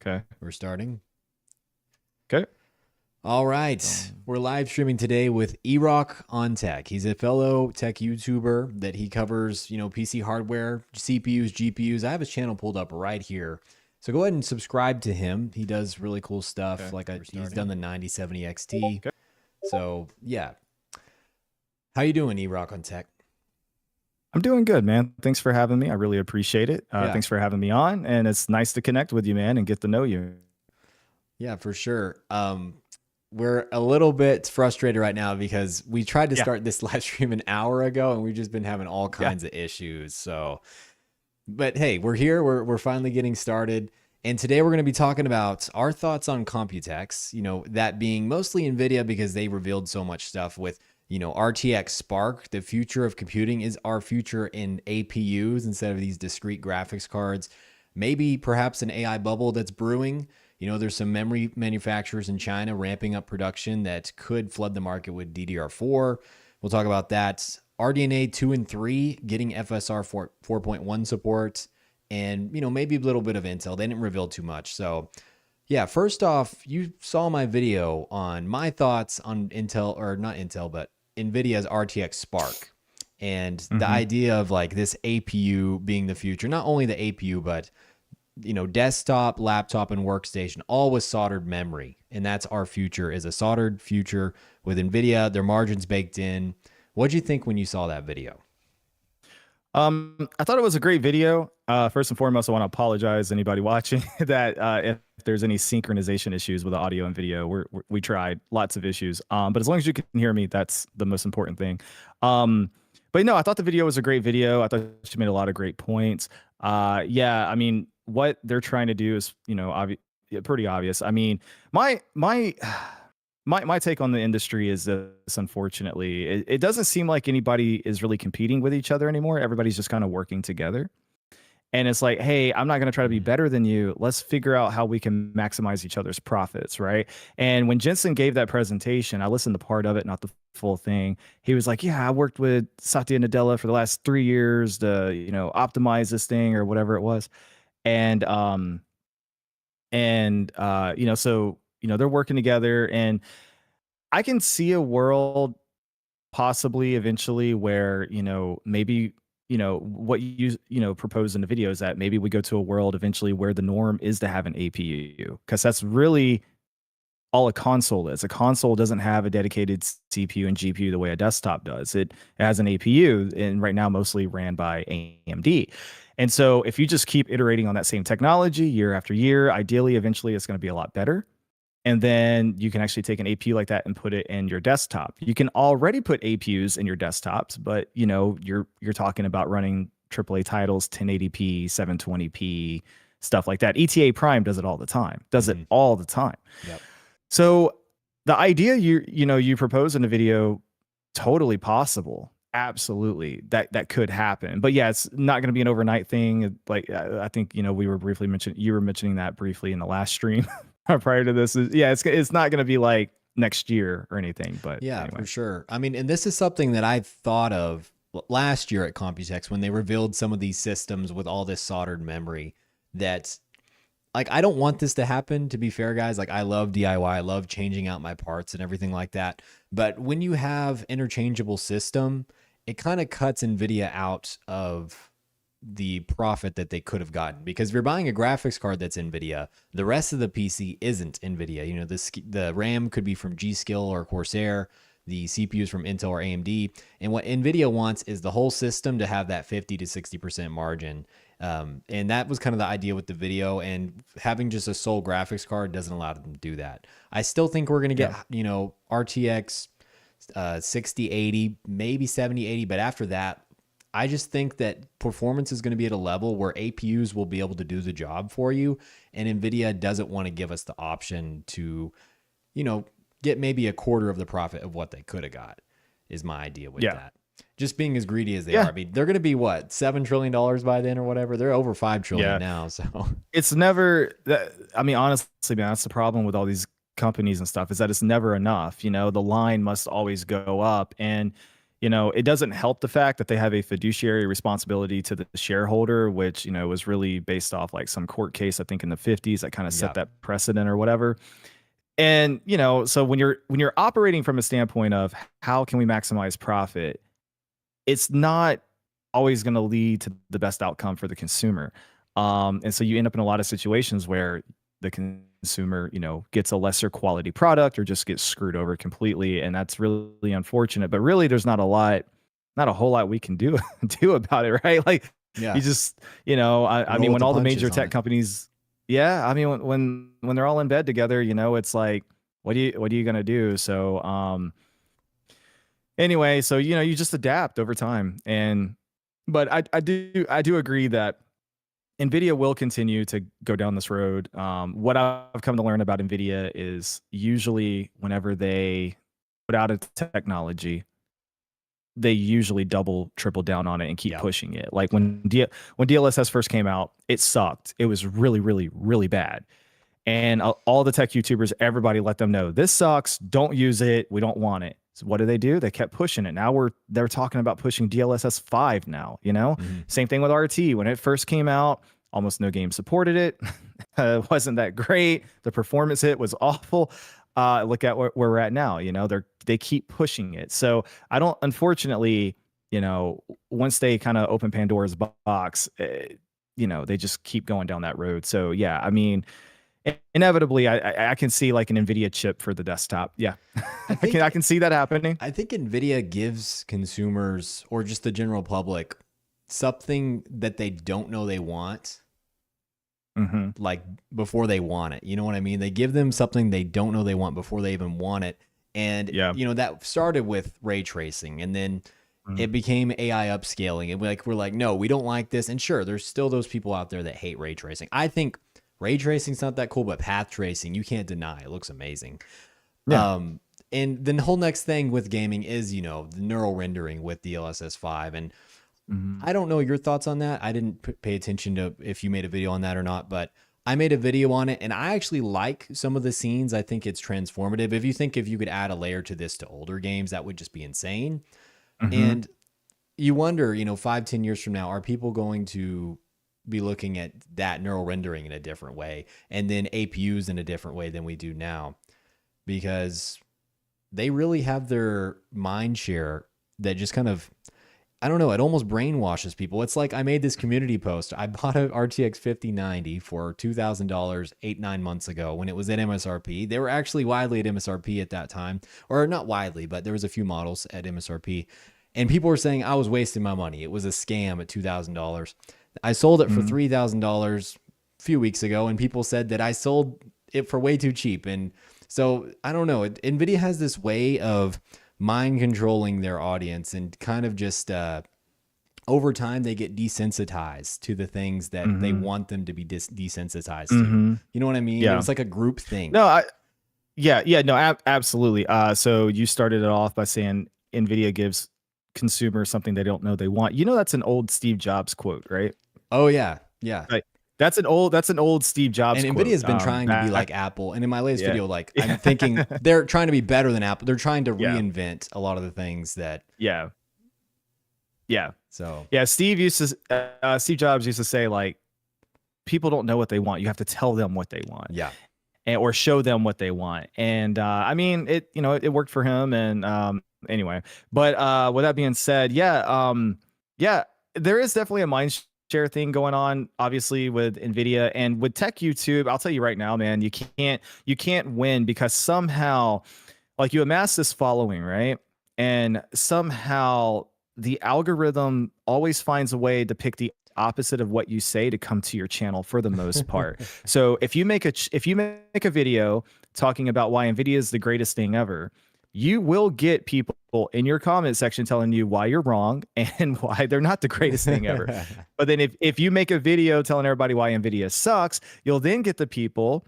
Okay. We're starting. Okay. All right. We're live streaming today with ErockOnTech. He's a fellow tech YouTuber that he covers, PC hardware, CPUs, GPUs. I have his channel pulled up right here. So go ahead and subscribe to him. He does really cool stuff. Okay. He's done the 9070 XT. Okay. So yeah. How you doing, ErockOnTech? I'm doing good, man. Thanks for having me. I really appreciate it. Yeah. Thanks for having me on, and it's nice to connect with you, man, and get to know you. Yeah, for sure. We're a little bit frustrated right now because we tried to start this live stream an hour ago and we've just been having all kinds of issues. So, but hey, we're here. We're finally getting started. And today we're going to be talking about our thoughts on Computex, that being mostly Nvidia because they revealed so much stuff with, RTX Spark. The future of computing is our future in APUs instead of these discrete graphics cards. Maybe perhaps an AI bubble that's brewing. There's some memory manufacturers in China ramping up production that could flood the market with DDR4. We'll talk about that. RDNA 2 and 3 getting FSR 4.1 support, and maybe a little bit of Intel. They didn't reveal too much. So yeah, first off, you saw my video on my thoughts on Intel, or not Intel, but Nvidia's RTX Spark. And the idea of like this APU being the future, not only the APU, but desktop, laptop, and workstation, all with soldered memory. And that's our future, is a soldered future with Nvidia, their margins baked in. What'd you think when you saw that video? I thought it was a great video. First and foremost, I want to apologize to anybody watching that if there's any synchronization issues with the audio and video. We tried lots of issues. But as long as you can hear me, that's the most important thing. But no, I thought the video was a great video. I thought she made a lot of great points. Yeah, I mean, what they're trying to do is, pretty obvious. I mean, my take on the industry is this, unfortunately, it doesn't seem like anybody is really competing with each other anymore. Everybody's just kind of working together. And it's like, hey, I'm not going to try to be better than you. Let's figure out how we can maximize each other's profits, right? And when Jensen gave that presentation, I listened to part of it, not the full thing. He was like, yeah, I worked with Satya Nadella for the last 3 years to, optimize this thing or whatever it was. And so they're working together, and I can see a world possibly eventually where maybe what you propose in the video is that maybe we go to a world eventually where the norm is to have an APU, because that's really all a console is. A console doesn't have a dedicated CPU and GPU the way a desktop does. It has an APU, and right now mostly ran by AMD. And so if you just keep iterating on that same technology year after year, ideally, eventually it's going to be a lot better. And then you can actually take an APU like that and put it in your desktop. You can already put APUs in your desktops, but you're talking about running AAA titles, 1080p, 720p, stuff like that. ETA Prime does it all the time. It all the time. Yep. So the idea you propose in the video, totally possible. Absolutely, that could happen. But yeah, it's not going to be an overnight thing. Like I think you were mentioning that briefly in the last stream prior to this. It's not going to be like next year or anything. But yeah, anyway. For sure. I mean, and this is something that I thought of last year at Computex when they revealed some of these systems with all this soldered memory. That, like, I don't want this to happen, to be fair, guys. Like, I love DIY. I love changing out my parts and everything like that. But when you have interchangeable system, it kind of cuts Nvidia out of the profit that they could have gotten, because if you're buying a graphics card that's Nvidia, the rest of the PC isn't Nvidia. The RAM could be from G.Skill or Corsair, the CPUs from Intel or AMD, and what Nvidia wants is the whole system to have that 50 to 60% margin. And that was kind of the idea with the video, and having just a sole graphics card doesn't allow them to do that. I still think we're going to get, RTX 6080, maybe 7080, but after that, I just think that performance is going to be at a level where APUs will be able to do the job for you, and Nvidia doesn't want to give us the option to, get maybe a quarter of the profit of what they could have got, is my idea with that. Just being as greedy as they are. I mean, they're going to be what, $7 trillion by then or whatever? They're over $5 trillion now. So it's never that. I mean, honestly, man, that's the problem with all these companies and stuff, is that it's never enough. The line must always go up. And it doesn't help the fact that they have a fiduciary responsibility to the shareholder, which, was really based off like some court case, I think in the 50s that kind of set Yeah. that precedent or whatever. And, so when you're operating from a standpoint of how can we maximize profit, it's not always going to lead to the best outcome for the consumer. And so you end up in a lot of situations where the consumer, gets a lesser quality product or just gets screwed over completely. And that's really unfortunate. But really, there's not a whole lot we can do do about it, right? Like Yeah. you just, I mean, Roll with when the all the punches major on tech it. companies, yeah, I mean, when they're all in bed together, it's like, what are you gonna do? So, anyway, so you just adapt over time, but I do agree that Nvidia will continue to go down this road. What I've come to learn about Nvidia is usually whenever they put out a technology, they usually double, triple down on it and keep Yep. pushing it. Like when DLSS first came out, it sucked. It was really, really, really bad. And all the tech YouTubers, everybody let them know this sucks. Don't use it. We don't want it. So what do? They kept pushing it. Now they're talking about pushing DLSS 5 now. Same thing with RT. When it first came out, almost no game supported it. It wasn't that great. The performance hit was awful. Look at where we're at now. They keep pushing it. So I don't. Unfortunately, once they kind of open Pandora's box, they just keep going down that road. So yeah, I mean, inevitably, I can see like an Nvidia chip for the desktop. Yeah, I can see that happening. I think Nvidia gives consumers or just the general public something that they don't know they want, like before they want it. You know what I mean? They give them something they don't know they want before they even want it. And, that started with ray tracing, and then it became AI upscaling. And we're like, no, we don't like this. And sure, there's still those people out there that hate ray tracing. I think ray tracing's not that cool, but path tracing, you can't deny. It looks amazing. Yeah. And the whole next thing with gaming is, the neural rendering with DLSS 5. And I don't know your thoughts on that. I didn't pay attention to if you made a video on that or not, but I made a video on it, and I actually like some of the scenes. I think it's transformative. If you could add a layer to this to older games, that would just be insane. And you wonder, 5-10 years from now, are people going to be looking at that neural rendering in a different way, and then APUs in a different way than we do now? Because they really have their mind share that just kind of, I don't know, it almost brainwashes people. It's like I made this community post. I bought a RTX 5090 for $2,000 8-9 months ago when it was at MSRP. They were actually widely at MSRP at that time, or not widely, but there was a few models at MSRP. And people were saying I was wasting my money. It was a scam at $2,000. I sold it for $3,000 a few weeks ago, and people said that I sold it for way too cheap. And so I don't know. Nvidia has this way of mind controlling their audience, and kind of just over time they get desensitized to the things that they want them to be desensitized to. You know what I mean? Yeah. It's like a group thing. No, no, absolutely. So you started it off by saying Nvidia gives consumers something they don't know they want. That's an old Steve Jobs quote, right? Oh yeah, yeah. Right. That's an old Steve Jobs And quote. Nvidia's been trying to be like Apple. And in my latest video, like I'm thinking they're trying to be better than Apple. They're trying to reinvent a lot of the things that. Yeah. So yeah, Steve Jobs used to say, like, people don't know what they want. You have to tell them what they want. Yeah. Or show them what they want. And I mean, it worked for him. And anyway, but with that being said, there is definitely a mind share thing going on, obviously, with Nvidia and with tech YouTube. I'll tell you right now, man, you can't win, because somehow, like, you amass this following, right? And somehow the algorithm always finds a way to pick the opposite of what you say to come to your channel for the most part. So if you make a video talking about why Nvidia is the greatest thing ever, you will get people in your comment section telling you why you're wrong and why they're not the greatest thing ever. But then if you make a video telling everybody why Nvidia sucks, you'll then get the people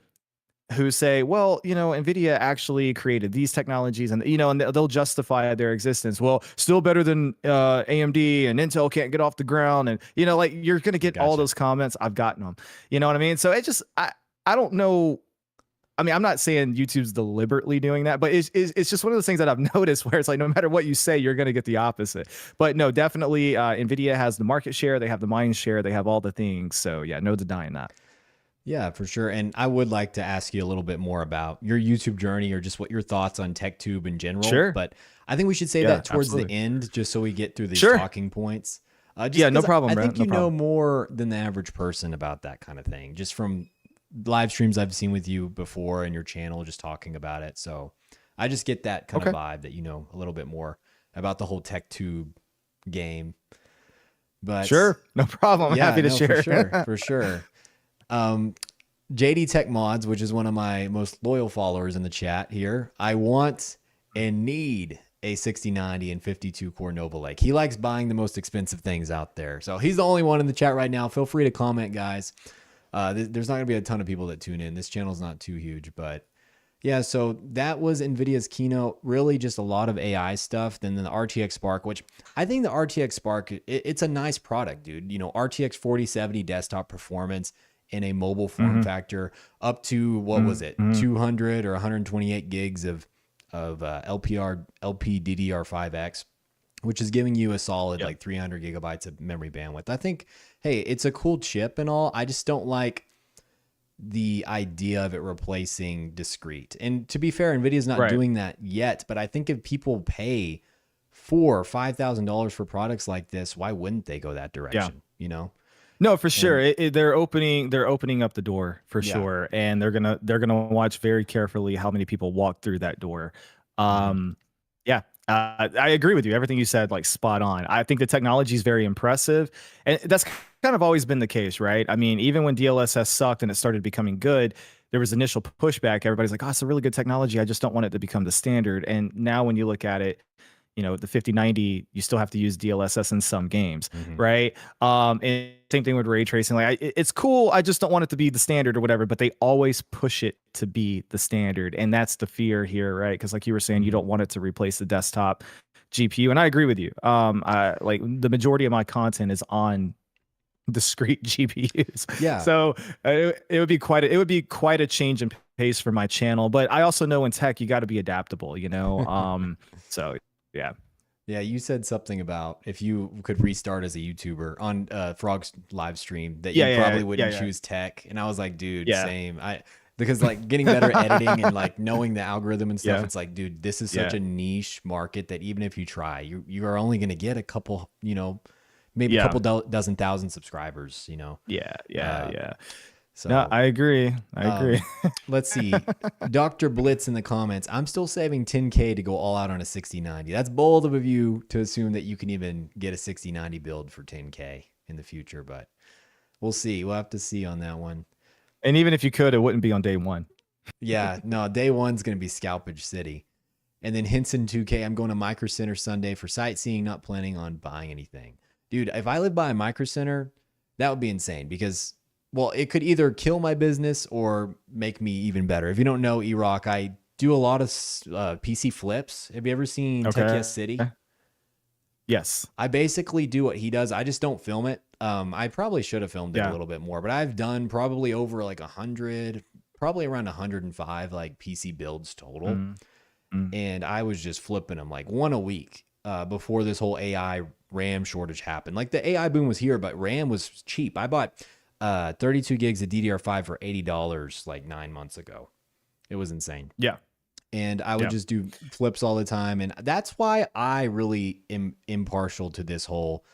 who say, well, Nvidia actually created these technologies, and and they'll justify their existence. Well, still better than AMD, and Intel can't get off the ground. And like, you're going to get all those comments. I've gotten them. You know what I mean? So it just, I don't know I mean, I'm not saying YouTube's deliberately doing that, but it's just one of those things that I've noticed where it's like no matter what you say, you're going to get the opposite. But no, definitely, Nvidia has the market share, they have the mind share, they have all the things. So yeah, no denying that. Yeah, for sure. And I would like to ask you a little bit more about your YouTube journey or just what your thoughts on TechTube in general. Sure. But I think we should save Yeah, that towards the absolutely. end, just so we get through these Sure. talking points. Just Yeah, no because problem, I bro. think No you know problem. more than the average person about that kind of thing, just from live streams I've seen with you before and your channel, just talking about it. So I just get that kind of Okay. vibe that you know a little bit more about the whole TechTube game. But Sure. No problem. I'm yeah, happy to no, for share. sure, for sure. Um, JD Tech Mods, which is one of my most loyal followers in the chat here. I want and need a 6090 and 52 core Nova Lake. He likes buying the most expensive things out there. So he's the only one in the chat right now. Feel free to comment, guys. There's not going to be a ton of people that tune in. This channel's not too huge, but yeah, so that was NVIDIA's keynote. Really just a lot of AI stuff. Then the RTX Spark, which I think the RTX Spark, it's a nice product, dude. You know, RTX 4070 desktop performance in a mobile form Hmm. factor up to, what was it, Hmm. 200 or 128 gigs of LPDDR5X, which is giving you a solid Yep. like 300 gigabytes of memory bandwidth. I think, hey, it's a cool chip and all. I just don't like the idea of it replacing discrete. And to be fair, Nvidia's not Right. doing that yet, but I think if people pay $4,000 or $5,000 for products like this, why wouldn't they go that Yeah. direction? You know? No, for sure. And They're opening up the door for yeah. sure, and they're gonna watch very carefully how many people walk through that door. Mhm. Um, yeah, I agree with you. Everything you said, like spot on. I think the technology is very impressive, and that's kind of always been the case, right? I mean, even when DLSS sucked and it started becoming good, there was initial pushback. Everybody's like, "Oh, it's a really good technology. I just don't want it to become the standard." And now, when you look at it, the 5090, you still have to use DLSS in some games, Mhm. right? And same thing with ray tracing. Like, it's cool. I just don't want it to be the standard or whatever. But they always push it to be the standard, and that's the fear here, right? Because like you were saying, you Mhm. don't want it to replace the desktop GPU, and I agree with you. Like the majority of my content is on discrete GPUs, Yeah. so it would be quite a change in pace for my channel. But I also know in tech you got to be adaptable, so yeah. Yeah, you said something about if you could restart as a YouTuber on Frog's live stream that Yeah, you yeah, probably yeah, wouldn't yeah, choose tech. And I was like, dude, yeah, same. Because like getting better at editing and like knowing the algorithm and stuff, yeah, it's like, dude, this is such yeah, a niche market that even if you try, you are only going to get a couple, maybe a yeah, couple dozen thousand subscribers, yeah, yeah, Uh, yeah. No, so I agree. I agree. let's see. Dr. Blitz in the comments. I'm still saving 10K to go all out on a 6090. That's bold of you to assume that you can even get a 6090 build for 10K in the future, but we'll see. We'll have to see on that one. And even if you could, it wouldn't be on day one. Yeah, no, day one's going to be Scalpage City. And then Henson 2K, I'm going to Micro Center Sunday for sightseeing, not planning on buying anything. Dude, if I live by a Micro Center, that would be insane because, well, it could either kill my business or make me even better. If you don't know Erock, I do a lot of PC flips. Have you ever seen Tech Okay. Yes City? Yes. I basically do what he does. I just don't film it. I probably should have filmed it a Yeah. little bit more, but I've done probably over like 100, probably around 105 like PC builds total. Mm, mm. And I was just flipping them like one a week before this whole AI RAM shortage happened. Like the AI boom was here, but RAM was cheap. I bought 32 gigs of DDR5 for $80 like 9 months ago. It was insane. Yeah. And I would Yeah. just do flips all the time. And that's why I really am impartial to this whole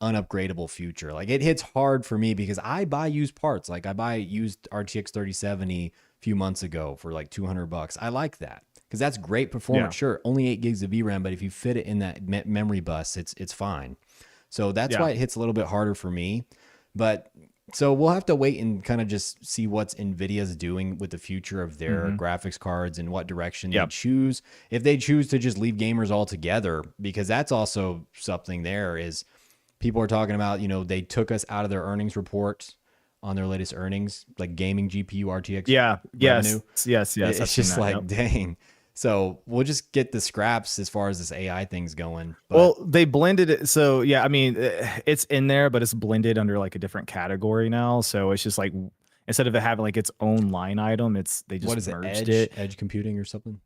unupgradable future. Like it hits hard for me because I buy used parts. Like I buy used RTX 3070 a few months ago for like $200. I like that because that's great performance. Yeah. Sure, only 8 gigs of VRAM, but if you fit it in that memory bus, it's fine. So that's Yeah. why it hits a little bit harder for me. But so we'll have to wait and kind of just see what's Nvidia's doing with the future of their Mhm. graphics cards and what direction they Yep. choose. If they choose to just leave gamers altogether, because that's also something there is people are talking about, they took us out of their earnings report on their latest earnings, like gaming GPU RTX Yeah. revenue. Yes. I've It's seen just that. like, Yep. dang. So we'll just get the scraps as far as this AI thing's going. But Well, they blended it. So yeah, I mean, it's in there, but it's blended under like a different category now. So it's just like instead of it having like its own line item, they What just is it? merged it. Edge computing or something?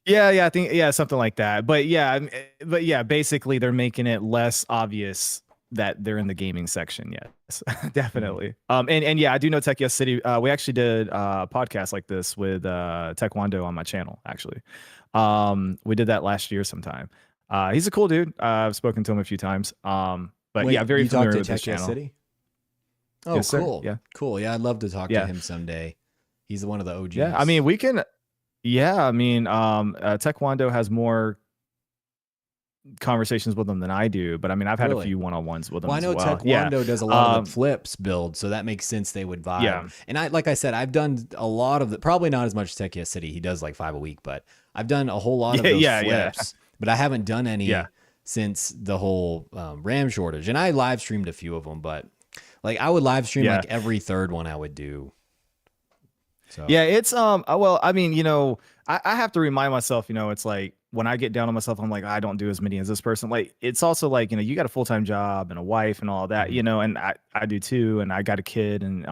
Yeah, I think something like that. But yeah, basically they're making it less obvious that they're in the gaming section. Yes, Mm. definitely. And yeah, I do know Tech Yes City. We actually did a podcast like this with Taekwondo on my channel. Actually, we did that last year sometime. He's a cool dude. I've spoken to him a few times. But yeah, Wait, very you talked familiar to with his Tech Yes channel. City? Oh, Yes, sir. cool. Yeah, Cool. Yeah, I'd love to talk to yeah, him someday. He's one of the yeah. I mean, OGs. we can. Yeah, I mean, Taekwondo has more conversations with them than I do, but I mean, I've had a Really? few one-on-ones with them Well, I as know well. Yeah. Taekwondo does a lot of the Um, flips build, so that makes sense they would vibe. yeah. And like I said, I've done a lot of the, probably not as much as Tech Yes City. He does like 5 a week, but I've done a whole lot of Yeah, those yeah. flips, but I haven't done Yeah. any since the whole RAM shortage. And I live streamed a few of them, but like I would live stream Yeah. like every third one I would do. So Yeah, it's well, I mean, I have to remind myself, it's like when I get down on myself, I'm like, I don't do as many as this person. Like it's also like, you got a full-time job and a wife and all that, mhm. and I do too, and I got a kid and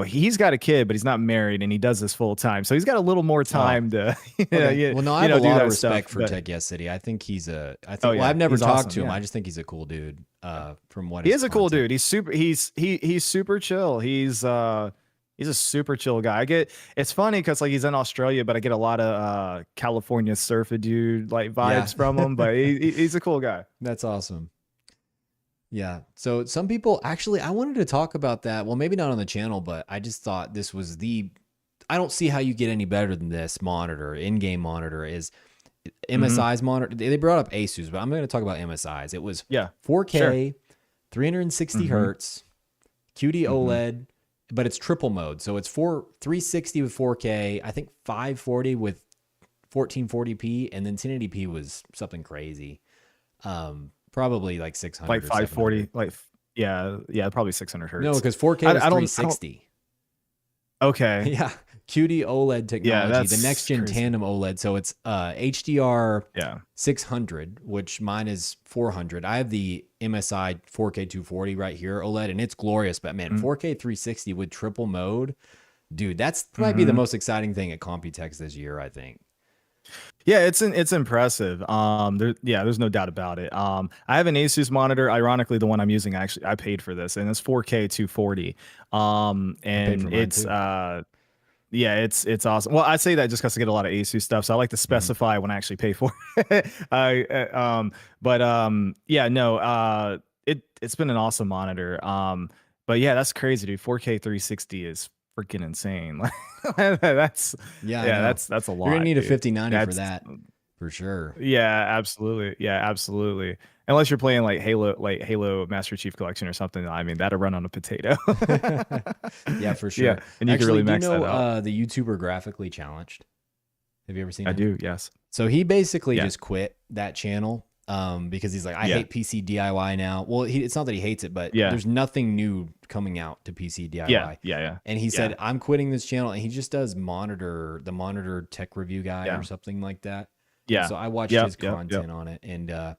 he's got a kid, but he's not married and he does this full time. So he's got a little more Oh, time to okay. Well, no, I have a do lot of that stuff. respect for But Tech Yes City. I think I oh think, well, yeah, I've never he's talked awesome. to him. Yeah. I just think he's a cool dude, from what He his is a cool content. dude. He's super chill. He's a super chill guy. It's funny because like he's in Australia, but I get a lot of California surfer dude like Yeah. vibes from him. But he's a cool guy. That's awesome. Yeah. So some people actually, I wanted to talk about that. Well, maybe not on the channel, but I just thought this was I don't see how you get any better than this monitor, in-game monitor is Hmm. MSI's monitor. They brought up Asus, but I'm going to talk about MSI's. It was Yeah, 4K, sure. 360 Hmm. hertz, QD Hmm. OLED, but it's triple mode. So it's 360 with 4K, I think 540 with 1440p, and then 1080p was something crazy. Probably like 600 Like or 540, 700. like yeah, probably 600 No, hertz. because 4K was I don't. 360. Okay. Yeah. QD OLED Yeah, technology, the next that's gen crazy. tandem OLED. So it's HDR Yeah. 600, which mine is 400. I have the MSI 4K 240 right here OLED, and it's glorious. But man, 4K 360 with triple mode, dude, that's might be the Mm-hmm. most exciting thing at Computex this year, I think. Yeah, it's impressive. There's no doubt about it. I have an Asus monitor. Ironically, the one I'm using, actually, I paid for this, and it's 4K 240. I paid for And mine it's too. yeah, it's awesome. Well, I say that just because I get a lot of Asus stuff, so I like to Mhm. specify when I actually pay for it. But yeah, no, it's been an awesome monitor. But yeah, that's crazy, dude. 4K 360 is freaking insane. That's Yeah, I yeah, know. that's a You're gonna lot, need a dude. 5090 for That's that, for sure. yeah, absolutely. Yeah, absolutely. Unless you're playing like Halo Master Chief Collection or something, I mean, that'll run on a potato. Yeah, for Yeah, sure. and you can Actually, really do you max that know out. the YouTuber Graphically Challenged? Have you ever seen I him? do, yes. So he basically Yeah. just quit that channel because he's like, I Yeah. hate PC DIY now. Well, it's not that he hates it, but Yeah. there's nothing new coming out to PC Yeah. DIY. Yeah. And he Yeah. said, I'm quitting this channel. And he just does the monitor tech review guy Yeah. or something like that. And Yeah. so I watched Yep. his Yep. Yep. content on it. And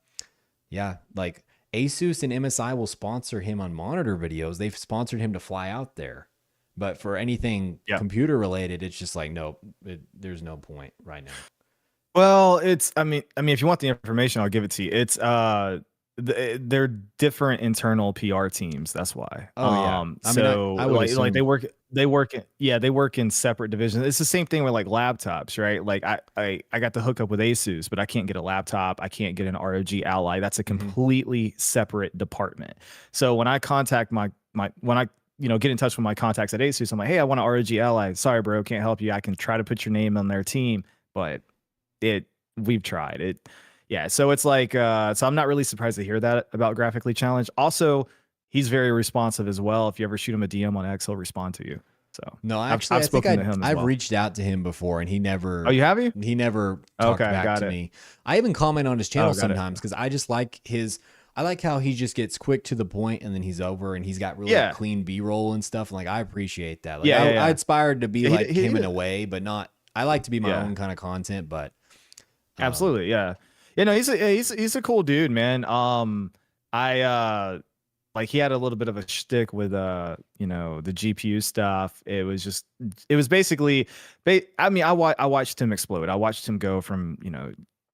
yeah, like Asus and MSI will sponsor him on monitor videos. They've sponsored him to fly out there. But for anything Yeah. computer related, it's just like, nope, there's no point right now. Well, I mean, if you want the information, I'll give it to you. It's they're different internal PR teams. That's why. Oh yeah. I mean, So I would like assume. they work in separate divisions. It's the same thing with like laptops, right? Like I got the hookup with Asus, but I can't get a laptop. I can't get an ROG Ally. That's a Mhm. completely separate department. So when I contact when I get in touch with my contacts at Asus, I'm like, hey, I want an ROG Ally. Sorry, bro, can't help you. I can try to put your name on their team, but we've tried it. Yeah, so it's like so I'm not really surprised to hear that about Graphically Challenged. Also, he's very responsive as well. If you ever shoot him a DM on X, he'll respond to you. So No, I've actually, I've I think spoken to him as I've well. reached out to him before, and Oh, you have you? he never talked Okay, back got to it. me. I even comment on his channel Oh, got it. sometimes because I just like I like how he just gets quick to the point and then he's over, and he's got really Yeah. clean B-roll and stuff. And like I appreciate that. Like Yeah, yeah, I yeah. aspired to be like He him in a way, but not. I like to be my yeah. own kind of content, but Absolutely, yeah. You know, he's a cool dude, man. I like he had a little bit of a shtick with you know, the GPU stuff. It was basically I mean, I watched him explode. I watched him go from, you know,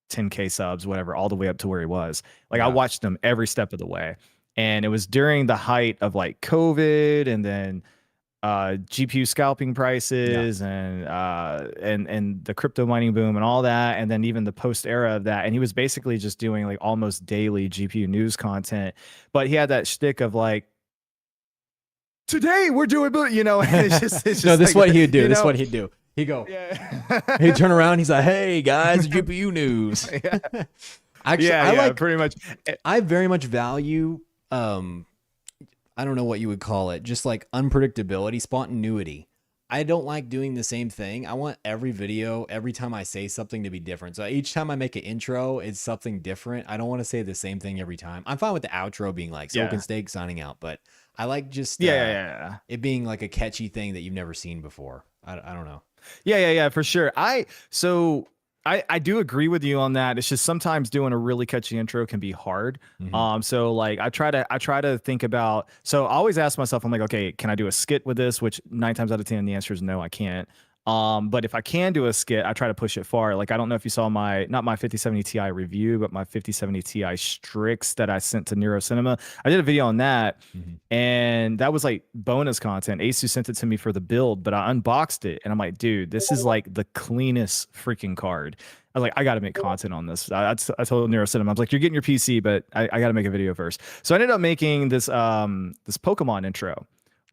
10K subs, whatever, all the way up to where he was. Like I Yeah. watched him every step of the way. And it was during the height of like COVID, and then GPU scalping Yeah. prices, and the crypto mining boom and all that, and then even the post era of that. And he was basically just doing like almost daily GPU news content, but he had that shtick of like, today we're doing, you know, and it's No, just this is like, what he'd do. you This is know, what he'd do. He'd go, yeah, he'd turn around. He's like, hey, guys, GPU news. yeah, Actually, yeah, yeah, pretty much. I very much value, I don't know what you would call it, just like unpredictability, spontaneity. I don't like doing the same thing. I want every video, every time I say something to be different. So each time I make an intro, it's something different. I don't want to say the same thing every time. I'm fine with the outro being like Silicon Yeah, Steak signing out, but I like just yeah, yeah, yeah. it being like a catchy thing that you've never seen before. I don't know. Yeah, yeah, yeah, for sure. I do agree with you on that. It's just sometimes doing a really catchy intro can be hard. Hmm. So like I try to think about, so I always ask myself, I'm like, okay, can I do a skit with this? Which 9 times out of 10, the answer is no, I can't. But if I can do a skit, I try to push it far. Like I don't know if you saw my, not my 5070 Ti review, but my 5070 Ti Strix that I sent to Neuro Cinema. I did a video on that, Hmm. and that was like bonus content. Asus sent it to me for the build, but I unboxed it and I'm like, dude, this is like the cleanest freaking card. I was like, I got to make content on this. I told Neuro Cinema, I was like, you're getting your PC, but I got to make a video first. So I ended up making this this Pokemon intro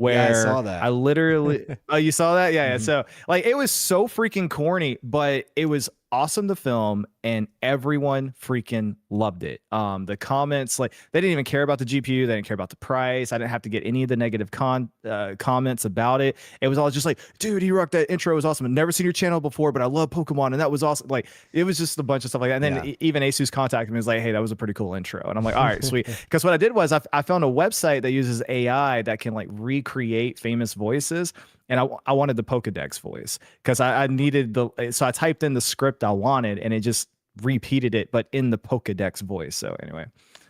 Yeah, I where saw I that. literally, oh, you saw that? Yeah, yeah. Hmm. So like it was so freaking corny, but it was awesome to film, and everyone freaking loved it. The comments, like they didn't even care about the GPU, they didn't care about the price. I didn't have to get any of the negative comments about it. It was all just like, dude, Erock, that intro was awesome. I've never seen your channel before, but I love Pokemon, and that was awesome. Like it was just a bunch of stuff like that. And then Yeah. even Asus contacted me and was like, hey, that was a pretty cool intro. And I'm like, all right, sweet. Because what I did was I found a website that uses AI that can like recreate famous voices. And I wanted the Pokedex voice because I needed so I typed in the script I wanted, and it just repeated it, but in the Pokedex voice. So anyway,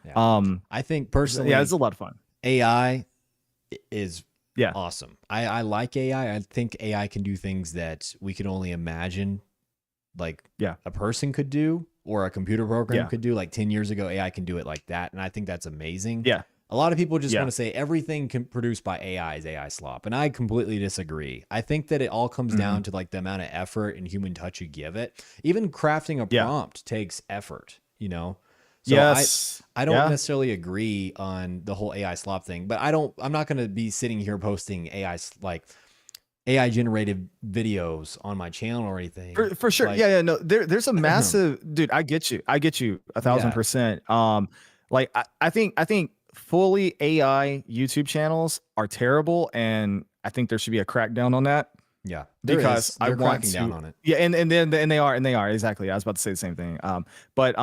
Yeah. um, I think yeah, it's personally, a lot of fun. AI is Yeah, awesome. I like AI. I think AI can do things that we can only imagine like yeah, a person could do or a computer program yeah, could do. Like 10 years ago, AI can do it like that. And I think that's amazing. yeah, A lot of people just want yeah. to say everything produced by AI is AI slop. And I completely disagree. I think that it all comes Hmm. down to like the amount of effort and human touch you give it. Even crafting a Yeah. prompt takes effort, you know? So Yes. I don't Yeah. necessarily agree on the whole AI slop thing, but I'm not going to be sitting here posting like AI generated videos on my channel or anything. For sure. Like, Yeah, yeah. No, there's a massive dude. I get you. I get you 1,000 yeah, percent. Like I think fully AI YouTube channels are terrible, and I think there should be a crackdown on that yeah, there because is. I They're want cracking down to. on it. Yeah, and they are exactly. I was about to say the same thing. But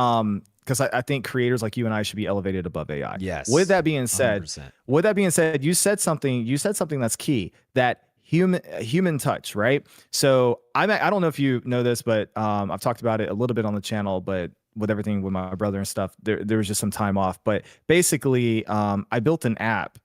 because I think creators like you and I should be elevated above AI. With Yes, that being said, 100%. you said something. You said something that's key. That human touch, right? So I don't know if you know this, but I've talked about it a little bit on the channel, but with everything with my brother and stuff, there was just some time off. But basically, I built an app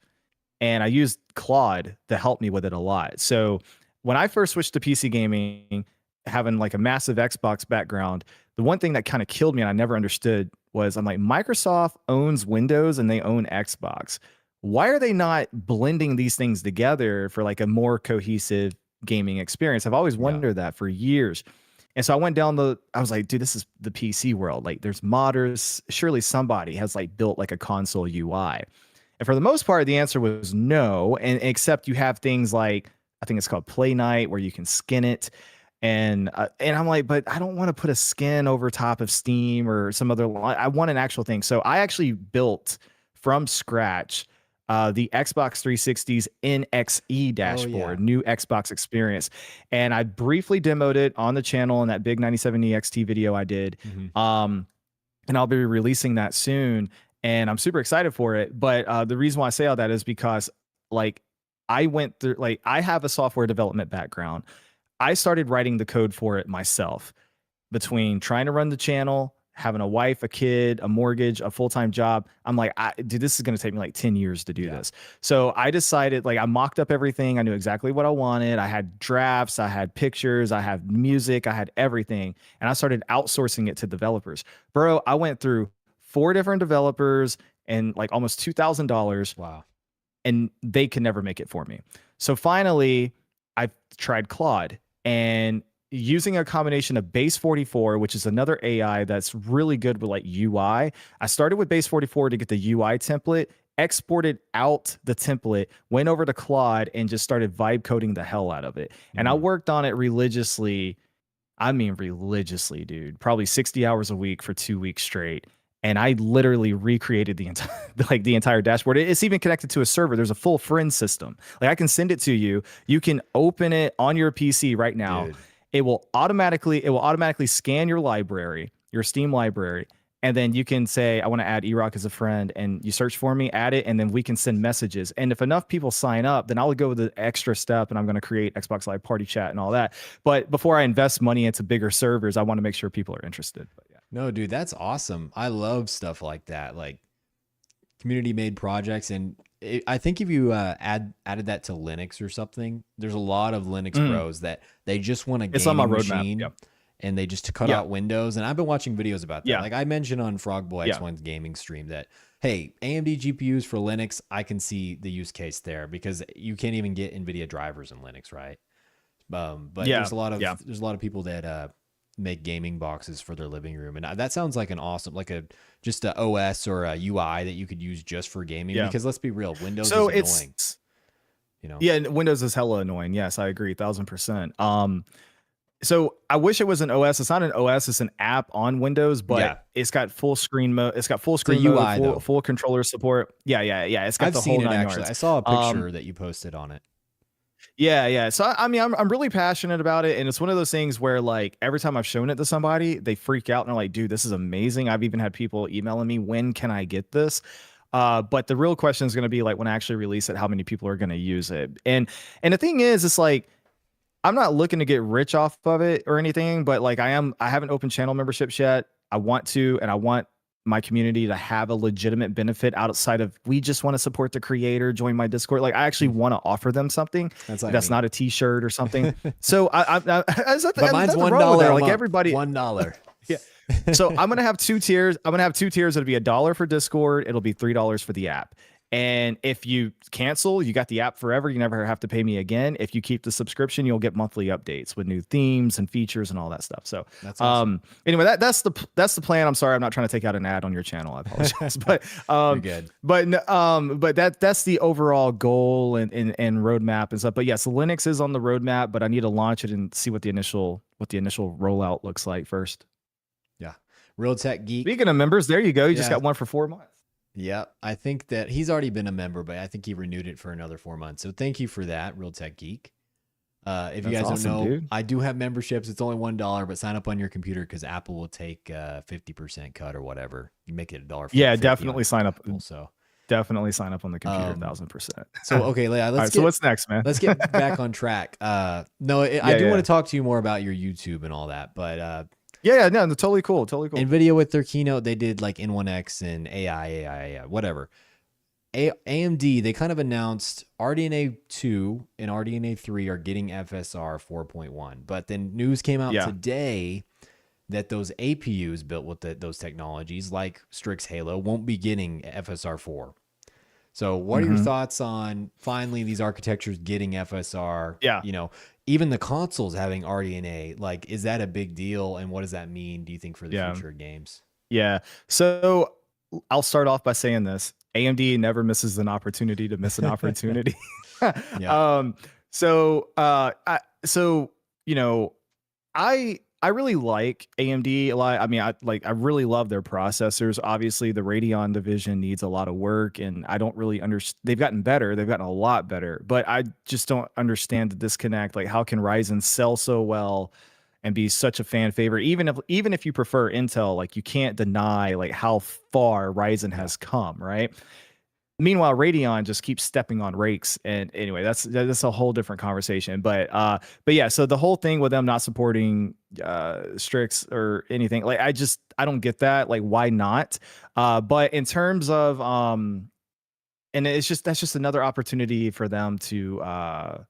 and I used Claude to help me with it a lot. So when I first switched to PC gaming, having like a massive Xbox background, the one thing that kind of killed me and I never understood was I'm like, Microsoft owns Windows and they own Xbox. Why are they not blending these things together for like a more cohesive gaming experience? I've always Yeah, wondered that for years. And so I was like, dude, this is the PC world. Like there's modders. Surely somebody has like built like a console UI. And for the most part, the answer was no. And except you have things like, I think it's called Play Night where you can skin it. And I'm like, but I don't want to put a skin over top of Steam or some other. I want an actual thing. So I actually built from scratch the Xbox 360's NXE oh yeah, dashboard, new Xbox experience. And I briefly demoed it on the channel in that big 97 EXT video I did. hmm, And I'll be releasing that soon. And I'm super excited for it. But the reason why I say all that is because, like, I went through, like, I have a software development background. I started writing the code for it myself between trying to run the channel, having a wife, a kid, a mortgage, a full-time job. I'm like, dude, this is going to take me like 10 years to do this. So I decided, like, I mocked up everything. I knew exactly what I wanted. I had drafts, I had pictures, I had music, I had everything. And I started outsourcing it to developers. Bro, I went through 4 different developers and like almost $2,000. Wow. And they could never make it for me. So finally, I tried Claude, and using a combination of Base 44, which is another AI that's really good with like UI. I started with Base 44 to get the UI template, exported out the template, went over to Claude, and just started vibe coding the hell out of it. And I worked on it religiously. I mean, religiously, dude, probably 60 hours a week for 2 weeks straight. And I literally recreated the entire the entire dashboard. It's even connected to a server. There's a full friend system. Like, I can send it to you. You can open it on your PC right now. Dude. It will automatically scan your library, your Steam library, and then you can say, I want to add Erock as a friend, and you search for me, add it, and then we can send messages. And if enough people sign up, then I'll go the extra step, and I'm going to create Xbox Live Party Chat and all that. But before I invest money into bigger servers, I want to make sure people are interested. But yeah. No, dude, that's awesome. I love stuff like that, like community made projects. And I think if you added that to Linux or something, there's a lot of Linux pros that they just want a gaming machine. Yep. And they just cut out Windows. And I've been watching videos about that. Like I mentioned on Frogboy X1's gaming stream that, hey, AMD GPUs for Linux, I can see the use case there because you can't even get Nvidia drivers in Linux, right? But there's a lot of people that make gaming boxes for their living room, and that sounds like an awesome, like just a OS or a UI that you could use just for gaming. Because let's be real, Windows is annoying. You know? Yeah, Windows is hella annoying. Yes, I agree, 1000%. So I wish it was an OS. It's not an OS. It's an app on Windows, but it's got full screen mode. It's got full screen mode, UI, full controller support. Yeah. It's got the whole 9 yards. I saw a picture that you posted on it. Yeah. So I mean, I'm really passionate about it, and it's one of those things where like every time I've shown it to somebody, they freak out and they're like, "Dude, this is amazing." I've even had people emailing me, "When can I get this?" But the real question is going to be like when I actually release it, how many people are going to use it? And the thing is, it's like, I'm not looking to get rich off of it or anything, but like I haven't opened channel memberships yet. I want to, and I want my community to have a legitimate benefit outside of, we just want to support the creator, join my Discord. Like, I actually want to offer them something that's not a t-shirt or something. So but mine's $1 like everybody $1. Yeah. So I'm going to have 2 tiers. I'm going to have 2 tiers. It'll be $1 for Discord. It'll be $3 for the app. And if you cancel, you got the app forever. You never have to pay me again. If you keep the subscription, you'll get monthly updates with new themes and features and all that stuff. So that's awesome. Anyway, that's the plan. I'm sorry, I'm not trying to take out an ad on your channel. I apologize. But you're good. But that's the overall goal and roadmap and stuff. But yes, Linux is on the roadmap, but I need to launch it and see what the initial rollout looks like first. Yeah. Real Tech Geek. Speaking of members, there you go. You just got one for 4 months. Yeah, I think that he's already been a member, but I think he renewed it for another 4 months. So thank you for that, Real Tech Geek. If you guys don't know, dude, I do have memberships. It's only $1, but sign up on your computer because Apple will take 50% cut or whatever. You make it $1. Yeah, definitely sign up. Also, definitely sign up on the computer, 1000%. So okay, Leah, so what's next, man? Let's get back on track. I do want to talk to you more about your YouTube and all that, but no, totally cool. Nvidia with their keynote, they did like N1X and AI, whatever. AMD, they kind of announced RDNA 2 and RDNA 3 are getting FSR 4.1, but then news came out today that those APUs built with those technologies, like Strix Halo, won't be getting FSR 4. So what are your thoughts on finally these architectures getting FSR? Yeah. You know, even the consoles having RDNA, like, is that a big deal? And what does that mean, do you think, for the future of games? Yeah. So I'll start off by saying this. AMD never misses an opportunity to miss an opportunity. I really like AMD a lot. I mean, I really love their processors. Obviously, the Radeon division needs a lot of work, and I don't really understand. They've gotten better. They've gotten a lot better, but I just don't understand the disconnect. Like, how can Ryzen sell so well and be such a fan favorite? Even if you prefer Intel, like, you can't deny like how far Ryzen has come, right? Meanwhile, Radeon just keeps stepping on rakes. And anyway, that's a whole different conversation. But yeah, so the whole thing with them not supporting Strix or anything, like I don't get that. Like, why not? But in terms of and it's just that's just another opportunity for them to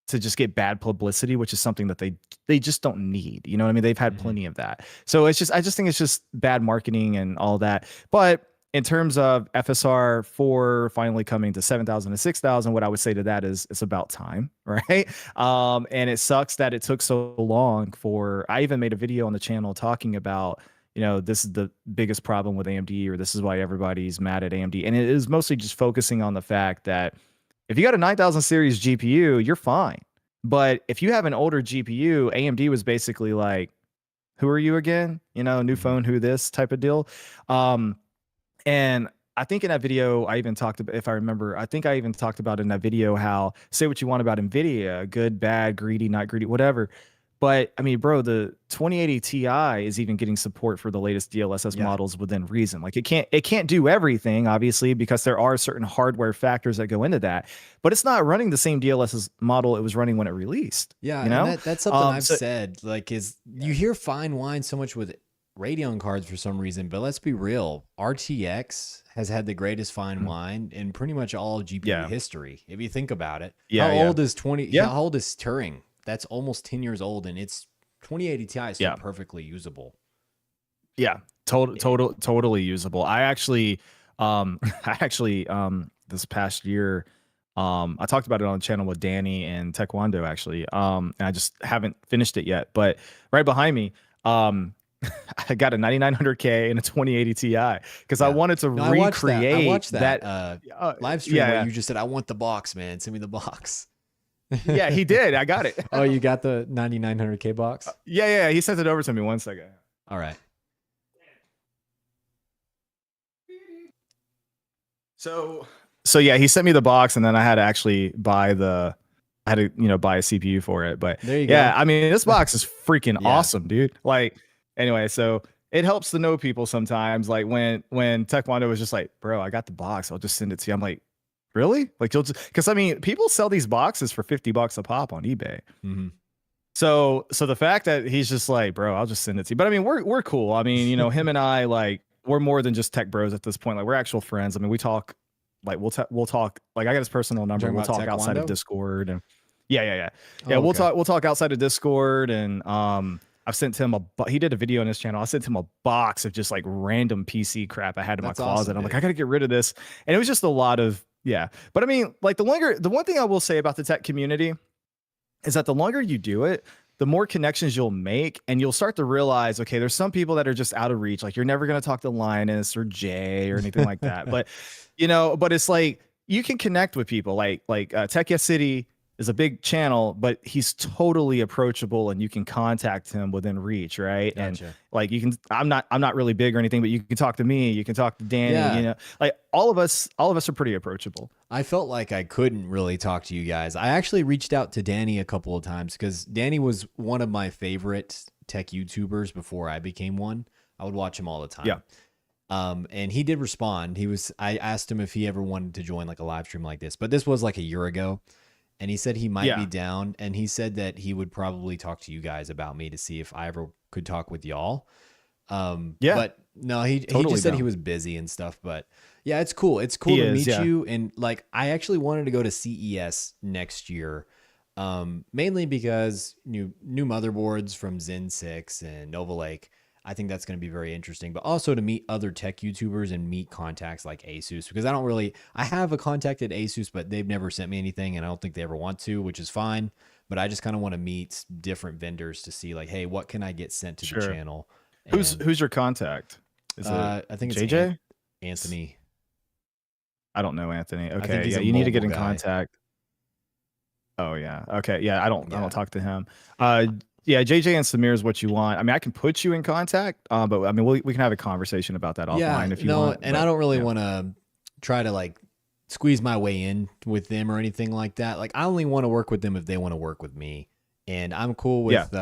just get bad publicity, which is something that they just don't need. You know what I mean? They've had plenty of that. So I just think it's just bad marketing and all that. But in terms of FSR 4 finally coming to 7,000 to 6,000, what I would say to that is it's about time, right? And it sucks that it took so long for. I even made a video on the channel talking about, this is the biggest problem with AMD, or this is why everybody's mad at AMD, and it is mostly just focusing on the fact that if you got a 9000 series GPU, you're fine. But if you have an older GPU, AMD was basically like, who are you again? New phone, who this type of deal. And I think in that video, I even talked about, if I remember, I think I even talked about in that video how, say what you want about Nvidia, good, bad, greedy, not greedy, whatever. But I mean, bro, the 2080 Ti is even getting support for the latest DLSS models within reason. Like it can't do everything, obviously, because there are certain hardware factors that go into that. But it's not running the same DLSS model it was running when it released. Yeah, and that's something I've said. Like, you hear fine wine so much with Radeon cards for some reason, but let's be real. RTX has had the greatest fine wine in pretty much all of GPU history. If you think about it, how old is How old is Turing? That's almost 10 years old, and it's 2080 Ti is still perfectly usable. Yeah, totally usable. I actually, this past year, I talked about it on the channel with Danny and Taekwondo actually. And I just haven't finished it yet. But right behind me, I got a 9900K and a 2080 Ti because I wanted to recreate I watched that live stream where you just said, "I want the box, man. Send me the box." Yeah, he did. I got it. Oh, you got the 9900K box? Yeah. He sent it over to me. 1 second. All right. So yeah, he sent me the box, and then I had to actually buy buy a CPU for it. But there you go. Yeah, I mean, this box is freaking awesome, dude. Like, anyway, so it helps to know people sometimes. Like when Taekwondo was just like, bro, I got the box, I'll just send it to you. I'm like, really? Like, you'll just, because I mean, people sell these boxes for $50 a pop on eBay. So the fact that he's just like, bro, I'll just send it to you. But I mean, we're cool. I mean, him and I, like, we're more than just tech bros at this point. Like, we're actual friends. I mean, we talk, like, we'll talk. Like, I got his personal number. We'll talk outside of Discord, and yeah. We'll talk outside of Discord, and I've sent him he did a video on his channel. I sent him a box of just like random PC crap I had in my closet. Awesome, I'm like, I got to get rid of this, and it was just a lot of. Yeah. But I mean, like, the one thing I will say about the tech community is that the longer you do it, the more connections you'll make, and you'll start to realize, okay, there's some people that are just out of reach. Like, you're never going to talk to Linus or Jay or anything like that. But, but it's like, you can connect with people like Tech Yes City is a big channel, but he's totally approachable, and you can contact him within reach, right? Gotcha. And like, you can, I'm not really big or anything, but you can talk to me, you can talk to Danny, like all of us are pretty approachable. I felt like I couldn't really talk to you guys. I actually reached out to Danny a couple of times because Danny was one of my favorite tech YouTubers before I became one. I would watch him all the time. Yeah. And he did respond. I asked him if he ever wanted to join like a live stream like this, but this was like a year ago. And he said he might be down, and he said that he would probably talk to you guys about me to see if I ever could talk with y'all. But no, he just said he was busy and stuff. But yeah, it's cool. It's cool to meet you. And like, I actually wanted to go to CES next year, mainly because new motherboards from Zen 6 and Nova Lake. I think that's going to be very interesting, but also to meet other tech YouTubers and meet contacts like Asus, because I have a contact at Asus, but they've never sent me anything, and I don't think they ever want to, which is fine. But I just kind of want to meet different vendors to see, like, hey, what can I get sent to the channel? Who's your contact? Is I think it's JJ? Anthony. I don't know Anthony. Okay, yeah, you need to get in contact. Oh yeah. Okay, yeah, I don't talk to him. Yeah, JJ and Samir is what you want. I mean, I can put you in contact, but I mean, we can have a conversation about that offline if you want. And I don't really want to try to like squeeze my way in with them or anything like that. Like, I only want to work with them if they want to work with me, and I'm cool with.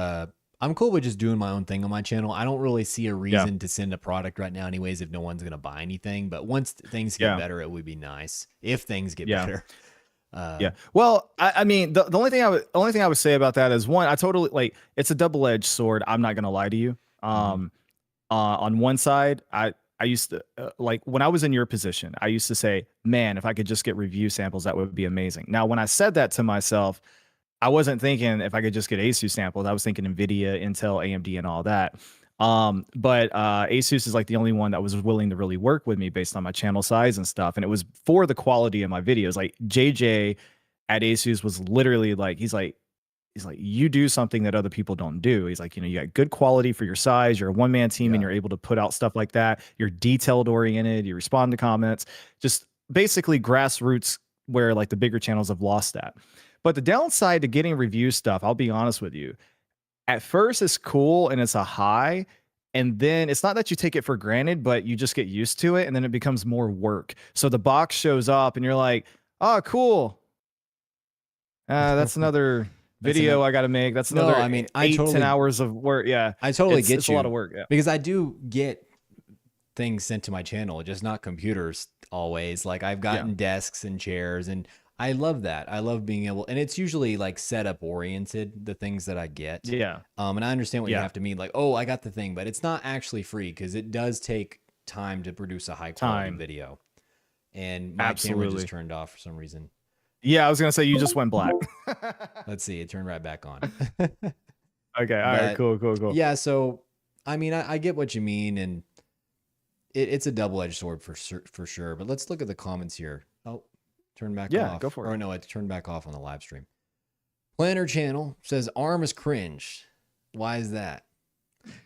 I'm cool with just doing my own thing on my channel. I don't really see a Yeah. reason to send a product right now, anyways, if no one's going to buy anything. But once things get Yeah. better, it would be nice if things get Yeah. better. Yeah. Well, I mean, the only thing I would say about that is one, I totally like it's a double-edged sword. I'm not gonna lie to you. Mhm. On one side, I used to like when I was in your position, I used to say, man, if I could just get review samples, that would be amazing. Now, when I said that to myself, I wasn't thinking if I could just get ASUS samples. I was thinking Nvidia, Intel, AMD, and all that. But ASUS is like the only one that was willing to really work with me based on my channel size and stuff. And it was for the quality of my videos. Like JJ at ASUS was literally like, he's like, you do something that other people don't do. He's like, you got good quality for your size. You're a one-man team and Yeah. you're able to put out stuff like that. You're detailed oriented. You respond to comments. Just basically grassroots where like the bigger channels have lost that. But the downside to getting review stuff, I'll be honest with you. At first, it's cool and it's a high. And then it's not that you take it for granted, but you just get used to it. And then it becomes more work. So the box shows up and you're like, oh, cool. That's another video I got to make. That's another I mean, I 8, totally 10 hours of work. Yeah. I totally get it's you. a lot of work. Yeah. Because I do get things sent to my channel, just not computers always. Like I've gotten desks and chairs, and I love that. I love being able, and it's usually like setup oriented, the things that I get. Yeah. And I understand what you have to mean, like, oh, I got the thing, but it's not actually free because it does take time to produce a high quality video. And my camera just turned off for some reason. Yeah, I was gonna say you just went black. Let's see, it turned right back on. Okay, all right, cool. Yeah, so I mean, I get what you mean, and it's a double-edged sword for sure. But let's look at the comments here. Oh, turn back off. Yeah, go for it. Or no, it turned back off on the live stream. Planner Channel says ARM is cringe. Why is that?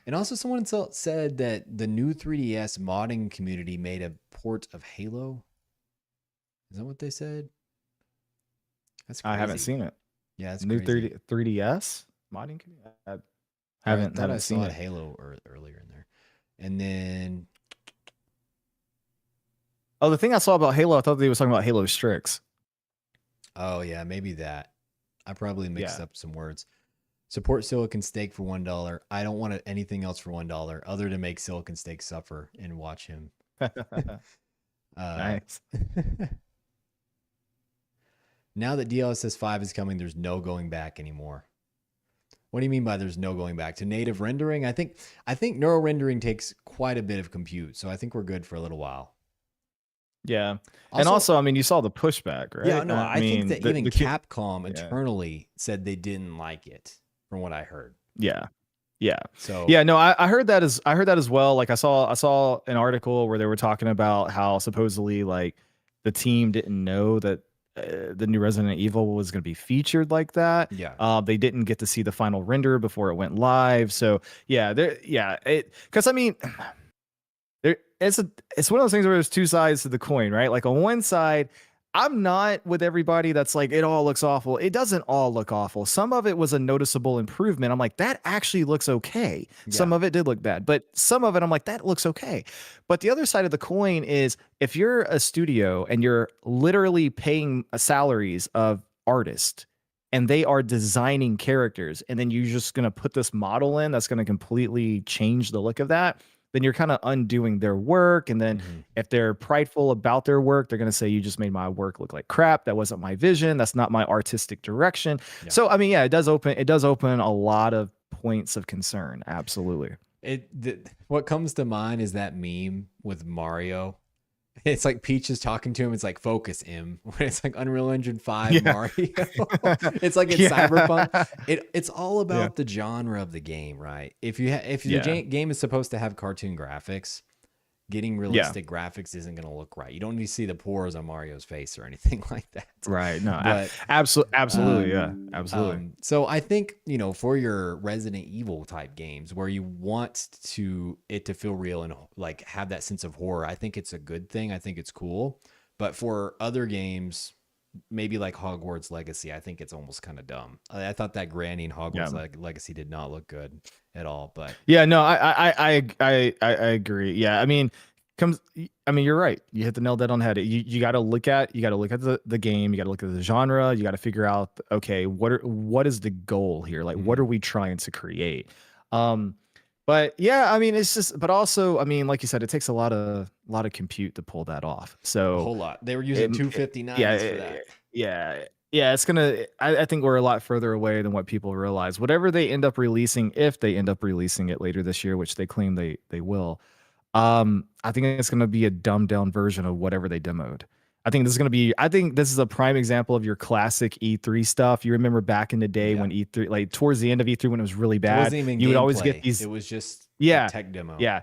And also someone said that the new 3DS modding community made a port of Halo. Is that what they said? That's crazy. I haven't seen it. Yeah, it's new crazy. 3DS modding. I haven't seen it. Halo earlier in there, and then the thing I saw about Halo, I thought they was talking about Halo Strix. Oh yeah, maybe that. I probably mixed up some words. Support Silicon Steak for $1. I don't want anything else for $1 other than make Silicon Steak suffer and watch him. Nice. Now that DLSS 5 is coming, there's no going back anymore. What do you mean by there's no going back to native rendering? I think neural rendering takes quite a bit of compute, so I think we're good for a little while. Yeah. And also, I mean, you saw the pushback, right? Yeah, no, I think that even Capcom internally said they didn't like it, from what I heard. Yeah. Yeah. So yeah, no, I heard that as well. Like I saw an article where they were talking about how supposedly like the team didn't know that the new Resident Evil was going to be featured like that. Yeah. They didn't get to see the final render before it went live. So yeah, because I mean, it's one of those things where there's two sides to the coin, right? Like on one side, I'm not with everybody that's like, it all looks awful. It doesn't all look awful. Some of it was a noticeable improvement. I'm like, that actually looks okay. Yeah. Some of it did look bad, but some of it, I'm like, that looks okay. But the other side of the coin is if you're a studio and you're literally paying salaries of artists and they are designing characters, and then you're just going to put this model in that's going to completely change the look of that, then you're kind of undoing their work. And then if they're prideful about their work, they're going to say, you just made my work look like crap. That wasn't my vision. That's not my artistic direction. Yeah. So, I mean, yeah, it does open a lot of points of concern. Absolutely. What comes to mind is that meme with Mario. It's like Peach is talking to him. It's like, focus him. When it's like Unreal Engine 5 Mario. It's like it's Cyberpunk. It's all about the genre of the game, right? If the game is supposed to have cartoon graphics, getting realistic graphics isn't going to look right. You don't need to see the pores on Mario's face or anything like that. Right. No, but, absolutely. Yeah, absolutely. So I think, for your Resident Evil type games where you want it to feel real and like have that sense of horror, I think it's a good thing. I think it's cool. But for other games, maybe like Hogwarts Legacy, I think it's almost kind of dumb. I thought that granny in Hogwarts Legacy did not look good at all. But yeah, no, I agree. Yeah, I mean, comes I mean, you're right. You hit the nail dead on the head. You got to look at the game, you got to look at the genre, you got to figure out, okay, what is the goal here? Like, what Mhm. are we trying to create? Um but yeah, I mean, it's just, but also, I mean, like you said, it takes a lot of compute to pull that off. A So whole lot. They were using it, 25090s for that. yeah, yeah, it's gonna. I think we're a lot further away than what people realize. Whatever they end up releasing, if they end up releasing it later this year, which they claim they will, I think it's gonna be a dumbed down version of whatever they demoed. I think this is gonna be. I think this is a prime example of your classic E3 stuff. You remember back in the day Yeah. when E3, like towards the end of E3 when it was really It bad, wasn't even you would always get gameplay. It these. was just a Yeah, tech demo. yeah.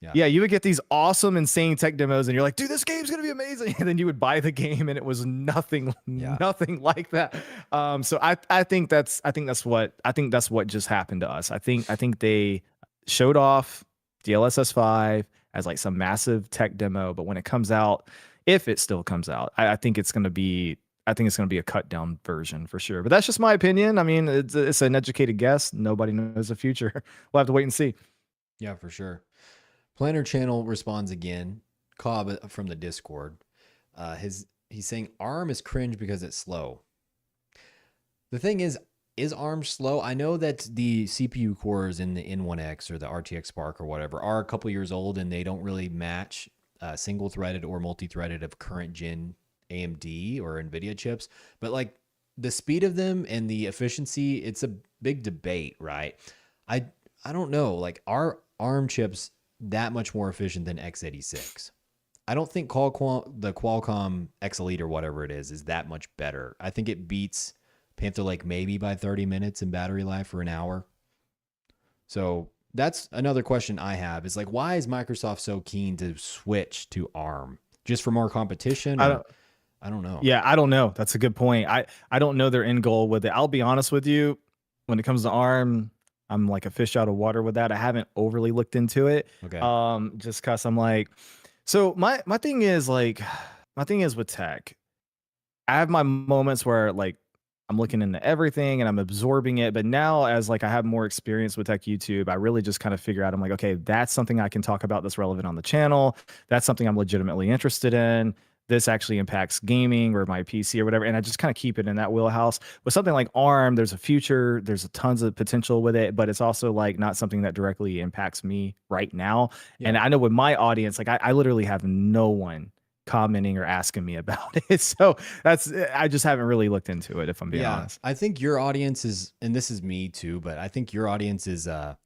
Yeah. Yeah, you would get these awesome, insane tech demos, and you're like, dude, this game's gonna be amazing. And then you would buy the game, and it was nothing, Yeah. nothing like that. So I think that's what just happened to us. I think they showed off DLSS 5 as like some massive tech demo, but when it comes out, if it still comes out, I think it's gonna be a cut down version for sure. But that's just my opinion. I mean, it's an educated guess. Nobody knows the future. We'll have to wait and see. Yeah, for sure. Planner Channel responds again. Cobb from the Discord. He's saying ARM is cringe because it's slow. The thing is ARM slow? I know that the CPU cores in the N1X or the RTX Spark or whatever are a couple years old and they don't really match single threaded or multi-threaded of current gen AMD or Nvidia chips. But like the speed of them and the efficiency, it's a big debate, right? I I don't know. Like, are ARM chips that much more efficient than x86? I don't think the Qualcomm X Elite or whatever it is that much better. I think it beats Panther Lake maybe by 30 minutes in battery life or an hour. So that's another question I have is like, why is Microsoft so keen to switch to ARM? Just for more competition? I Or don't. I don't know. Yeah, I don't know. That's a good point. I don't know their end goal with it. I'll be honest with you. When it comes to ARM, I'm like a fish out of water with that. I haven't overly looked into it. Okay. Just cause I'm like, so my thing is like, my thing is with tech. I have my moments where like I'm looking into everything and I'm absorbing it. But now as like I have more experience with tech YouTube, I really just kind of figure out, I'm like, okay, that's something I can talk about that's relevant on the channel. That's something I'm legitimately interested in. This actually impacts gaming or my PC or whatever. And I just kind of keep it in that wheelhouse. With something like ARM, there's a future, there's a tons of potential with it, but it's also like not something that directly impacts me right now. Yeah. And I know with my audience, like I literally have no one commenting or asking me about it. So I just haven't really looked into it, if I'm being honest. I think your audience is, and this is me too, but I think your audience is a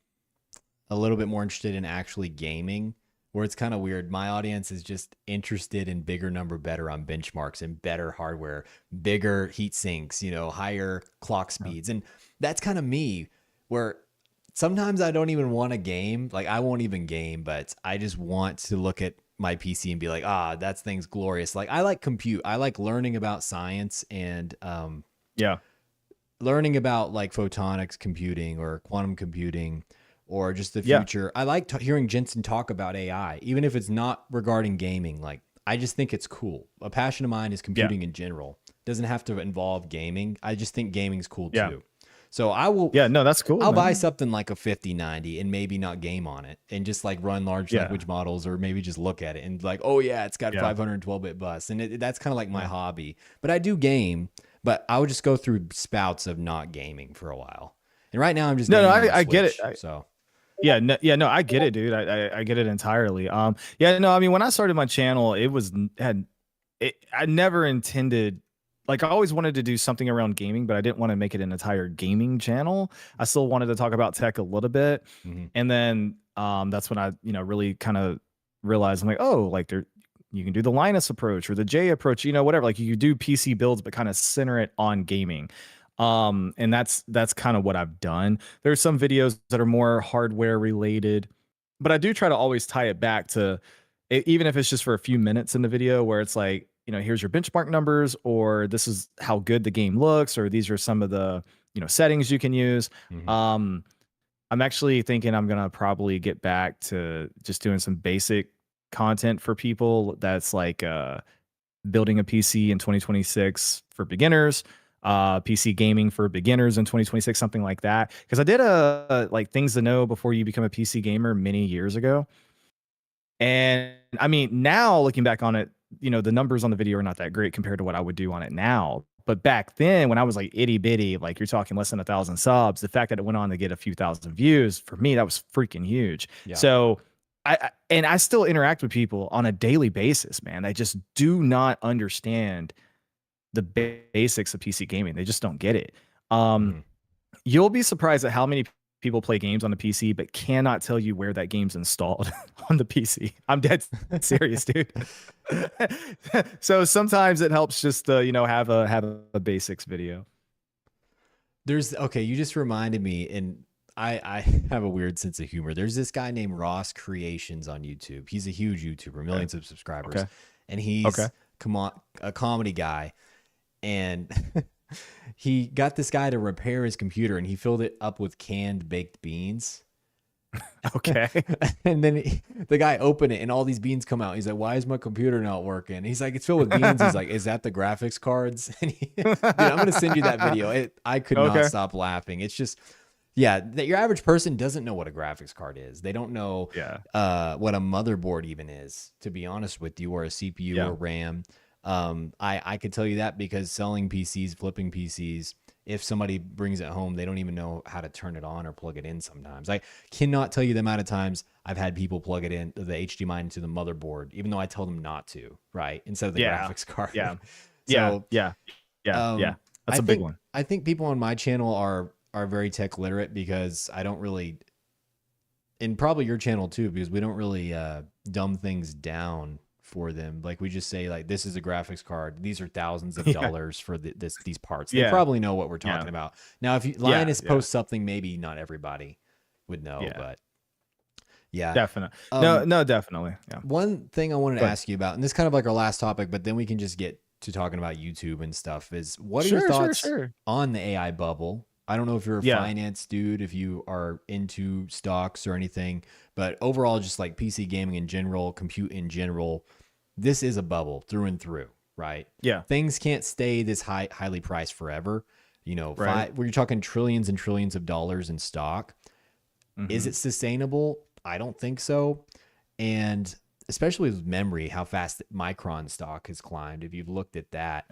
little bit more interested in actually gaming, where it's kind of weird. My audience is just interested in bigger number, better on benchmarks and better hardware, bigger heat sinks, higher clock speeds. And that's kind of me, where sometimes I don't even want to game. Like, I won't even game, but I just want to look at my PC and be like, that thing's glorious. Like, I like compute. I like learning about science and Yeah. learning about like photonics computing or quantum computing or just the Yeah. future. I like hearing Jensen talk about AI, even if it's not regarding gaming. Like, I just think it's cool. A passion of mine is computing in general. It doesn't have to involve gaming. I just think gaming's cool too. So I will. Yeah. No, that's cool. I'll man. buy something like a 5090 and maybe not game on it and just like run large language models or maybe just look at it and like, oh yeah, it's got 512-bit bus. And that's kind of like my hobby. But I do game, but I would just go through spouts of not gaming for a while. And right now I'm just No, gaming on I get it. Switch, so Yeah, no, I get it, dude. I get it entirely. Yeah, no, I mean, when I started my channel, I never intended, like, I always wanted to do something around gaming, but I didn't want to make it an entire gaming channel. I still wanted to talk about tech a little bit, and then that's when I, really kind of realized, I'm like, oh, like you can do the Linus approach or the J approach, whatever. Like, you do PC builds, but kind of center it on gaming. And that's kind of what I've done. There's some videos that are more hardware related, but I do try to always tie it back to even if it's just for a few minutes in the video where it's like, here's your benchmark numbers, or this is how good the game looks, or these are some of the, settings you can use. I'm actually thinking I'm going to probably get back to just doing some basic content for people. That's like, building a PC in 2026 for beginners, PC gaming for beginners in 2026, something like that. Because I did like things to know before you become a PC gamer many years ago, And I mean, now looking back on it, the numbers on the video are not that great compared to what I would do on it now. But back then, when I was like itty bitty, like you're talking less than 1,000 subs, the fact that it went on to get a few thousand views for me, that was freaking huge. Yeah. So I still interact with people on a daily basis, man. They just do not understand the basics of PC gaming. They just don't get it. You'll be surprised at how many people play games on the PC, but cannot tell you where that game's installed on the PC. I'm dead serious, dude. So sometimes it helps just have a basics video. Okay, you just reminded me, and I have a weird sense of humor. There's this guy named Ross Creations on YouTube. He's a huge YouTuber, millions of subscribers, and he's a comedy guy. And he got this guy to repair his computer, and he filled it up with canned baked beans. Okay. And then the guy opened it, and all these beans come out. He's like, "Why is my computer not working?" He's like, "It's filled with beans." He's like, "Is that the graphics cards?" And dude, I'm gonna send you that video. I could not stop laughing. It's just, that your average person doesn't know what a graphics card is. They don't know what a motherboard even is, to be honest with you, or a CPU or RAM. I could tell you that because selling PCs, flipping PCs, if somebody brings it home, they don't even know how to turn it on or plug it in sometimes. I cannot tell you the amount of times I've had people plug it in, the HDMI into the motherboard, even though I tell them not to, right? Instead of the graphics card. Yeah. So, yeah. That's a big one. I think people on my channel are very tech literate because I don't really, and probably your channel too, because we don't really dumb things down for them. Like we just say, like, this is a graphics card. These are thousands of dollars for these parts. They probably know what we're talking about. Now, if Linus posts something, maybe not everybody would know, but definitely. No, definitely. Yeah. One thing I wanted to ask you about, and this is kind of like our last topic, but then we can just get to talking about YouTube and stuff, is what are your thoughts on the AI bubble? I don't know if you're a finance dude, if you are into stocks or anything, but overall, just like PC gaming in general, compute in general, this is a bubble through and through, right? Yeah. Things can't stay this highly priced forever. Where you're talking trillions and trillions of dollars in stock. Is it sustainable? I don't think so. And especially with memory, how fast Micron stock has climbed. If you've looked at that.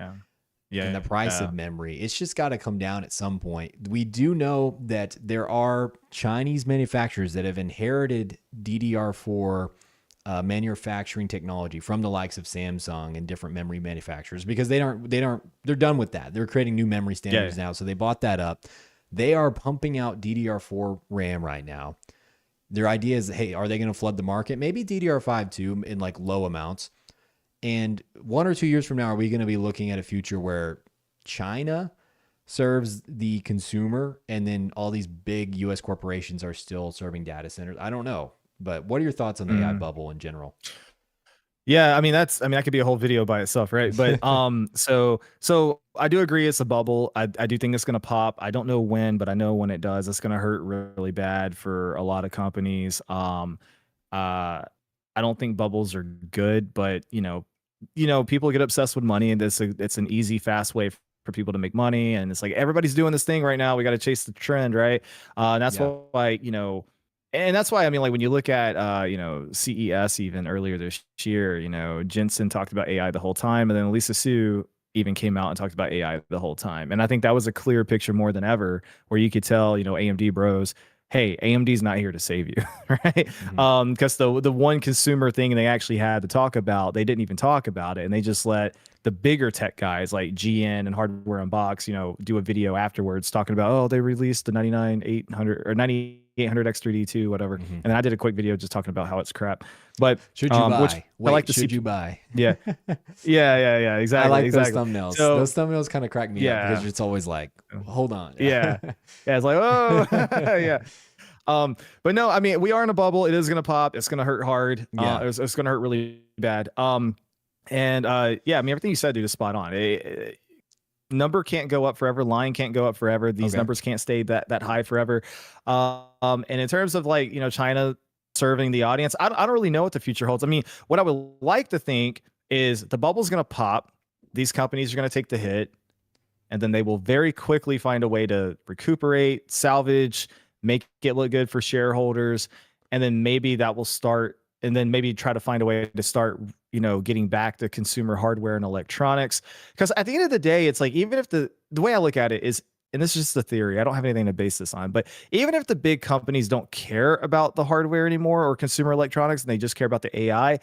And the price of memory, it's just got to come down at some point. We do know that there are Chinese manufacturers that have inherited DDR4 manufacturing technology from the likes of Samsung and different memory manufacturers, because they're done with that. They're creating new memory standards now. So they bought that up. They are pumping out DDR4 RAM right now. Their idea is, hey, are they going to flood the market? Maybe DDR5 too, in like low amounts. And 1 or 2 years from now, are we going to be looking at a future where China serves the consumer and then all these big US corporations are still serving data centers? I don't know. But what are your thoughts on the AI bubble in general? Yeah, I mean that could be a whole video by itself, right? But so I do agree it's a bubble. I do think it's gonna pop. I don't know when, but I know when it does, it's gonna hurt really bad for a lot of companies. I don't think bubbles are good, but people get obsessed with money, and it's an easy, fast way for people to make money. And it's like, everybody's doing this thing right now. We got to chase the trend, right? And that's why, and that's why, I mean, like when you look at, CES even earlier this year, Jensen talked about AI the whole time. And then Lisa Su even came out and talked about AI the whole time. And I think that was a clear picture more than ever, where you could tell, AMD bros, hey, AMD's not here to save you, right? Because the one consumer thing they actually had to talk about, they didn't even talk about it, and they just let the bigger tech guys like GN and Hardware Unbox, do a video afterwards talking about, oh, they released the 99800 or 9800 X3D2, whatever. And then I did a quick video just talking about how it's crap. But should you buy? Which Wait, I like to should you buy? Yeah, exactly. I like those thumbnails. So, those thumbnails kind of crack me up because it's always like, hold on. It's like, oh, yeah. But no, I mean, we are in a bubble. It is going to pop. It's going to hurt hard. It's going to hurt really bad. And I mean, everything you said, dude, is spot on. Number can't go up forever. Line can't go up forever. These numbers can't stay that high forever. And in terms of like, China serving the audience, I don't really know what the future holds. I mean, what I would like to think is the bubble's going to pop. These companies are going to take the hit, and then they will very quickly find a way to recuperate, salvage, make it look good for shareholders. And then maybe that will start and then maybe try to find a way to start, getting back to consumer hardware and electronics. Because at the end of the day, it's like, even if the way I look at it is, and this is just a theory, I don't have anything to base this on, but even if the big companies don't care about the hardware anymore or consumer electronics, and they just care about the AI,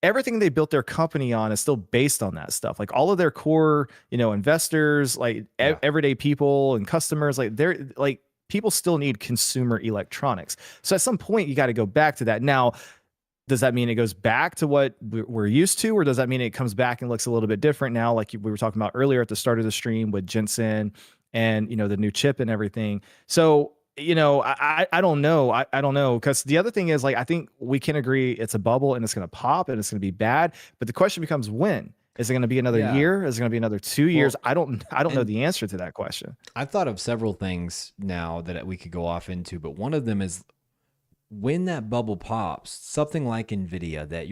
everything they built their company on is still based on that stuff. Like all of their core, investors, like everyday people and customers, like they're like, people still need consumer electronics. So at some point you got to go back to that. Now, does that mean it goes back to what we're used to, or does that mean it comes back and looks a little bit different now? Like we were talking about earlier at the start of the stream with Jensen and, the new chip and everything. So, I don't know. I don't know. Because the other thing is, like, I think we can agree it's a bubble and it's going to pop and it's going to be bad. But the question becomes, when? Is it going to be another year? Is it going to be another 2 years? I don't know the answer to that question. I've thought of several things now that we could go off into, but one of them is, when that bubble pops, something like Nvidia, that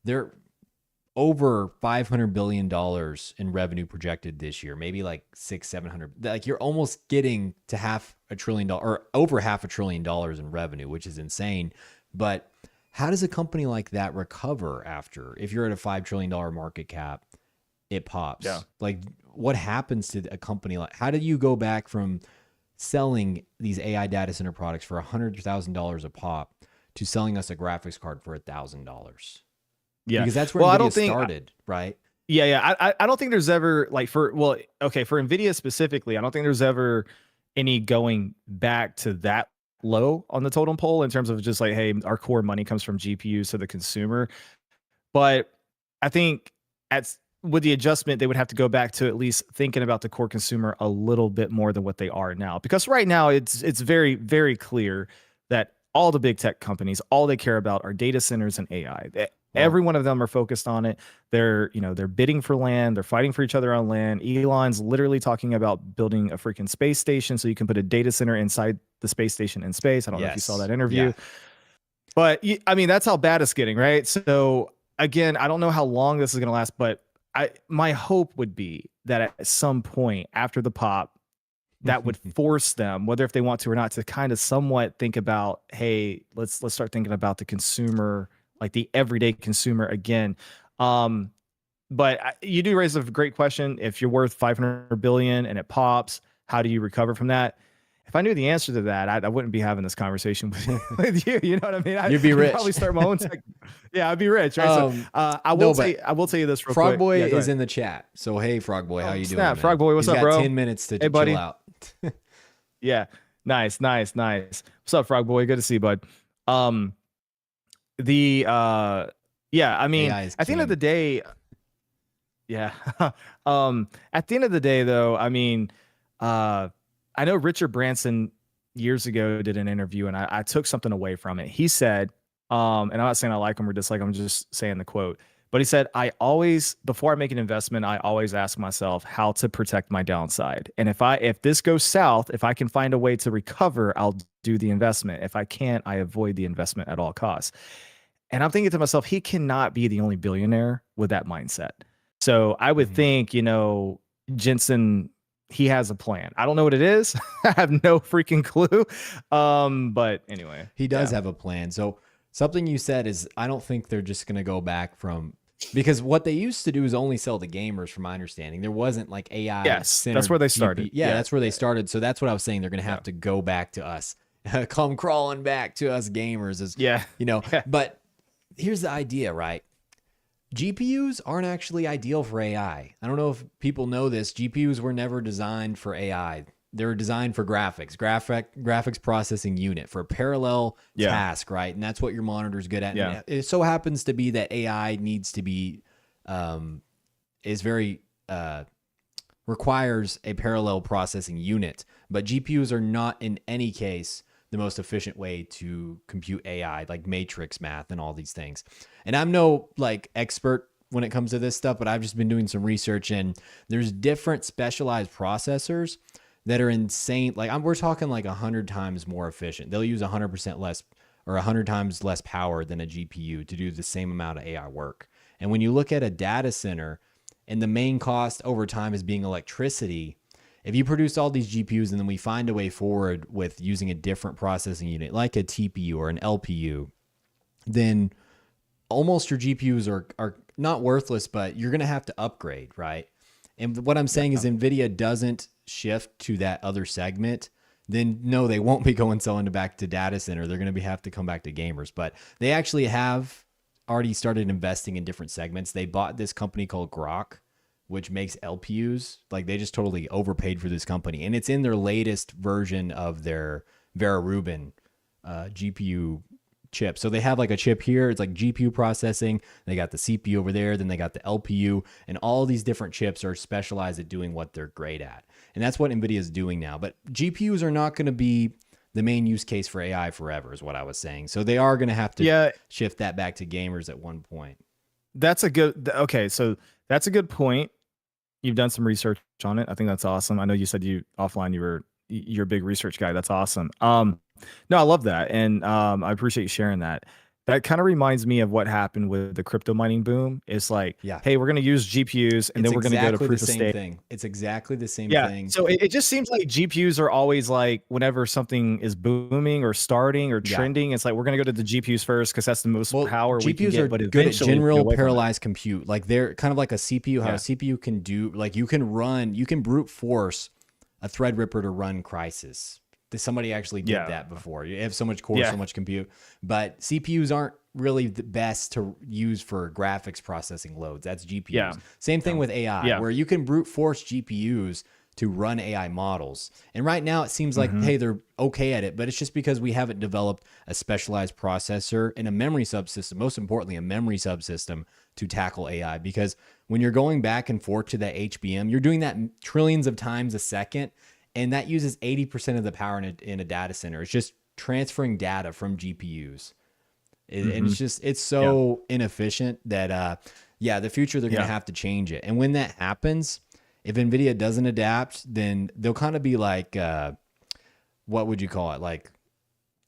they're over $500 billion in revenue projected this year, maybe like 600-700. Like, you're almost getting to $500 billion or over $500 billion in revenue, which is insane. But how does a company like that recover after, if you're at a $5 trillion market cap, it pops? Yeah. Like, what happens to a company like, how do you go back from selling these AI data center products for $100,000 a pop to selling us a graphics card for $1,000? Yeah, because that's where Nvidia started, right? Yeah. I don't think there's ever, like, for Nvidia specifically, I don't think there's ever any going back to that low on the totem pole in terms of just like, hey, our core money comes from GPUs to the consumer. But I think with the adjustment, they would have to go back to at least thinking about the core consumer a little bit more than what they are now. Because right now it's very, very clear that all the big tech companies, all they care about are data centers and AI. Every one of them are focused on it. They're bidding for land. They're fighting for each other on land. Elon's literally talking about building a freaking space station so you can put a data center inside the space station in space. I don't know if you saw that interview. But I mean, that's how bad it's getting, right? So again, I don't know how long this is going to last, but my hope would be that at some point after the pop, that would force them, whether if they want to or not, to kind of somewhat think about, hey, let's start thinking about the consumer, like the everyday consumer again. But you do raise a great question. If you're worth 500 billion and it pops, how do you recover from that? If I knew the answer to that, I wouldn't be having this conversation with you. You know what I mean? You'd be rich. I'd probably start my own tech. Yeah, I'd be rich. Right? I will tell you this real quick. Frog Boy is in the chat. So hey, Frog Boy, how you doing? Frog Boy, what's up, bro? 10 minutes to hey, buddy. chill out. Yeah, nice. What's up, Frog Boy? Good to see you, bud. I mean, at the end of the day, at the end of the day, though, I mean, I know Richard Branson years ago did an interview, and I took something away from it. He said, and I'm not saying I like him or dislike him, I'm just saying the quote, but he said, before I make an investment, I always ask myself how to protect my downside. And if this goes south, if I can find a way to recover, I'll do the investment. If I can't, I avoid the investment at all costs. And I'm thinking to myself, he cannot be the only billionaire with that mindset. So I would think, Jensen, he has a plan. I don't know what it is. I have no freaking clue. But anyway, he does have a plan. So something you said is, I don't think they're just going to go back from, because what they used to do is only sell to gamers, from my understanding. There wasn't like AI. Yes, that's where they started. Yeah, that's where they started. So that's what I was saying. They're going to have to go back to us, come crawling back to us gamers. But here's the idea, right? GPUs aren't actually ideal for AI. I don't know if people know this. GPUs were never designed for AI. They were designed for graphics processing unit, for a parallel task, right? And that's what your monitor's good at. Yeah. And it so happens to be that AI needs to be, requires a parallel processing unit. But GPUs are not in any case the most efficient way to compute AI, like matrix math and all these things. And I'm no like expert when it comes to this stuff, but I've just been doing some research, and there's different specialized processors that are insane. Like we're talking like 100 times more efficient. They'll use 100% less or 100 times less power than a GPU to do the same amount of AI work. And when you look at a data center, and the main cost over time is being electricity, if you produce all these GPUs and then we find a way forward with using a different processing unit, like a TPU or an LPU, then almost your GPUs are not worthless, but you're going to have to upgrade, right? And what I'm saying is Nvidia doesn't shift to that other segment, then no, they won't be selling back to data center. They're going to have to come back to gamers, but they actually have already started investing in different segments. They bought this company called Grok, which makes LPUs. Like they just totally overpaid for this company, and it's in their latest version of their Vera Rubin GPU chip. So they have like a chip here. It's like GPU processing. They got the CPU over there. Then they got the LPU, and all these different chips are specialized at doing what they're great at. And that's what NVIDIA is doing now. But GPUs are not going to be the main use case for AI forever, is what I was saying. So they are going to have to shift that back to gamers at one point. That's a good, okay. So that's a good point. You've done some research on it. I think that's awesome. I know you said you're a big research guy. That's awesome. No, I love that. And I appreciate you sharing that. That kind of reminds me of what happened with the crypto mining boom. It's like, hey, we're going to use GPUs and then we're going to go to proof of stake. It's exactly the same thing. So it just seems like GPUs are always like, whenever something is booming or starting or trending, it's like, we're going to go to the GPUs first because that's the most power we can get. But good at general parallelized compute. Like they're kind of like a CPU, how a CPU can do, like you can brute force a Threadripper to run Crysis. Somebody actually did that before. You have so much core, so much compute, but CPUs aren't really the best to use for graphics processing loads. That's GPUs. Same thing with AI, where you can brute force GPUs to run AI models. And right now it seems like, hey, they're okay at it, but it's just because we haven't developed a specialized processor and a memory subsystem, most importantly, a memory subsystem to tackle AI. Because when you're going back and forth to that HBM, you're doing that trillions of times a second. And that uses 80% of the power in a data center. It's just transferring data from GPUs. And it's so inefficient that, the future, they're going to have to change it. And when that happens, if NVIDIA doesn't adapt, then they'll kind of be like, what would you call it? Like,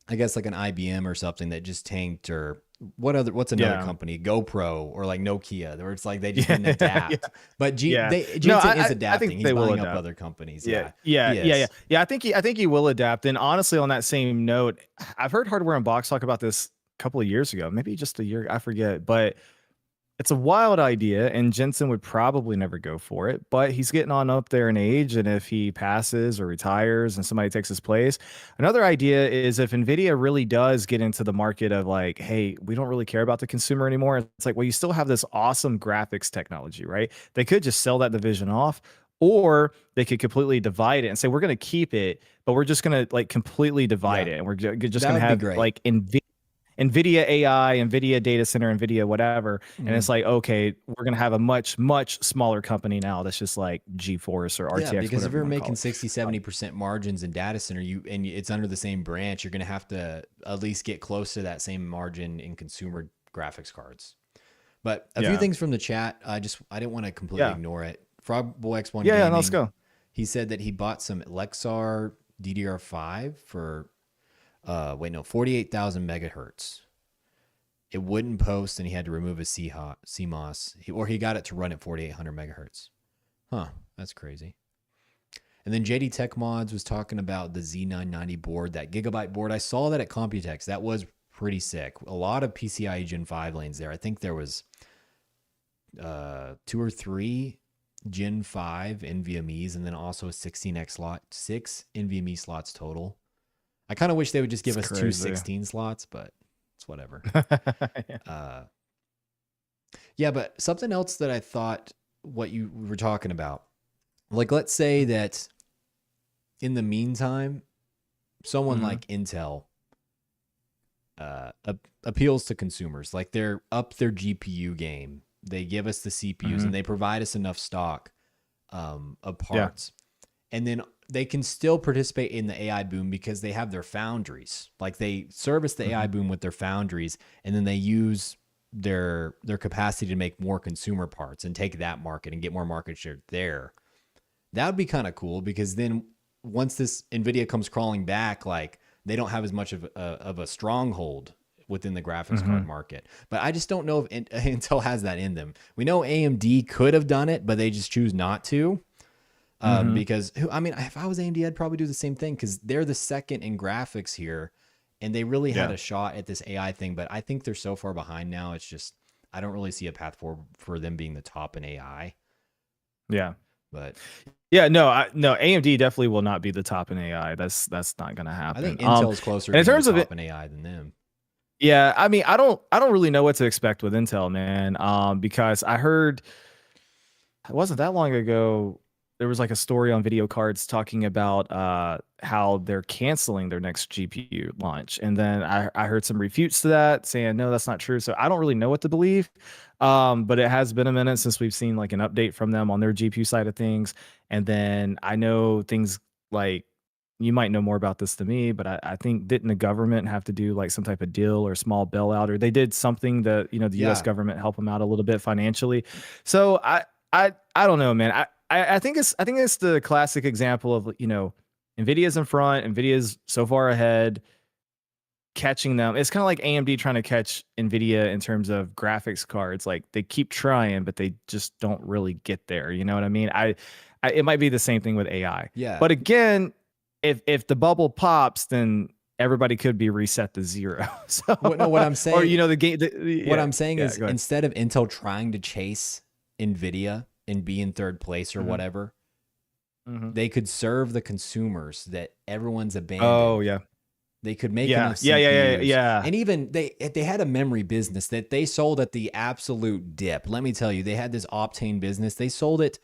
I guess like an IBM or something that just tanked, or what's another company, GoPro or like Nokia, where it's like they just didn't adapt. But Jensen is adapting. I think He's they will buying adapt. up other companies. Yeah. I think he will adapt. And honestly, on that same note, I've heard Hardware Unboxed talk about this a couple of years ago, maybe just a year, I forget, but it's a wild idea, and Jensen would probably never go for it, but he's getting on up there in age, and if he passes or retires and somebody takes his place. Another idea is if NVIDIA really does get into the market of like, hey, we don't really care about the consumer anymore. It's like, well, you still have this awesome graphics technology, right? They could just sell that division off, or they could completely divide it and say, we're going to keep it, but we're just going to like completely divide it. And we're just going to have like NVIDIA AI, NVIDIA data center, NVIDIA whatever. And it's like, okay, we're going to have a much, much smaller company now that's just like GeForce or RTX. Yeah, because if you're making 60, 70% margins in data center, and it's under the same branch, you're going to have to at least get close to that same margin in consumer graphics cards. But a few things from the chat, I didn't want to completely ignore it. FrogBoyX1 Gaming, let's go. He said that he bought some Lexar DDR5 for 48,000 megahertz. It wouldn't post, and he had to remove his CMOS, or he got it to run at 4,800 megahertz. Huh, that's crazy. And then JD Tech Mods was talking about the Z990 board, that gigabyte board. I saw that at Computex. That was pretty sick. A lot of PCIe Gen 5 lanes there. I think there was 2 or 3 Gen 5 NVMe's, and then also a 16X slot, 6 NVMe slots total. I kind of wish they would just give us 2 16 slots, but it's whatever. But something else that I thought what you were talking about, like, let's say that in the meantime, someone like Intel appeals to consumers. Like, they're up their GPU game. They give us the CPUs and they provide us enough stock of parts. And then they can still participate in the AI boom because they have their foundries. Like, they service the AI boom with their foundries, and then they use their capacity to make more consumer parts and take that market and get more market share there. That would be kind of cool, because then once this NVIDIA comes crawling back, like, they don't have as much of a stronghold within the graphics card market. But I just don't know if Intel has that in them. We know AMD could have done it, but they just choose not to. Because, I mean, if I was AMD, I'd probably do the same thing, because they're the second in graphics here. and they really had Yeah. a shot at this AI thing, but I think they're so far behind now. It's just I don't really see a path forward for them being the top in AI. Yeah. But Yeah, no, AMD definitely will not be the top in AI. That's not gonna I think happen. Intel's closer to And in being the terms of it, top in AI than them. yeah, I mean, I don't really know what to expect with Intel, man. Because I heard it wasn't that long ago. There was like a story on video cards talking about how they're canceling their next GPU launch, and then I heard some refutes to that saying no, that's not true. So I don't really know what to believe. But it has been a minute since we've seen like an update from them on their GPU side of things, and then I know things like you might know more about this than me, but I think didn't the government have to do like some type of deal or small bailout, or they did something that the U.S. Yeah. government help them out a little bit financially. So I don't know, man. I think it's the classic example of Nvidia's in front, Nvidia's so far ahead, catching them. It's kind of like AMD trying to catch Nvidia in terms of graphics cards. Like they keep trying, but they just don't really get there. You know what I mean? It might be the same thing with AI. Yeah. But again, if the bubble pops, then everybody could be reset to zero. So No, what I'm saying, or the game. what Yeah, I'm saying yeah, is go ahead. instead of Intel trying to chase Nvidia and be in third place or Mhm, whatever, mhm. they could serve the consumers that everyone's Oh abandoned. yeah, They could make yeah, enough yeah, yeah, yeah, CPUs. yeah. And even they had a memory business that they sold at the absolute dip. Let me tell you, they had this Optane business. They sold it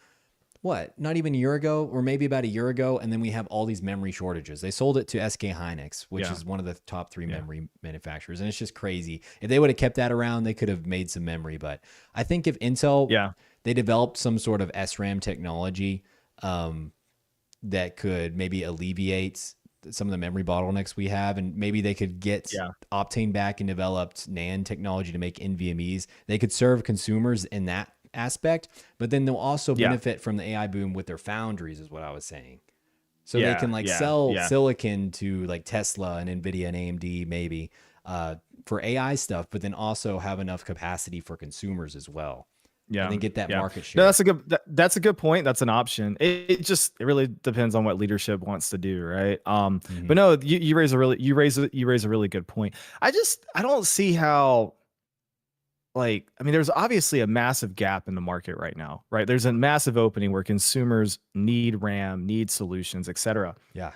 what, not even a year ago, or maybe about a year ago, and then we have all these memory shortages. They sold it to SK Hynix, which Yeah, is one of the top three yeah, memory manufacturers, and it's just crazy. If they would have kept that around, they could have made some memory. But I think if Intel yeah, they developed some sort of SRAM technology um, that could maybe alleviate some of the memory bottlenecks we have, and maybe they could get yeah, Optane back and developed NAND technology to make NVMEs. They could serve consumers in that aspect, but then they'll also yeah, benefit from the AI boom with their foundries, is what I was saying. So they yeah, can like yeah, sell yeah, silicon to like Tesla and Nvidia and AMD maybe for AI stuff, but then also have enough capacity for consumers as well, and yeah, then get that yeah. market No, share. that's a good point. That's an option. It really depends on what leadership wants to do, right? But Mhm. no, you raise a really good point. I don't see how, like, I mean, there's obviously a massive gap in the market right now, right? There's a massive opening where consumers need RAM, need solutions, etc. Yeah.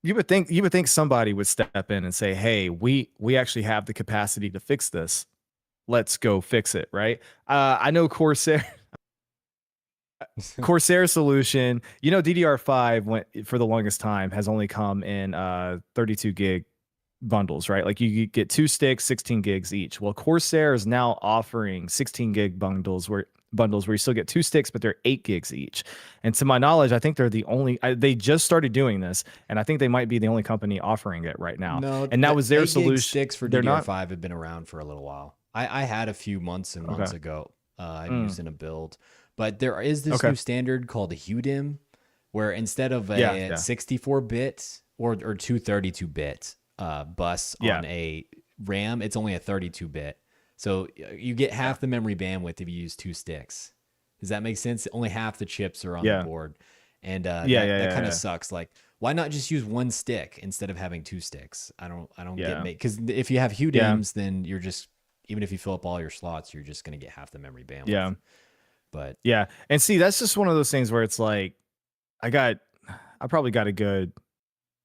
You would think somebody would step in and say, "Hey, we actually have the capacity to fix this. Let's go fix it," right? I know Corsair solution. DDR5 went for the longest time has only come in 32 gig bundles, right? Like you get two sticks, 16 gigs each. Well, Corsair is now offering 16 gig bundles where you still get two sticks, but they're 8 gigs each. And to my knowledge, I think they're the only. They just started doing this, and I think they might be the only company offering it right now. No, And that the was their 8 gig solution. sticks for They're not DDR5 have been around for a little while. I had a few months and months okay. ago. I've Mm, used in a build, but there is this okay. new standard called HUDIM, where instead of Yeah. a Yeah. 64-bit or two 32-bit bus Yeah. on a RAM, it's only a 32-bit. So you get Yeah. half the memory bandwidth if you use two sticks. Does that make sense? Only half the chips are on the Yeah. board, and Yeah. that Yeah. kind of Yeah. sucks. Like, why not just use one stick instead of having two sticks? I don't get Yeah. me, because if you have Yeah. HUDIMs, then you're just, even if you fill up all your slots, you're just gonna get half the memory bandwidth. Yeah. But Yeah. And see, that's just one of those things where it's like I got I probably got a good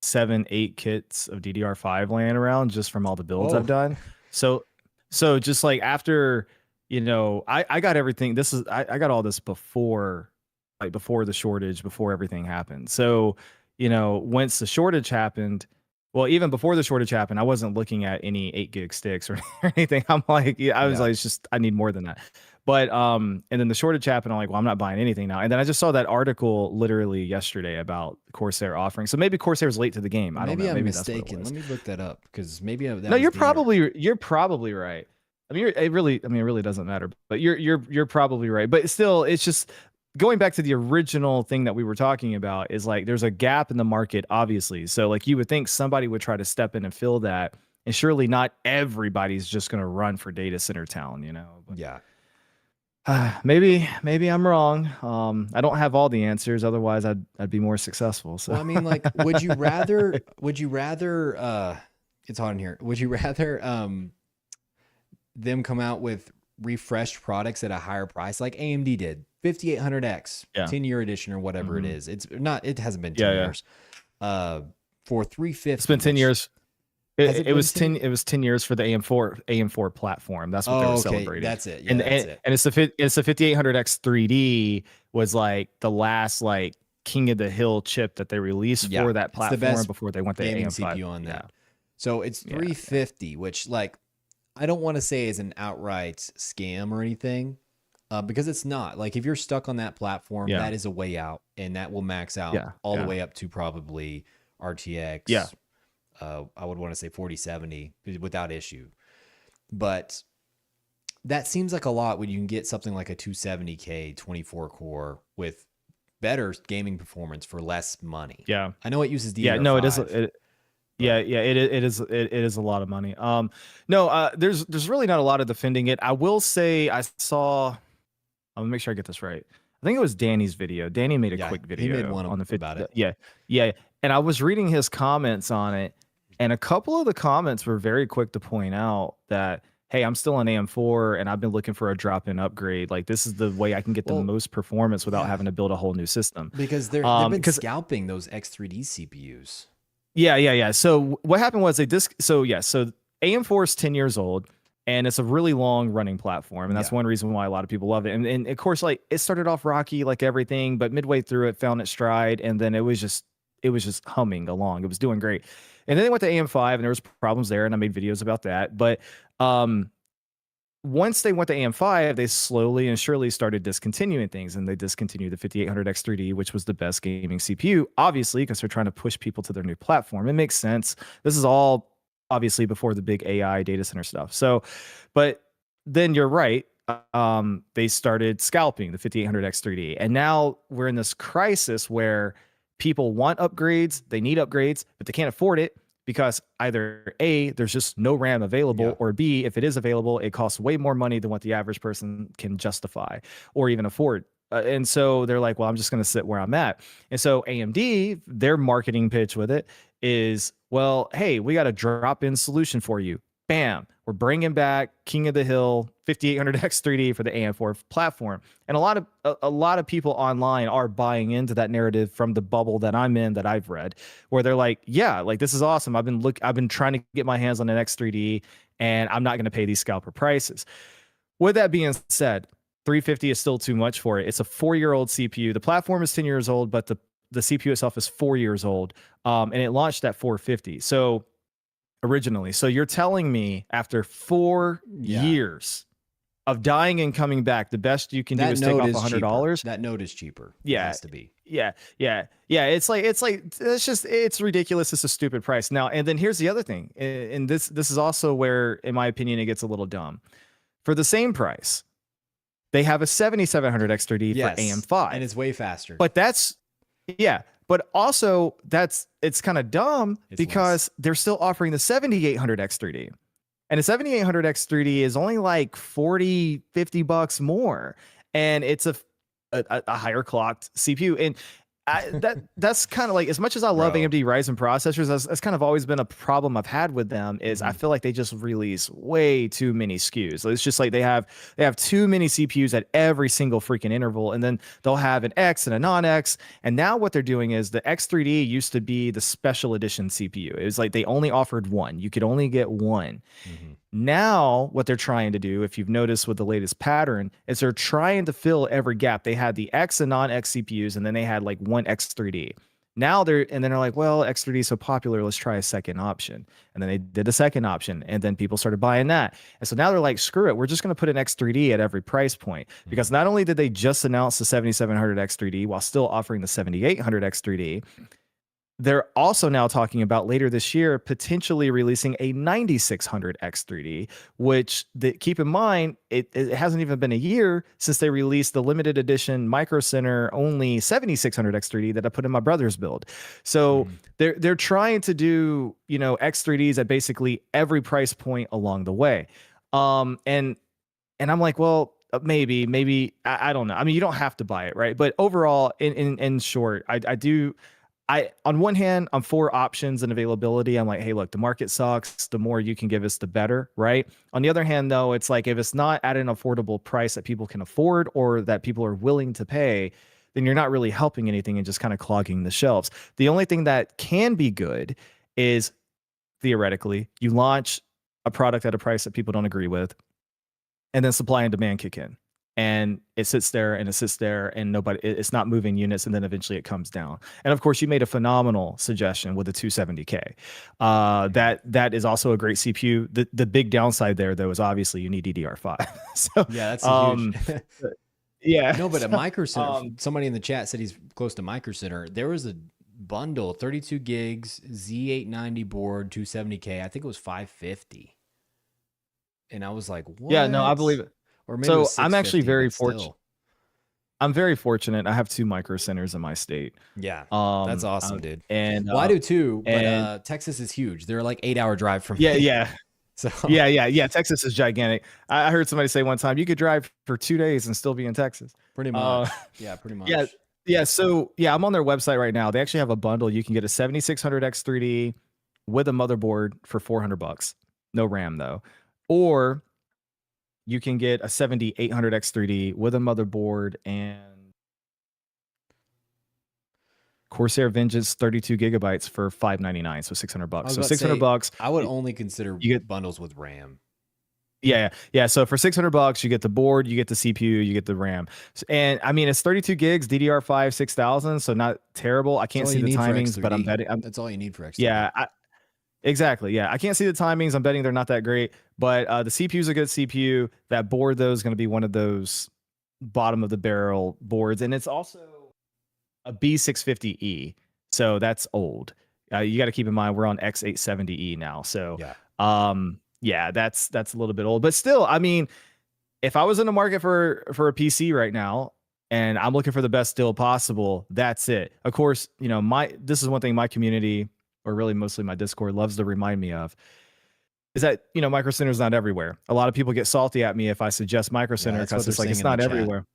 7, 8 kits of DDR5 laying around just from all the builds I've oh done. So just like after, I got everything. I got all this before the shortage, before everything happened. So, once the shortage happened, well, even before the shortage happened, I wasn't looking at any 8 gig sticks or anything. I'm like, yeah, I was yeah, like, it's just I need more than that. But and then the shortage happened. I'm like, well, I'm not buying anything now. And then I just saw that article literally yesterday about Corsair offering. So maybe Corsair's late to the game. I don't maybe know. I'm Maybe that's what it mistaken. was. Let me look that up, because maybe No, that was DDR. you're probably right. I mean, it really doesn't matter. But you're probably right. But still, it's just going back to the original thing that we were talking about is like there's a gap in the market, obviously. So like you would think somebody would try to step in and fill that. And surely not everybody's just going to run for data center town, But Yeah. maybe I'm wrong. I don't have all the answers. Otherwise, I'd be more successful. So Well, I mean, like, would you rather It's hot in here. Would you rather them come out with refreshed products at a higher price like AMD did, 5800X, Yeah. 10-year edition or whatever it Hmm. is. It's not. It hasn't been Yeah, 10 yeah. years. For It's been 350, 10 which years. has It, it it been was 10? 10 it was 10 years for the AM4 platform. That's what they were Oh, okay. celebrating. That's it. Yeah, And that's and, it. and it's the 5800X 3D was like the last like king of the hill chip that they released Yeah, for that it's the platform best before they went to gaming AM5. CPU on Yeah. that. So it's Yeah. Yeah. 350, which like I don't want to say is an outright scam or anything, because it's not. Like if you're stuck on that platform, Yeah. that is a way out, and that will max out Yeah. all the Yeah. way up to probably Yeah. RTX. I would want to say 4070 without issue, but that seems like a lot when you can get something like a 270K 24 core with better gaming performance for less money. Yeah. I know it uses Yeah. No, it is. DDR5, Yeah, but yeah, it is a lot of money. No, there's really not a lot of defending it. I will say I saw. I'm gonna make sure I get this right. I think it was Danny's video. Danny made a yeah, quick he made video one on the 50. about it. Yeah, yeah, and I was reading his comments on it, and a couple of the comments were very quick to point out that, hey, I'm still on AM4 and I've been looking for a drop-in upgrade. Like this is the way I can get the Well, most performance without yeah, having to build a whole new system. because they've been Because scalping those X3D CPUs. yeah, yeah, yeah. So what happened was so AM4 is 10 years old and it's a really long running platform. And that's Yeah. one reason why a lot of people love it. And of course, like it started off rocky like everything, but midway through it found its stride and then it was just humming along. It was doing great. And then they went to AM5 and there was problems there and I made videos about that. But once they went to AM5, they slowly and surely started discontinuing things, and they discontinued the 5800X 3D, which was the best gaming CPU, obviously, because they're trying to push people to their new platform. It makes sense. This is all obviously before the big AI data center stuff. So, but then you're right. They started scalping the 5800X 3D, and now we're in this crisis where people want upgrades, they need upgrades, but they can't afford it because either A, there's just no RAM available, Yeah. or B, if it is available, it costs way more money than what the average person can justify or even afford. And so they're like, well, I'm just going to sit where I'm at. And so AMD, their marketing pitch with it is, well, hey, we got a drop in solution for you. Bam, we're bringing back King of the Hill 5800X 3D for the AM4 platform. And a lot of people online are buying into that narrative from the bubble that I'm in that I've read, where they're like, yeah, like this is awesome. I've been trying to get my hands on an X3D and I'm not going to pay these scalper prices. With that being said, 350 is still too much for it. It's a 4-year-old CPU. The platform is 10 years old, but the CPU itself is 4 years old. And it launched at 450. So originally. So you're telling me after 4 Yeah. years of dying and coming back, the best you can do That is take node off is cheaper. $100? That node is cheaper. It Yeah. has to be. Yeah. Yeah. Yeah. It's ridiculous. It's a stupid price. Now, and then here's the other thing. And this is also where, in my opinion, it gets a little dumb. For the same price, they have a 7700 X3D Yes. for AM5. And it's way faster. But yeah. But also it's kind of dumb because they're still offering the 7800 X3D. And a 7800 X3D is only like 40, $50 more. And it's a higher clocked CPU. And that's kind of like, as much as I love Bro. AMD Ryzen processors, that's kind of always been a problem I've had with them is I feel like they just release way too many SKUs. It's just like they have too many CPUs at every single freaking interval, and then they'll have an X and a non-X. And now what they're doing is the X3D used to be the special edition CPU. It was like they only offered one. You could only get one. Now, what they're trying to do, if you've noticed with the latest pattern, is they're trying to fill every gap. They had the X and non-X CPUs, and then they had like one X3D. Now they're like, well, X3D is so popular, let's try a second option. And then they did a second option, and then people started buying that. And so now they're like, screw it, we're just going to put an X3D at every price point. Because not only did they just announce the 7700 X3D while still offering the 7800 X3D, they're also now talking about later this year potentially releasing a 9600 X3D, which keep in mind, it hasn't even been a year since they released the limited edition Micro Center only 7600 X3D that I put in my brother's build. So they're trying to do, X3Ds at basically every price point along the way. And I'm like, well, maybe I don't know. I mean, you don't have to buy it, right? But overall, in short, I do. on one hand, I'm for options and availability. I'm like, hey, look, the market sucks. The more you can give us, the better, right? On the other hand, though, it's like if it's not at an affordable price that people can afford or that people are willing to pay, then you're not really helping anything and just kind of clogging the shelves. The only thing that can be good is theoretically, you launch a product at a price that people don't agree with, and then supply and demand kick in. And it sits there and it sits there and it's not moving units. And then eventually it comes down. And of course, you made a phenomenal suggestion with the 270K. That is also a great CPU. The big downside there, though, is obviously you need DDR5. So yeah, that's a huge. Yeah. No, but a Micro Center, somebody in the chat said he's close to Micro Center. There was a bundle, 32 gigs, Z890 board, 270K. I think it was 550. And I was like, what? Yeah, no, I believe it. Or maybe So it was I'm actually 650, very but still. fortunate. I'm very fortunate. I have 2 Micro Centers in my state. Yeah, that's awesome, dude. And well, I do too, but and Texas is huge. They're like 8-hour drive from yeah, me. yeah. So yeah. Texas is gigantic. I heard somebody say one time you could drive for 2 days and still be in Texas. pretty much. Yeah, pretty much. Yeah. So yeah, I'm on their website right now. They actually have a bundle. You can get a 7600X3D with a motherboard for $400. No RAM though. Or you can get a 7800X3D with a motherboard and Corsair Vengeance 32 gigabytes for $599, so $600. So $600. I would only consider bundles with RAM. Yeah. So for $600, you get the board, you get the CPU, you get the RAM, and I mean it's 32 gigs, DDR5 6000, so not terrible. I can't see the timings, but I'm betting that's all you need for X3D. Yeah, exactly. Yeah, I can't see the timings. I'm betting they're not that great, but the CPU is a good CPU. That board though is going to be one of those bottom of the barrel boards, and it's also a B650E, so that's old. You got to keep in mind we're on X870E now, so yeah, that's a little bit old, but still, I mean, if I was in the market for a PC right now and I'm looking for the best deal possible, that's it. Of course, you know, this is one thing my community, or really mostly my Discord, loves to remind me of, is that, you know, Micro Center is not everywhere. A lot of people get salty at me if I suggest Micro Center because it's like it's not everywhere.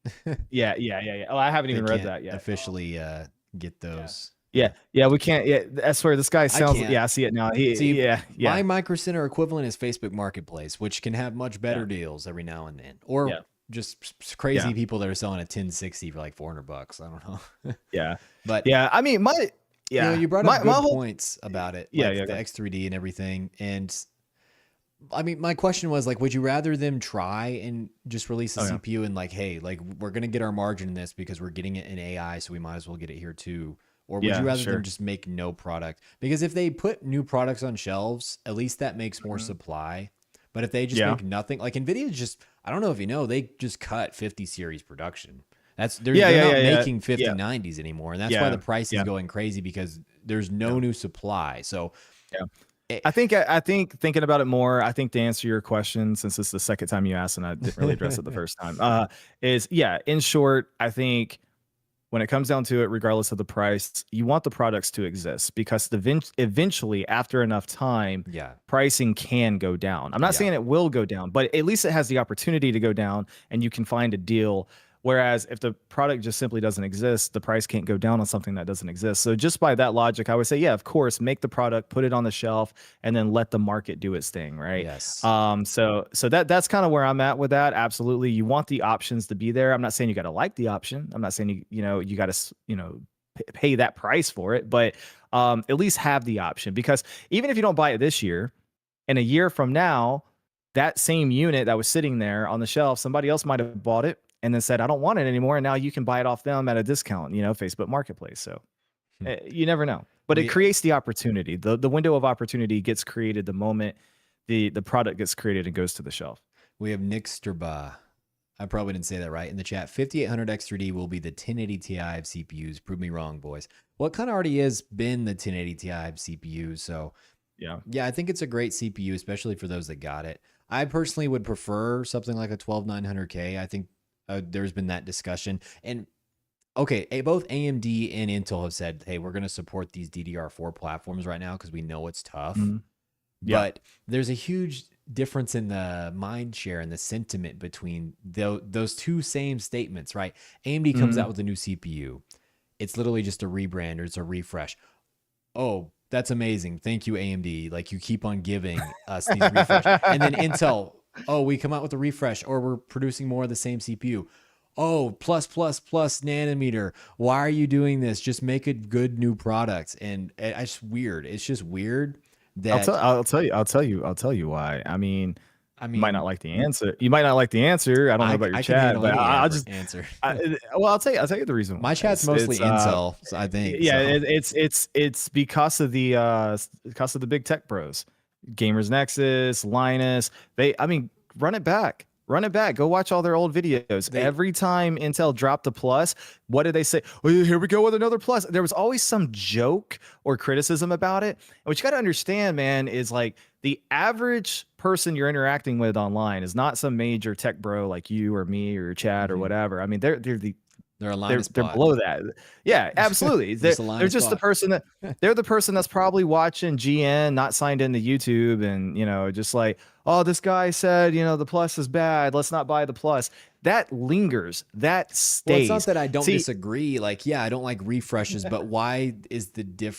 Yeah. Oh, I haven't even read that yet. Officially get those. Yeah, we can't. Yeah, that's where this guy sounds. Yeah, I see it now. My Micro Center equivalent is Facebook Marketplace, which can have much better deals every now and then, or just crazy people that are selling a 1060 for like $400. I don't know. But I mean, you brought up good points about it. Like the X3D and everything, and I mean, my question was like, would you rather them try and just release a CPU and like, hey, like we're gonna get our margin in this because we're getting it in AI, so we might as well get it here too. Or would you rather them just make no product? Because if they put new products on shelves, at least that makes more supply. But if they just make nothing, like Nvidia just, I don't know if you know, they just cut 50 series production. They're not making 5090s anymore. And that's why the price is going crazy, because there's no new supply. So I think thinking about it more, I think to answer your question, since this is the second time you asked and I didn't really address it the first time, in short, I think when it comes down to it, regardless of the price, you want the products to exist, because eventually, after enough time, pricing can go down. I'm not saying it will go down, but at least it has the opportunity to go down and you can find a deal. Whereas if the product just simply doesn't exist, the price can't go down on something that doesn't exist. So just by that logic, I would say, yeah, of course, make the product, put it on the shelf, and then let the market do its thing, right? Yes. So that's kind of where I'm at with that. Absolutely, you want the options to be there. I'm not saying you got to like the option. I'm not saying you got to pay that price for it, but at least have the option, because even if you don't buy it this year, in a year from now, that same unit that was sitting there on the shelf, somebody else might have bought it and then said, I don't want it anymore. And now you can buy it off them at a discount, Facebook Marketplace. So you never know, but it creates the opportunity. The window of opportunity gets created the moment the product gets created and goes to the shelf. We have Nick Sturba. I probably didn't say that right in the chat. 5800 X3D will be the 1080 Ti of CPUs. Prove me wrong, boys. Well, it kind of already has been the 1080 Ti of CPUs. So yeah, I think it's a great CPU, especially for those that got it. I personally would prefer something like a 12900K. I think there's been that discussion. And okay, both AMD and Intel have said, hey, we're going to support these DDR4 platforms right now because we know it's tough. But there's a huge difference in the mind share and the sentiment between those two same statements, right? AMD comes out with a new CPU. it's literally just a rebrand or it's a refresh. Oh, that's amazing. Thank you, AMD. Like you keep on giving us these refresh. And then Intel, oh, we come out with a refresh or we're producing more of the same CPU. Oh, plus nanometer. Why are you doing this? Just make a good new product. And it's weird. It's just weird that I'll tell you why. I mean, I you might not mean, like the answer. You might not like the answer. I don't know about your I can chat, handle but any I'll just answer. well, I'll tell you the reason My why. chat's mostly Intel, so I think. Yeah, So it's because of the big tech bros, Gamers Nexus, Linus. I mean, run it back. Run it back. Go watch all their old videos. they Every time Intel dropped a plus, what did they say? Oh, here we go with another plus. There was always some joke or criticism about it. And what you got to understand, man, is like the average person you're interacting with online is not some major tech bro like you or me or Chad or whatever. I mean, they're a Linus they're bot. below that. Yeah, absolutely. They're just the person that they're the person that's probably watching GN, not signed into YouTube, and just like, oh, this guy said, the plus is bad. Let's not buy the plus. That lingers. That stays. Well, it's not that I don't disagree. Like, yeah, I don't like refreshes, but why is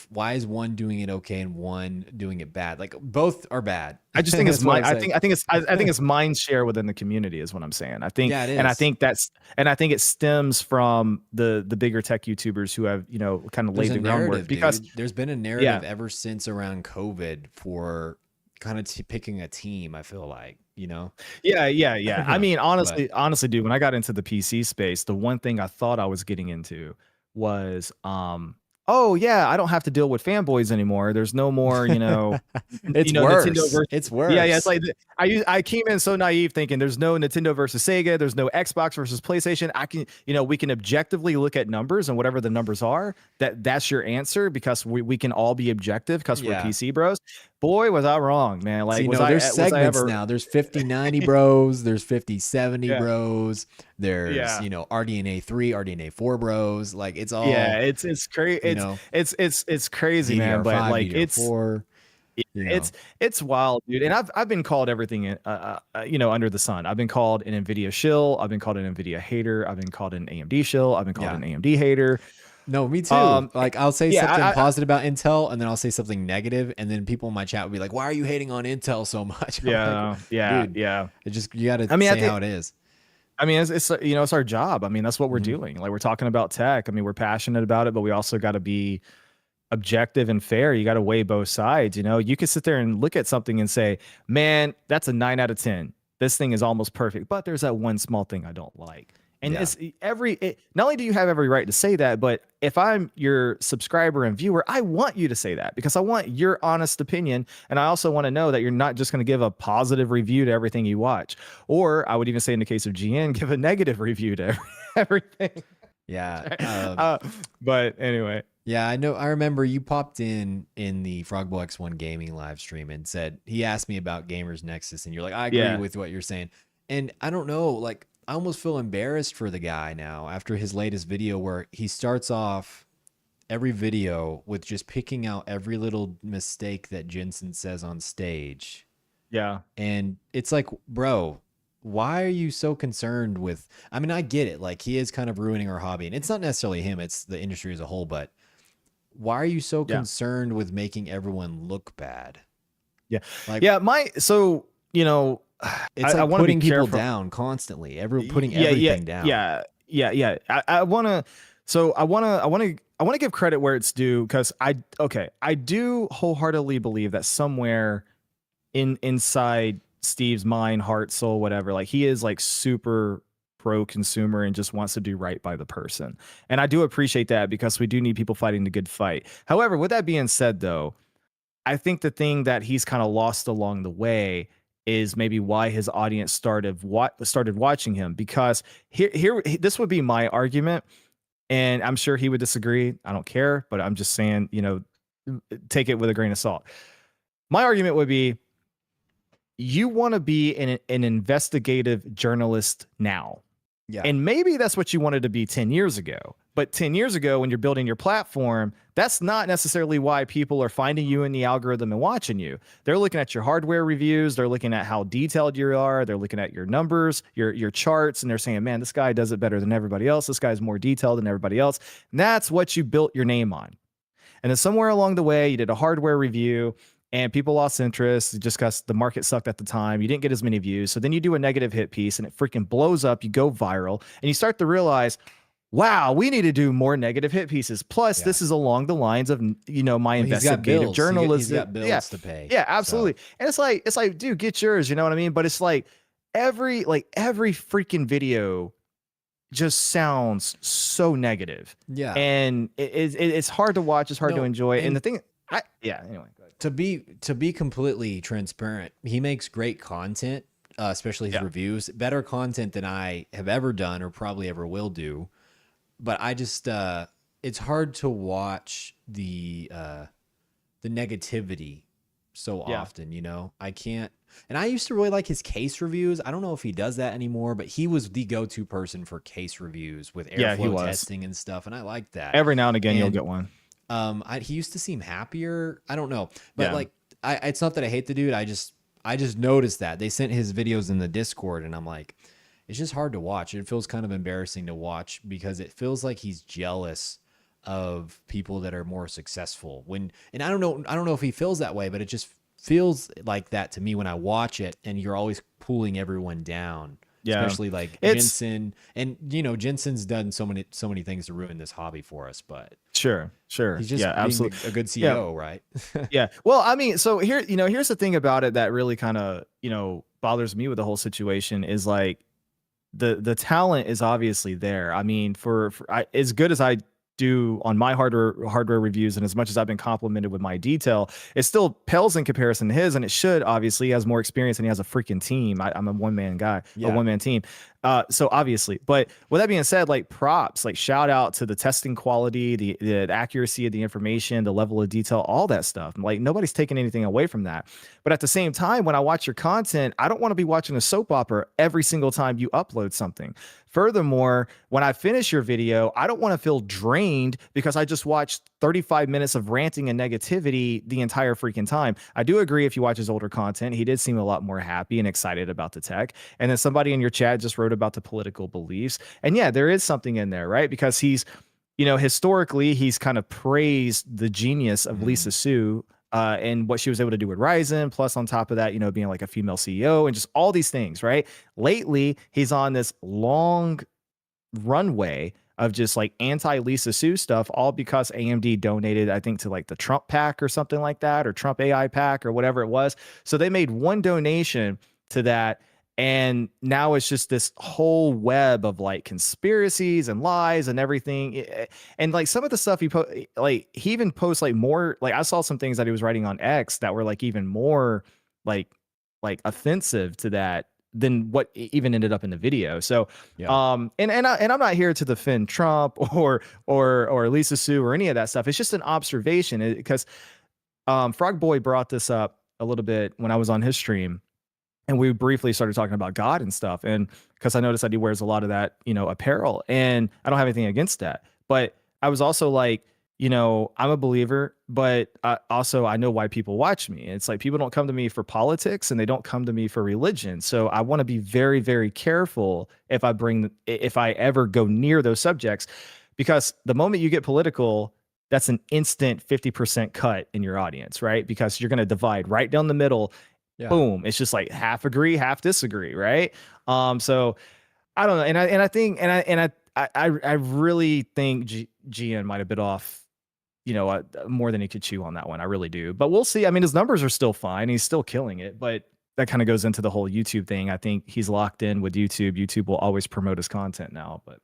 why is one doing it okay and one doing it bad? Like both are bad. I just think it's I think it's mind share within the community is what I'm saying. I think, yeah, it is. And I think it stems from the bigger tech YouTubers who have kind of laid the groundwork, because there's been a narrative ever since around COVID for kind of picking a team. I feel like. Yeah. I mean, honestly, dude, when I got into the PC space, the one thing I thought I was getting into was, oh yeah, I don't have to deal with fanboys anymore. There's no more, it's worse. Nintendo versus, it's worse. Yeah. It's like I came in so naive thinking there's no Nintendo versus Sega, there's no Xbox versus PlayStation. We can objectively look at numbers, and whatever the numbers are, that's your answer, because we can all be objective because we're PC bros. Boy, was I wrong, man. Like, there's segments now. There's 5090 bros, there's 5070 bros, there's RDNA 3, RDNA 4 bros. Like, it's all it's crazy. It's crazy, DDR5, man. But like DDR4, it's wild, dude. And I've been called everything under the sun. I've been called an Nvidia shill. I've been called an Nvidia hater. I've been called an AMD shill. I've been called an AMD hater. No, me too. Like, I'll say something positive about Intel, and then I'll say something negative, and then people in my chat will be like, "Why are you hating on Intel so much?" Yeah. It just, you got to say how it is. I mean, it's our job. I mean, that's what we're doing. Like, we're talking about tech. I mean, we're passionate about it, but we also got to be objective and fair. You got to weigh both sides. You can sit there and look at something and say, "Man, that's a 9 out of 10. This thing is almost perfect," but there's that one small thing I don't like. And not only do you have every right to say that, but if I'm your subscriber and viewer, I want you to say that, because I want your honest opinion. And I also want to know that you're not just going to give a positive review to everything you watch. Or I would even say, in the case of GN, give a negative review to everything. Yeah. But anyway. Yeah, I know. I remember you popped in the Frogboy X1 gaming live stream and said, he asked me about Gamers Nexus, and you're like, I agree with what you're saying. And I don't know, like, I almost feel embarrassed for the guy now after his latest video, where he starts off every video with just picking out every little mistake that Jensen says on stage. Yeah. And it's like, bro, why are you so concerned with, I mean, I get it. Like, he is kind of ruining our hobby, and it's not necessarily him, it's the industry as a whole, but why are you so concerned with making everyone look bad? Yeah. Like, it's like putting people down constantly. Putting everything down. Yeah. I want to give credit where it's due, because I do wholeheartedly believe that somewhere inside Steve's mind, heart, soul, whatever, like, he is like super pro consumer and just wants to do right by the person. And I do appreciate that, because we do need people fighting the good fight. However, with that being said, though, I think the thing that he's kind of lost along the way is maybe why his audience started watching him, because this would be my argument, and I'm sure he would disagree. I don't care, but I'm just saying, take it with a grain of salt. My argument would be, you want to be an investigative journalist now. Yeah. And maybe that's what you wanted to be 10 years ago. But 10 years ago, when you're building your platform, that's not necessarily why people are finding you in the algorithm and watching you. They're looking at your hardware reviews. They're looking at how detailed you are. They're looking at your numbers, your charts, and they're saying, man, this guy does it better than everybody else. This guy's more detailed than everybody else. And that's what you built your name on. And then somewhere along the way, you did a hardware review and people lost interest just because the market sucked at the time. You didn't get as many views. So then you do a negative hit piece and it freaking blows up. You go viral and you start to realize, wow, we need to do more negative hit pieces. Plus, this is along the lines of, my investigative journalism. He's got bills to pay. Yeah, absolutely. So. And it's like, dude, get yours. You know what I mean? But it's like every freaking video just sounds so negative. Yeah. And it's hard to watch. It's hard to enjoy. And the thing, anyway. To be completely transparent, he makes great content, especially his reviews, better content than I have ever done or probably ever will do. But I just, it's hard to watch the negativity so often, I can't. And I used to really like his case reviews. I don't know if he does that anymore, but he was the go-to person for case reviews with airflow testing and stuff. And I liked that. Every now and again, you'll get one. He used to seem happier. I don't know, but it's not that I hate the dude. I just noticed that they sent his videos in the Discord and I'm like, it's just hard to watch. It feels kind of embarrassing to watch because it feels like he's jealous of people that are more successful and I don't know if he feels that way, but it just feels like that to me when I watch it and you're always pulling everyone down. Yeah. Especially like Jensen and Jensen's done so many things to ruin this hobby for us, but sure. He's just absolutely a good CEO, right? Yeah. Well, I mean, so here, here's the thing about it that really kind of, bothers me with the whole situation is like the talent is obviously there. I mean, for as good as I do on my hardware reviews and as much as I've been complimented with my detail, it still pales in comparison to his, and it should. Obviously he has more experience and he has a freaking team. I'm a one-man guy, a one-man team. So obviously, but with that being said, like props, like shout out to the testing quality, the accuracy of the information, the level of detail, all that stuff. Like nobody's taking anything away from that. But at the same time, when I watch your content, I don't want to be watching a soap opera every single time you upload something. Furthermore, when I finish your video, I don't want to feel drained because I just watched 35 minutes of ranting and negativity the entire freaking time. I do agree if you watch his older content, he did seem a lot more happy and excited about the tech. And then somebody in your chat just wrote about the political beliefs. And yeah, there is something in there, right? Because he's, historically, he's kind of praised the genius of Lisa Su and what she was able to do with Ryzen. Plus on top of that, being like a female CEO and just all these things, right? Lately, he's on this long runway of just like anti-Lisa Su stuff, all because AMD donated, I think, to like the Trump PAC or something like that, or Trump AI PAC or whatever it was. So they made one donation to that. And now it's just this whole web of like conspiracies and lies and everything. And like some of the stuff he he even posts like more, like I saw some things that he was writing on X that were like even more like offensive to that than what even ended up in the video. So, and I'm not here to defend Trump or Lisa Su or any of that stuff. It's just an observation because Frog Boy brought this up a little bit when I was on his stream. And we briefly started talking about God and stuff. And because I noticed that he wears a lot of that, apparel. And I don't have anything against that. But I was also like, I'm a believer, but also I know why people watch me. It's like people don't come to me for politics and they don't come to me for religion. So I want to be very, very careful if I ever go near those subjects, because the moment you get political, that's an instant 50% cut in your audience, right? Because you're going to divide right down the middle. Yeah. Boom. It's just like half agree, half disagree. Right. So I don't know. And I think, I really think GN might have bit off, more than he could chew on that one. I really do, but we'll see. I mean, his numbers are still fine. He's still killing it, but that kind of goes into the whole YouTube thing. I think he's locked in with YouTube. YouTube will always promote his content now, but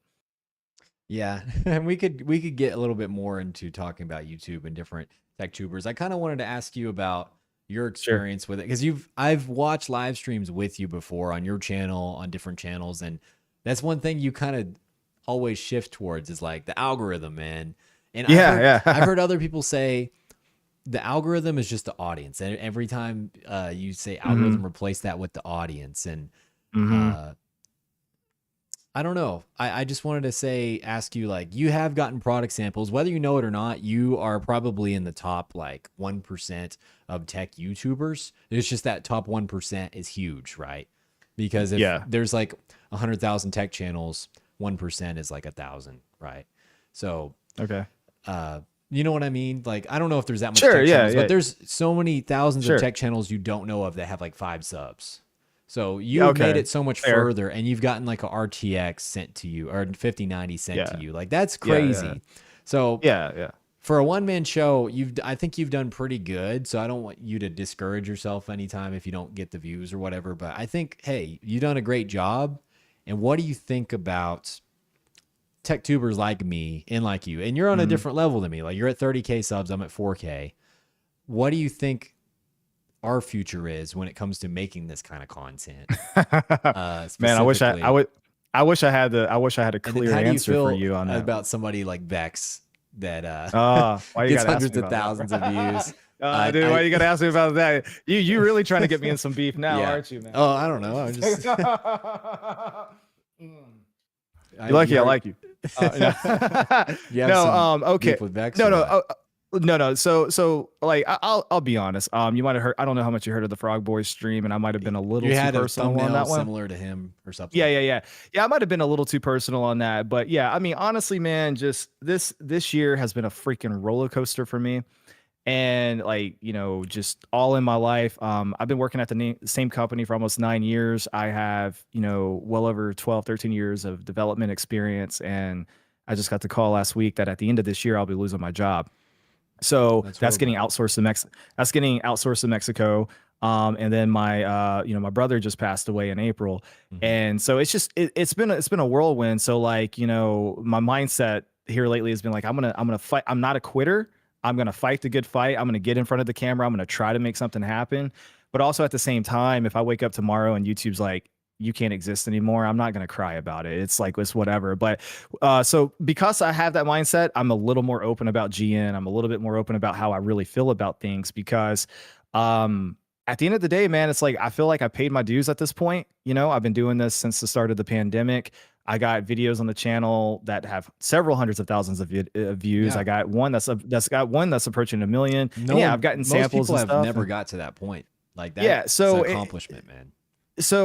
yeah. And we could get a little bit more into talking about YouTube and different tech tubers. I kind of wanted to ask you about your experience with it, because I've watched live streams with you before on your channel, on different channels, and that's one thing you kind of always shift towards is like the algorithm, man. And I've heard other people say the algorithm is just the audience, and every time you say algorithm, replace that with the audience, and I don't know. I just wanted to ask you, like, you have gotten product samples, whether you know it or not. You are probably in the top like 1% of tech YouTubers. It's just that top 1% is huge, right? Because if Yeah. there's like 100,000 tech channels, 1% is like 1,000, right? So, Okay. you know what I mean? Like, I don't know if there's that much Sure. tech Yeah. channels, Yeah. but there's so many thousands of Sure. tech channels you don't know of that have like 5 subs. So Yeah. you've made Okay. it so much Fair. further, and you've gotten like a RTX sent to you or 5090 sent to Yeah. you. Like, that's Yeah. Yeah. crazy. So Yeah. Yeah. for a one man show, I think you've done pretty good. So I don't want you to discourage yourself anytime if you don't get the views or whatever. But I think, hey, you've done a great job. And what do you think about tech tubers like me and like you? And you're on a Mhm. different level than me. Like, you're at 30K subs, I'm at 4K. What do you think our future is when it comes to making this kind of content? Man, Specifically. I wish I had a And then clear how do you answer for feel you on that. about somebody like Vex that Why you gets gotta ask hundreds me of about that? thousands of views? Dude, why I you gotta ask me about that? You really trying to get me in some beef now, yeah. aren't you, man? Oh, I don't know. I'm just You're lucky you I heard, like you. No. you have No, some okay. beef with Vex No, or no, what? no. So like I'll be honest. You might have heard, I don't know how much you heard of the Frog Boy stream, and I might have been a little You too had a personal on thumbnail that one. similar to him or something. Yeah, I might have been a little too personal on that. But yeah, I mean, honestly, man, just this year has been a freaking roller coaster for me. And like, just all in my life, I've been working at the same company for almost 9 years. I have, well over 12, 13 years of development experience. And I just got the call last week that at the end of this year, I'll be losing my job. So That's that's getting horrible. outsourced to That's getting outsourced to Mexico. And then my brother just passed away in April. Hmm. And so it's been a whirlwind. So like, my mindset here lately has been like, I'm gonna fight. I'm not a quitter. I'm gonna fight the good fight. I'm gonna get in front of the camera. I'm gonna try to make something happen. But also at the same time, if I wake up tomorrow and YouTube's like, you can't exist anymore, I'm not gonna cry about it. It's like it's whatever. But so because I have that mindset, I'm a little more open about GN. I'm a little bit more open about how I really feel about things because at the end of the day, man, it's like I feel like I paid my dues at this point. I've been doing this since the start of the pandemic. I got videos on the channel that have several hundreds of thousands of views. I Yeah. got one that's got one that's approaching 1 million. No And yeah, one, I've gotten most samples people and have stuff. never got to that point. Like, Yeah, that's an so accomplishment, man.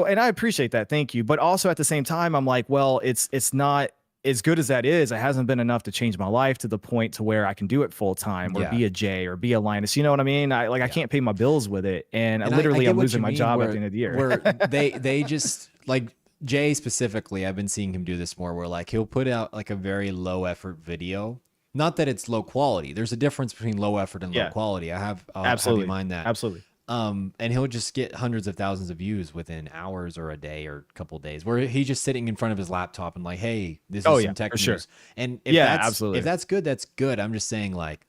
and I appreciate that. Thank you. But also at the same time, I'm like, well, it's not as good as that is. It hasn't been enough to change my life to the point to where I can do it full time or Yeah. be a Jay or be a Linus. You know what I mean? I Yeah. can't pay my bills with it. And And I literally get I'm what you losing my mean job at where the end of the year. where they just like Jay specifically, I've been seeing him do this more where like he'll put out like a very low effort video. Not that it's low quality. There's a difference between low effort and low Yeah, quality. I'll have you absolutely. mind that. Absolutely. And he'll just get hundreds of thousands of views within hours or a day or a couple of days where he's just sitting in front of his laptop and like, hey, this Oh is yeah, some tech for sure. news. And Yeah, absolutely. if that's good, that's good. I'm just saying, like,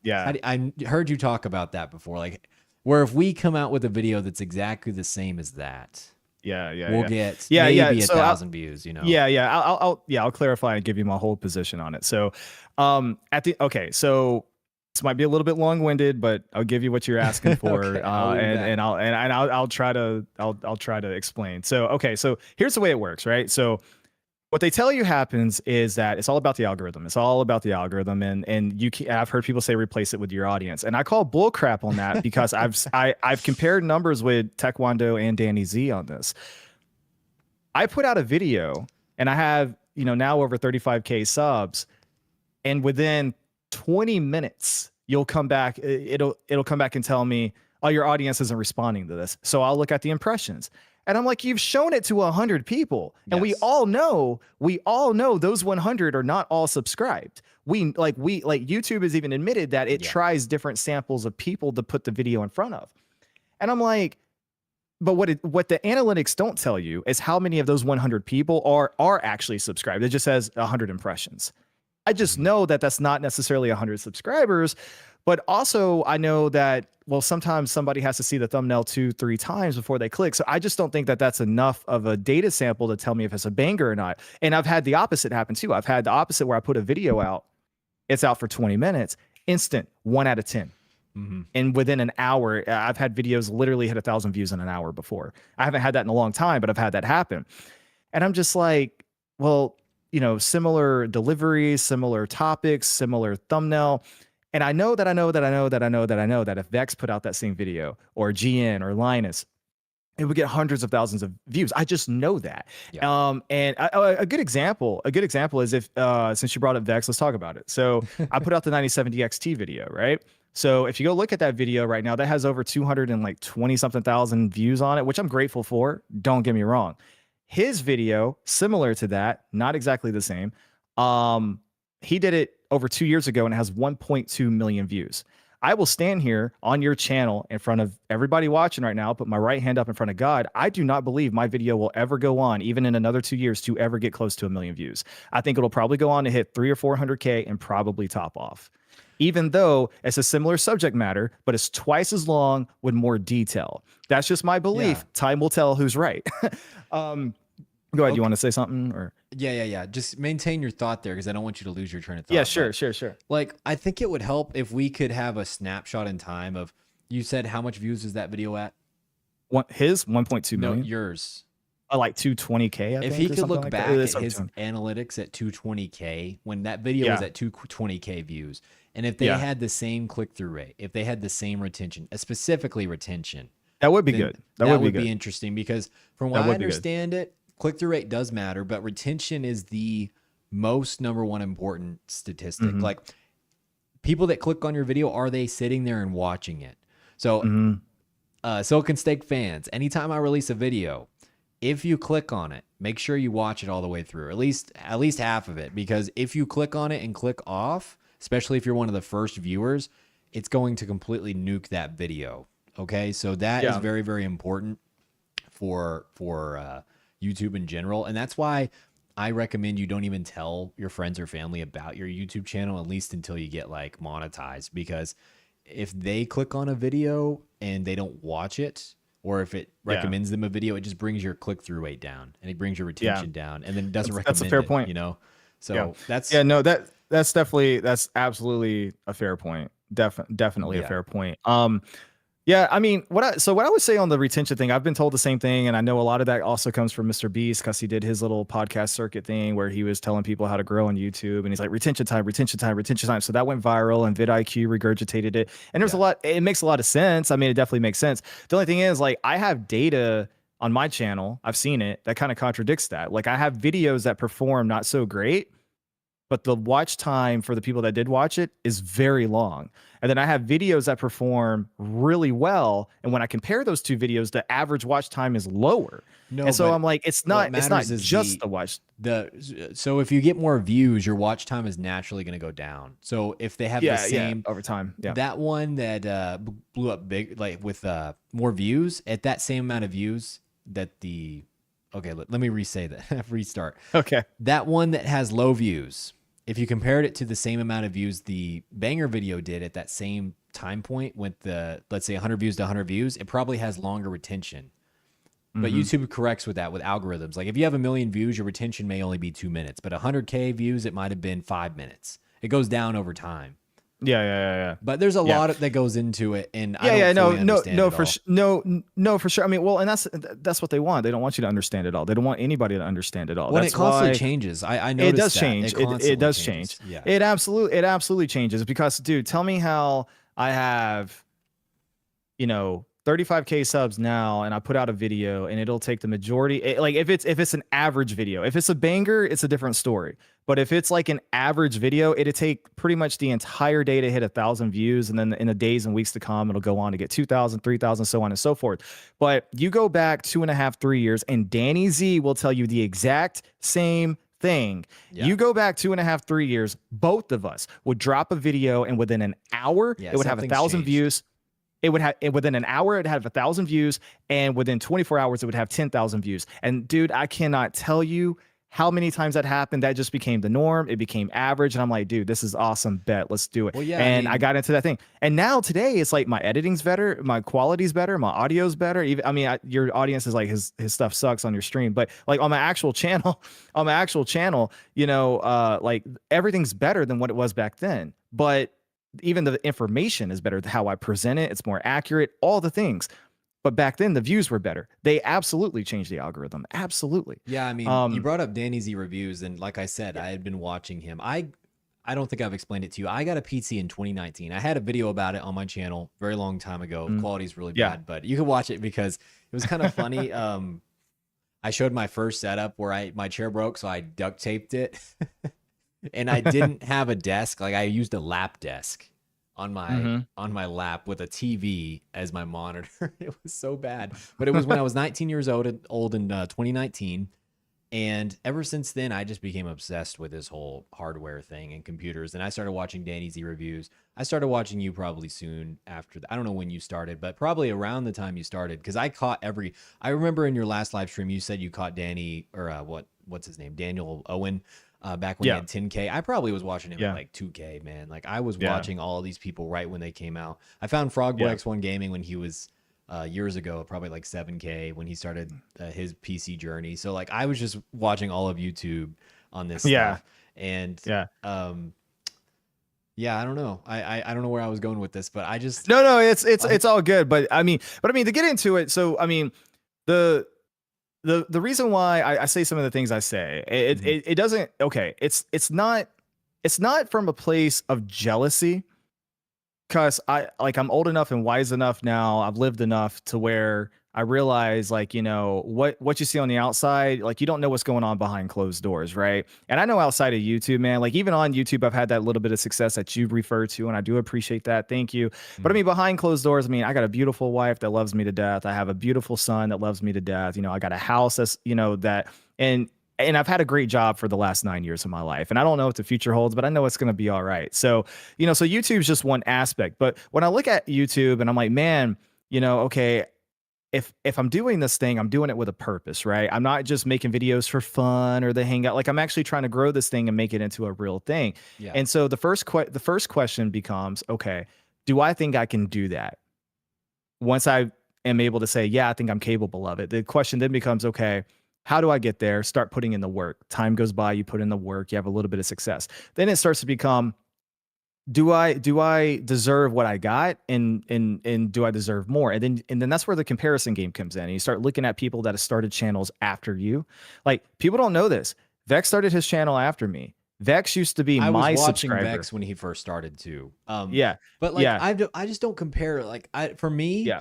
Yeah. I heard you talk about that before, like where if we come out with a video that's exactly the same as that, Yeah, yeah, we'll yeah. get Yeah, yeah. maybe a So thousand views, you know? yeah. I'll clarify and give you my whole position on it. So, so this might be a little bit long-winded, but I'll give you what you're asking for, Okay, I'll lean back. I'll try to explain. So, okay, so here's the way it works, right? So, what they tell you happens is that it's all about the algorithm. It's all about the algorithm, and I've heard people say replace it with your audience, and I call bull crap on that because I've compared numbers with Taekwondo and Danny Z on this. I put out a video and I have, now over 35K subs, and within 20 minutes, you'll come back. It'll come back and tell me, oh, your audience isn't responding to this. So I'll look at the impressions. And I'm like, you've shown it to 100 people. And Yes. we all know those 100 are not all subscribed. YouTube has even admitted that it tries different samples of people to put the video in front of. And I'm like, but what the analytics don't tell you is how many of those 100 people are actually subscribed. It just says 100 impressions. I just know that that's not necessarily 100 subscribers, but also I know that, well, sometimes somebody has to see the thumbnail 2-3 times before they click. So I just don't think that that's enough of a data sample to tell me if it's a banger or not. And I've had the opposite happen too. I've had the opposite where I put a video out, it's out for 20 minutes, instant 1 out of 10. And within an hour, I've had videos literally hit 1,000 views in an hour before. I haven't had that in a long time, but I've had that happen. And I'm just like, well, similar deliveries, similar topics, similar thumbnail. And I know that if Vex put out that same video, or GN or Linus, it would get hundreds of thousands of views. I just know that. Yeah. A good example is, if since you brought up Vex, let's talk about it. So I put out the 97D XT video, right? So if you go look at that video right now, that has over 220 something thousand views on it, which I'm grateful for. Don't get me wrong. His video, similar to that, not exactly the same. He did it over 2 years ago and it has 1.2 million views. I will stand here on your channel in front of everybody watching right now, put my right hand up in front of God. I do not believe my video will ever go on, even in another 2 years, to ever get close to 1 million views. I think it'll probably go on to hit 300 or 400K and probably top off, even though it's a similar subject matter, but it's twice as long with more detail. That's just my belief. Yeah. Time will tell who's right. Go ahead. Okay. You want to say something, or? Yeah. Just maintain your thought there, because I don't want you to lose your train of thought. Yeah, sure. Like, I think it would help if we could have a snapshot in time of, you said how much views is that video at? His 1.2 million. No, yours. Like 220K. If he could look back at his analytics at 220K, when that video was at 220K views, and if they had the same click-through rate, if they had the same retention, specifically retention, that would be good. That would be interesting, because from what I understand it, click-through rate does matter, but retention is the most number one important statistic. Like, people that click on your video, are they sitting there and watching it? So Silicon Steak fans, anytime I release a video, if you click on it, make sure you watch it all the way through, at least half of it, because if you click on it and click off, especially if you're one of the first viewers, it's going to completely nuke that video. Okay, so that is very, very important for YouTube in general. And that's why I recommend you don't even tell your friends or family about your YouTube channel, at least until you get like monetized, because if they click on a video and they don't watch it, or if it recommends them a video, it just brings your click-through rate down, and it brings your retention down, and then it doesn't recommend it. That's a fair point. So that's that's absolutely a fair point. Definitely a fair point. I mean, what I would say on the retention thing, I've been told the same thing, and I know a lot of that also comes from Mr. Beast, because he did his little podcast circuit thing where he was telling people how to grow on YouTube, and he's like, retention time. So that went viral, and vidIQ regurgitated it, and there's a lot. It makes a lot of sense. I mean, it definitely makes sense. The only thing is, like, I have data on my channel, I've seen it, that kind of contradicts that. Like, I have videos that perform not so great, but the watch time for the people that did watch it is very long. And then I have videos that perform really well, and when I compare those two videos, the average watch time is lower. And so I'm like, it's not just the watch. So if you get more views, your watch time is naturally going to go down. So if they have the same over time, that one that blew up big, like with more views, at that same amount of views that the let me restart. Okay. That one that has low views, if you compared it to the same amount of views the banger video did at that same time point with the, let's say 100 views to 100 views, it probably has longer retention. But YouTube corrects with that with algorithms. Like, if you have 1 million views, your retention may only be 2 minutes, but 100K views, it might have been 5 minutes. It goes down over time. Yeah. But there's a lot that goes into it, and I don't no, for sure. I mean, well, and that's what they want. They don't want you to understand it all. They don't want anybody to understand it all. Well, it constantly changes. I noticed it does change. It does changes. change. Yeah. It absolutely changes, because, dude, tell me how I have, 35K subs now, and I put out a video, and it'll take the majority. Like, if it's an average video, if it's a banger, it's a different story. But if it's like an average video, it'll take pretty much the entire day to hit 1,000 views, and then in the days and weeks to come, it'll go on to get 2,000, 3,000, so on and so forth. But you go back 2.5, 3 years, and Danny Z will tell you the exact same thing. You go back 2.5, 3 years, both of us would drop a video, and within an hour, it would have 1,000 views. It would have, within an hour, it had 1,000 views, and within 24 hours, it would have 10,000 views. And dude, I cannot tell you how many times that happened. That just became the norm. It became average, and I'm like, dude, this is awesome. Bet, let's do it. Well, and I got into that thing. And now today, it's like my editing's better, my quality's better, my audio's better. Even, your audience is like, his stuff sucks on your stream, but like on my actual channel, like, everything's better than what it was back then. But even the information is better. How I present it, it's more accurate, all the things. but back then the views were better. They absolutely changed the algorithm. Absolutely. Yeah, I mean, you brought up Danny Z reviews, and like I said, I had been watching him. I don't think I've explained it to you. I got a PC in 2019. I had a video about it on my channel very long time ago. Mm. Quality's really Yeah. bad, but you can watch it because it was kind of funny. I showed my first setup where my chair broke, so I duct taped it, and I didn't have a desk. Like I used a lap desk on my lap with a TV as my monitor. It was so bad, but it was when I was 19 years old in 2019. And ever since then, I just became obsessed with this whole hardware thing and computers. And I started watching Danny Z reviews. I started watching you probably soon after that. I don't know when you started, but probably around the time you started, because I caught I remember in your last live stream, you said you caught Danny, or what's his name? Daniel Owen, back when he had 10K. I probably was watching him at like 2K, man. Like I was watching all of these people right when they came out. I found Frogboy X1 Gaming when he was years ago, probably like 7K when he started his PC journey. So like I was just watching all of YouTube on this stuff. And I don't know. I don't know where I was going with this, but I just no, it's all good. But I mean to get into it. So I mean the reason why I say some of the things I say, it doesn't, okay. It's not from a place of jealousy. Cause I'm old enough and wise enough now. I've lived enough to where I realize, like, you know, what you see on the outside, like you don't know what's going on behind closed doors, right? And I know outside of YouTube, man, like even on YouTube, I've had that little bit of success that you refer to, and I do appreciate that. Thank you. But I mean, behind closed doors, I mean, I got a beautiful wife that loves me to death. I have a beautiful son that loves me to death. You know, I got a house that's, you know, and I've had a great job for the last 9 years of my life. And I don't know what the future holds, but I know it's going to be all right. So, you know, so YouTube's just one aspect. But when I look at YouTube and I'm like, man, you know, okay, if I'm doing this thing, I'm doing it with a purpose, right? I'm not just making videos for fun or the hangout. Like I'm actually trying to grow this thing and make it into a real thing. Yeah. And so the first question becomes, okay, do I think I can do that? Once I am able to say, yeah, I think I'm capable of it. The question then becomes, okay, how do I get there? Start putting in the work. Time goes by, you put in the work, you have a little bit of success. Then it starts to become, do I deserve what I got, and do I deserve more? And then that's where the comparison game comes in. And you start looking at people that have started channels after you. Like people don't know this. Vex started his channel after me. Vex used to be my subscriber. I was watching Vex when he first started too. But like I just don't compare. Like for me,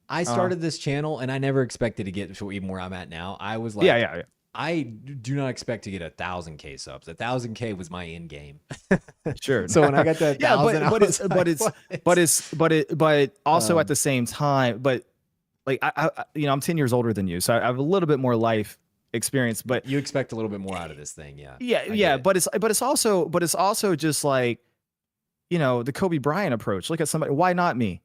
I started this channel and I never expected to get to even where I'm at now. I was like, I do not expect to get 1,000K subs. 1,000K was my end game. Sure. So when I got that 1,000, but also at the same time, but like you know, I'm 10 years older than you, so I have a little bit more life experience. But you expect a little bit more out of this thing, But it's also just like, you know, the Kobe Bryant approach. Look at somebody. Why not me?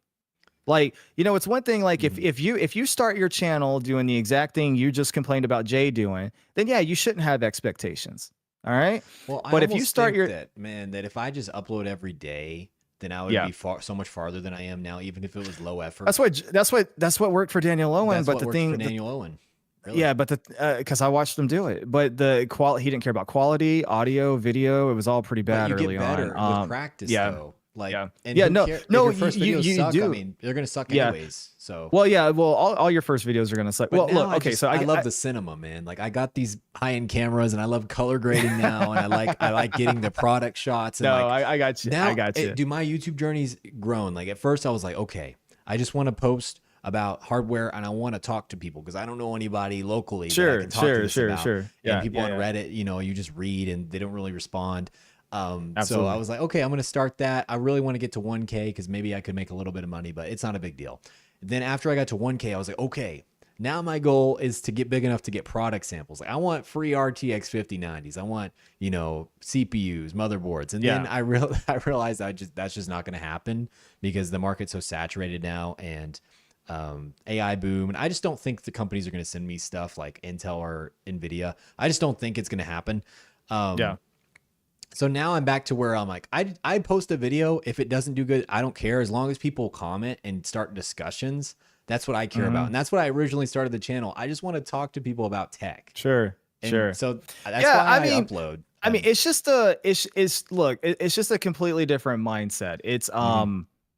Like, you know, it's one thing, like if you start your channel doing the exact thing you just complained about Jay doing, then yeah, you shouldn't have expectations. All right. Well, but if you start that if I just upload every day, then I would be so much farther than I am now, even if it was low effort. That's what worked for Daniel Owen. But the thing for Daniel Owen. Really? Yeah, but because I watched him do it, but the quality, he didn't care about quality, audio, video. It was all pretty bad early on. With practice, though. Like, no, if your first videos suck, I mean, they're gonna suck anyways. So, all your first videos are gonna suck. Well, look, okay, so I love the cinema, man. Like, I got these high-end cameras, and I love color grading now, and I like getting the product shots. And I got you. I got you. Do my YouTube journey's grown? Like, at first, I was like, okay, I just want to post about hardware, and I want to talk to people because I don't know anybody locally. That I can talk to this about. Yeah, and people on Reddit, you know, you just read and they don't really respond. So I was like, okay, I'm going to start that. I really want to get to 1K because maybe I could make a little bit of money, but it's not a big deal. Then after I got to 1K, I was like, okay, now my goal is to get big enough to get product samples. Like I want free RTX 5090s. I want, you know, CPUs, motherboards. And then I realized that's just not going to happen because the market's so saturated now, and AI boom. And I just don't think the companies are going to send me stuff like Intel or Nvidia. I just don't think it's going to happen. So now I'm back to where I'm like, I post a video. If it doesn't do good, I don't care. As long as people comment and start discussions, that's what I care about. And that's what I originally started the channel. I just want to talk to people about tech. Sure. So that's why I upload. I mean, it's just it's just a completely different mindset. It's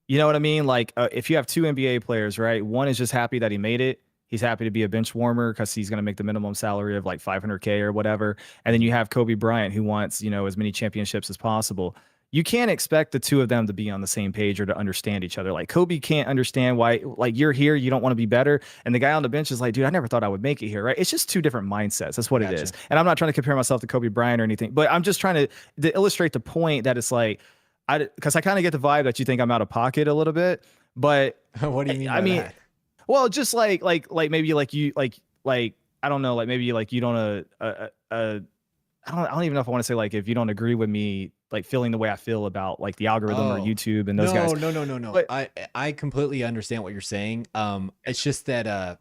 You know what I mean? Like if you have two NBA players, right? One is just happy that he made it. He's happy to be a bench warmer because he's going to make the minimum salary of like 500K or whatever. And then you have Kobe Bryant who wants, as many championships as possible. You can't expect the two of them to be on the same page or to understand each other. Like Kobe can't understand why, like you're here, you don't want to be better. And the guy on the bench is like, dude, I never thought I would make it here, right? It's just two different mindsets. That's what it is. Gotcha. And I'm not trying to compare myself to Kobe Bryant or anything, but I'm just trying to illustrate the point that it's like, because I kind of get the vibe that you think I'm out of pocket a little bit, but What do you mean I by mean, that? well, just like maybe like you like I don't know, like maybe like you don't I don't even know if I want to say like if you don't agree with me like feeling the way I feel about like the algorithm or Oh, YouTube and those no, guys. no, no, no, no. But I completely understand what you're saying. It's just that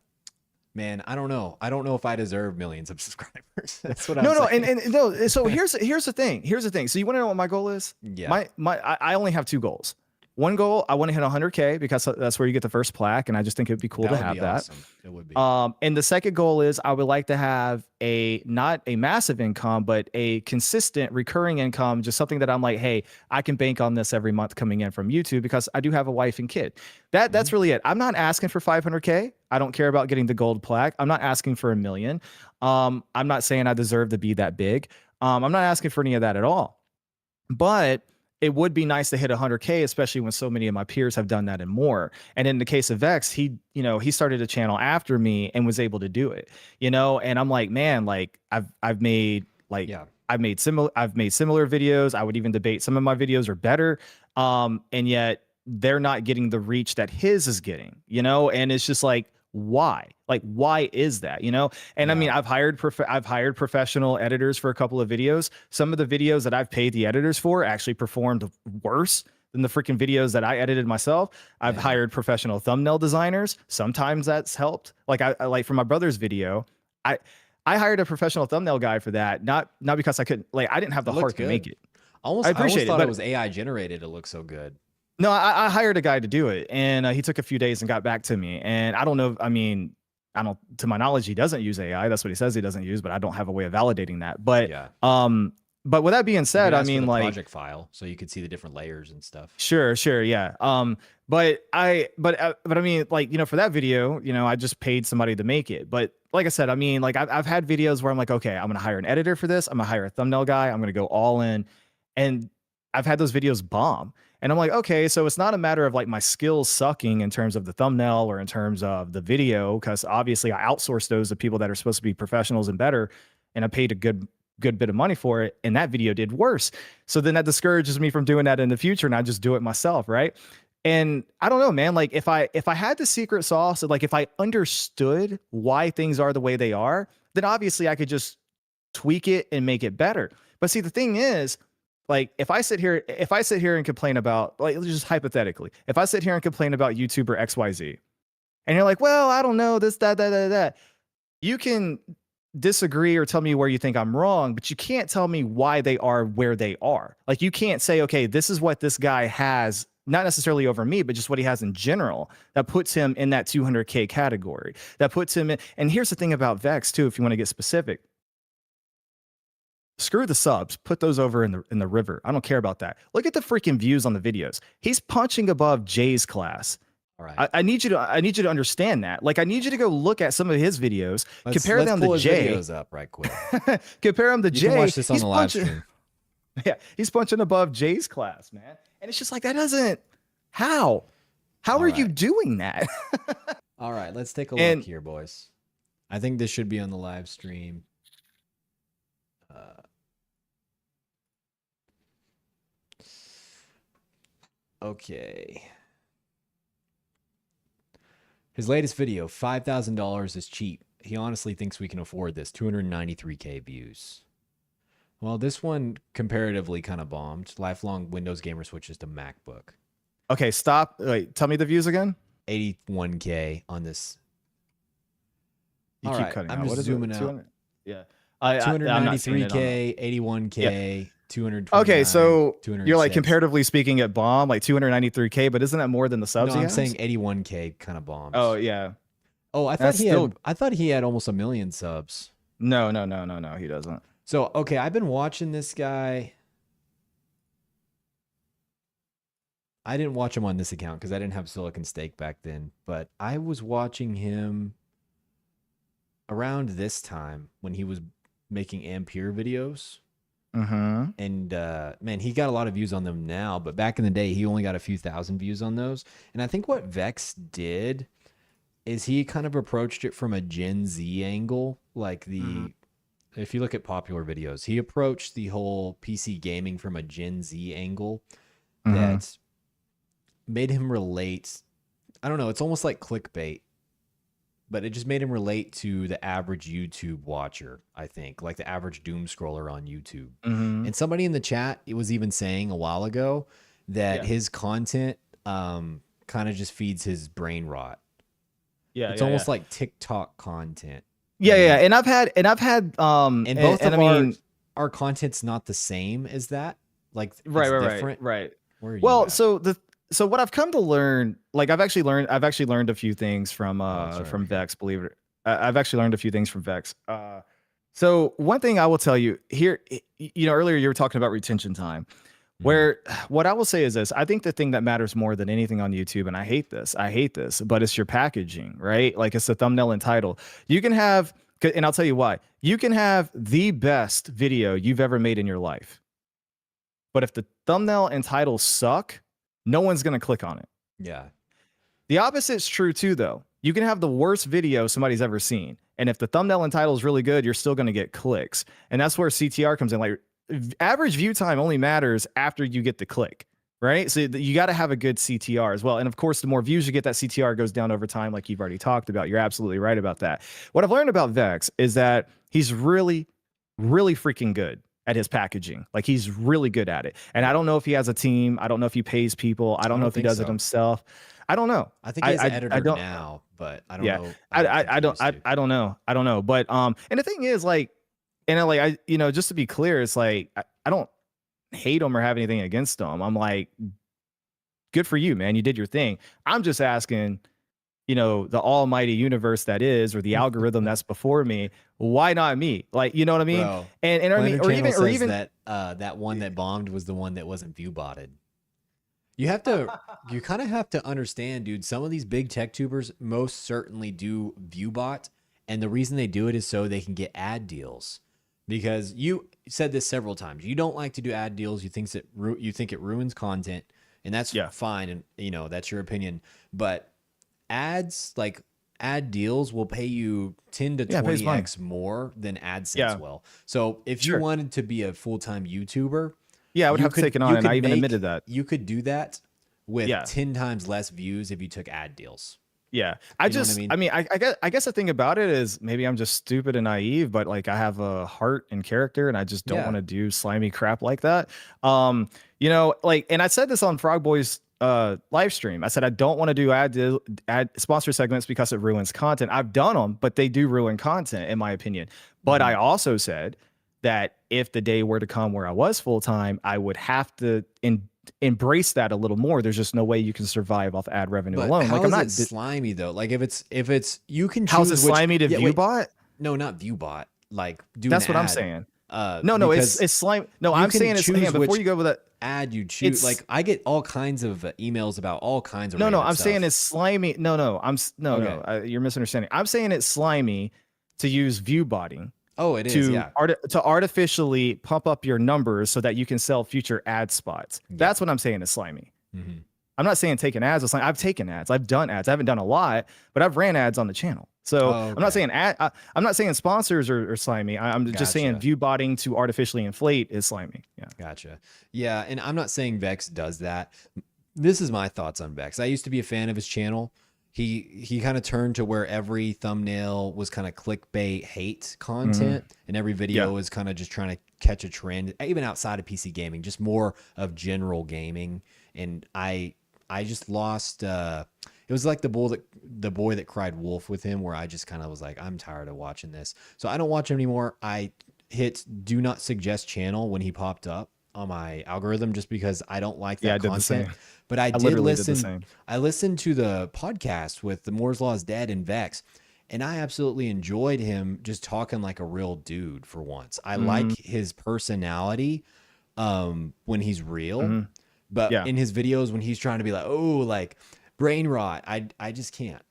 man, I don't know. I don't know if I deserve millions of subscribers. That's what I'm no, saying. and no. So here's the thing. Here's the thing. So you want to know what my goal is? Yeah. I only have two goals. One goal, I want to hit 100K because that's where you get the first plaque, and I just think it'd be cool That to would have be that. awesome. It would be. And the second goal is I would like to have a not a massive income, but a consistent recurring income, just something that I'm like, hey, I can bank on this every month coming in from YouTube because I do have a wife and kid. That's really it. I'm not asking for 500K. I don't care about getting the gold plaque. I'm not asking for 1 million. I'm not saying I deserve to be that big. I'm not asking for any of that at all. But it would be nice to hit 100K, especially when so many of my peers have done that and more. And in the case of Vex, he started a channel after me and was able to do it, and I'm like, man, like I've made like Yeah. I've made similar videos. I would even debate some of my videos are better. And yet they're not getting the reach that his is getting, and it's just like, why? Like, why is that? And I mean, Yeah. I've hired professional editors for a couple of videos. Some of the videos that I've paid the editors for actually performed worse than the freaking videos that I edited myself. I've Man. hired professional thumbnail designers. Sometimes that's helped. Like I like for my brother's video, I I hired a professional thumbnail guy for that. Not because I couldn't, like, I didn't have It the looked heart to make good. it. I I almost appreciate it, thought it but was AI generated. It looked so good. no, I hired a guy to do it, and he took a few days and got back to me. And I don't know. I mean, I don't. To my knowledge, he doesn't use AI. That's what he says he doesn't use, but I don't have a way of validating that. Yeah. But with that being You could said, I ask for mean, the like, project file so you could see the different layers and stuff. sure, yeah. But I mean, like, for that video, I just paid somebody to make it. But like I said, I mean, like, I've had videos where I'm like, okay, I'm gonna hire an editor for this. I'm gonna hire a thumbnail guy. I'm gonna go all in, and I've had those videos bomb. And I'm like, okay, so it's not a matter of like my skills sucking in terms of the thumbnail or in terms of the video, because obviously I outsourced those to people that are supposed to be professionals and better, and I paid a good bit of money for it, and that video did worse. So then that discourages me from doing that in the future, and I just do it myself, right? And I don't know, man. Like if I had the secret sauce, like if I understood why things are the way they are, then obviously I could just tweak it and make it better. But see, the thing is, like if I sit here and complain about, like, just hypothetically, if I sit here and complain about YouTuber XYZ, and you're like, well, I don't know, this, that, you can disagree or tell me where you think I'm wrong, but you can't tell me why they are where they are. Like, you can't say, okay, this is what this guy has, not necessarily over me, but just what he has in general that puts him in that 200K category, that puts him in. And here's the thing about Vex too, if you want to get specific. Screw the subs. Put those over in the river. I don't care about that. Look at the freaking views on the videos. He's punching above Jay's class. All right. I need you to understand that. Like, I need you to go look at some of his videos, compare them pull to his Jay. videos up right quick. Compare him to Jay. You can watch this on He's the live stream. Yeah, he's punching above Jay's class, man. And it's just like, that doesn't. How are you doing that? All right, let's take a look here, boys. I think this should be on the live stream. Okay. His latest video, $5,000 is cheap. He honestly thinks we can afford this. 293K views. Well, this one comparatively kind of bombed. Lifelong Windows gamer switches to MacBook. Okay, stop. Wait, tell me the views again. 81K on this. You All keep right, cutting I'm out. just What is zooming it? out. 200? Yeah. 293K, 81K, 220. Okay, so you're like, comparatively speaking, at bomb like 293K, but isn't that more than the subs? No, he I'm has? saying 81K kind of bombs. Oh yeah. Oh, I thought he had almost 1 million subs. No, he doesn't. So okay, I've been watching this guy. I didn't watch him on this account because I didn't have Silicon Steak back then, but I was watching him around this time when he was making Ampere videos. Mm-hmm. And man, he got a lot of views on them now, but back in the day, he only got a few thousand views on those. And I think what Vex did is he kind of approached it from a Gen Z angle. Like Mm-hmm. if you look at popular videos, he approached the whole PC gaming from a Gen Z angle Mm-hmm. that made him relate. I don't know, it's almost like clickbait, but it just made him relate to the average YouTube watcher, I think, like the average doom scroller on YouTube. Mm-hmm. And somebody in the chat, it was even saying a while ago that Yeah. his content kind of just feeds his brain rot. Yeah. It's Yeah. Yeah. almost like TikTok content. Yeah. Yeah. And I've had And both and of I mean, our content's not the same as that. Like right, it's right, right, different. right. Where are you Well, at? so what I've come to learn, like I've actually learned a few things Oh, it's right over from here. Vex, believe it. I've actually learned a few things from Vex. So one thing I will tell you here, you know, earlier you were talking about retention time. Mhm. Where what I will say is this: I think the thing that matters more than anything on YouTube, and I hate this, but it's your packaging, right? Like it's the thumbnail and title. You can have, and I'll tell you why. You can have the best video you've ever made in your life, but if the thumbnail and title suck, no one's gonna click on it. Yeah. The opposite's true too, though. You can have the worst video somebody's ever seen, and if the thumbnail and title is really good, you're still gonna get clicks, and that's where CTR comes in. Like average view time only matters after you get the click, right? So you got to have a good CTR as well, and of course, the more views you get, that CTR goes down over time, like you've already talked about. You're absolutely right about that. What I've learned about Vex is that he's really, really freaking good at his packaging. Like he's really good at it. And I Yeah. don't know if he has a team. I don't know if he pays people. I I don't know don't if he think does it so. himself. I don't know. I think he has an I editor don't. now, but I don't Yeah. know. I don't think he used to. I don't know. I don't know. But and the thing is, like, and like I, you know, just to be clear, it's like I don't hate him or have anything against him. I'm like, good for you, man. You did your thing. I'm just asking, you know, the almighty universe that is, or the algorithm that's before me, why not me? Like, you know what I mean? Bro, And I mean, Planner Channel or says even that that one that bombed was the one that wasn't view botted. You have to, you kind of have to understand, dude. Some of these big tech tubers most certainly do view bot, and the reason they do it is so they can get ad deals. Because you said this several times, you don't like to do ad deals. You think it ruins content, and that's yeah, fine, and you know that's your opinion. But ads, like ad deals, will pay you 10 to yeah, it pays money. 20x more than AdSense Yeah, will. So if you sure. wanted to be a full-time YouTuber, Yeah, I would have to take it on, and I even admitted that. you could do that with Yeah. 10 times less views if you took ad deals. Yeah. You know what I mean? I mean, I guess the thing about it is maybe I'm just stupid and naive, but like I have a heart and character and I just don't want Yeah. to do slimy crap like that. You know, like, and I said this on Frog Boy's live stream. I said I don't want to do ad sponsor segments because it ruins content. I've done them, but they do ruin content in my opinion. But I Mhm. also said that if the day were to come where I was full time, I would have to embrace that a little more. There's just no way you can survive off ad revenue But alone. Like how I'm is not. it slimy though? Like if it's you can How's it choose which slimy to yeah, wait, ViewBot? no, not ViewBot. Like do an That's what I'm ad. saying. No, Because it's slime. No, you I'm can saying it's. choose Hang on, before which you go with that, ad you choose. it's Like I get all kinds of emails about all kinds of no. random I'm saying stuff. it's slimy. Okay. You're misunderstanding. I'm saying it's slimy to use ViewBotting Oh, it is. Yeah. to artificially pump up your numbers so that you can sell future ad spots. Yeah. That's what I'm saying is slimy. Mhm. I'm not saying taking ads. It's like I've taken ads. I've done ads. I haven't done a lot, but I've ran ads on the channel. So Oh, I'm not okay. saying I'm not saying sponsors are slimy. I'm just saying Gotcha. view botting to artificially inflate is slimy. Yeah. Gotcha. Yeah, and I'm not saying Vex does that. This is my thoughts on Vex. I used to be a fan of his channel. He kind of turned to where every thumbnail was kind of clickbait hate content, and every video Yeah. was kind of just trying to catch a trend, even outside of PC gaming, just more of general gaming. And I just lost. It was like the boy that cried wolf with him, where I just kind of was like, I'm tired of watching this, so I don't watch him anymore. I hit do not suggest channel when he popped up on my algorithm just because I don't like Yeah, I that did the content. same. But I I did literally did the listen. same. I listened to the podcast with the Moore's Law is Dead and Vex, and I absolutely enjoyed him just talking like a real dude for once. I like Hmm. his personality when he's real, Hmm. But Yeah. in his videos, when he's trying to be like, oh, like brain rot, I just can't.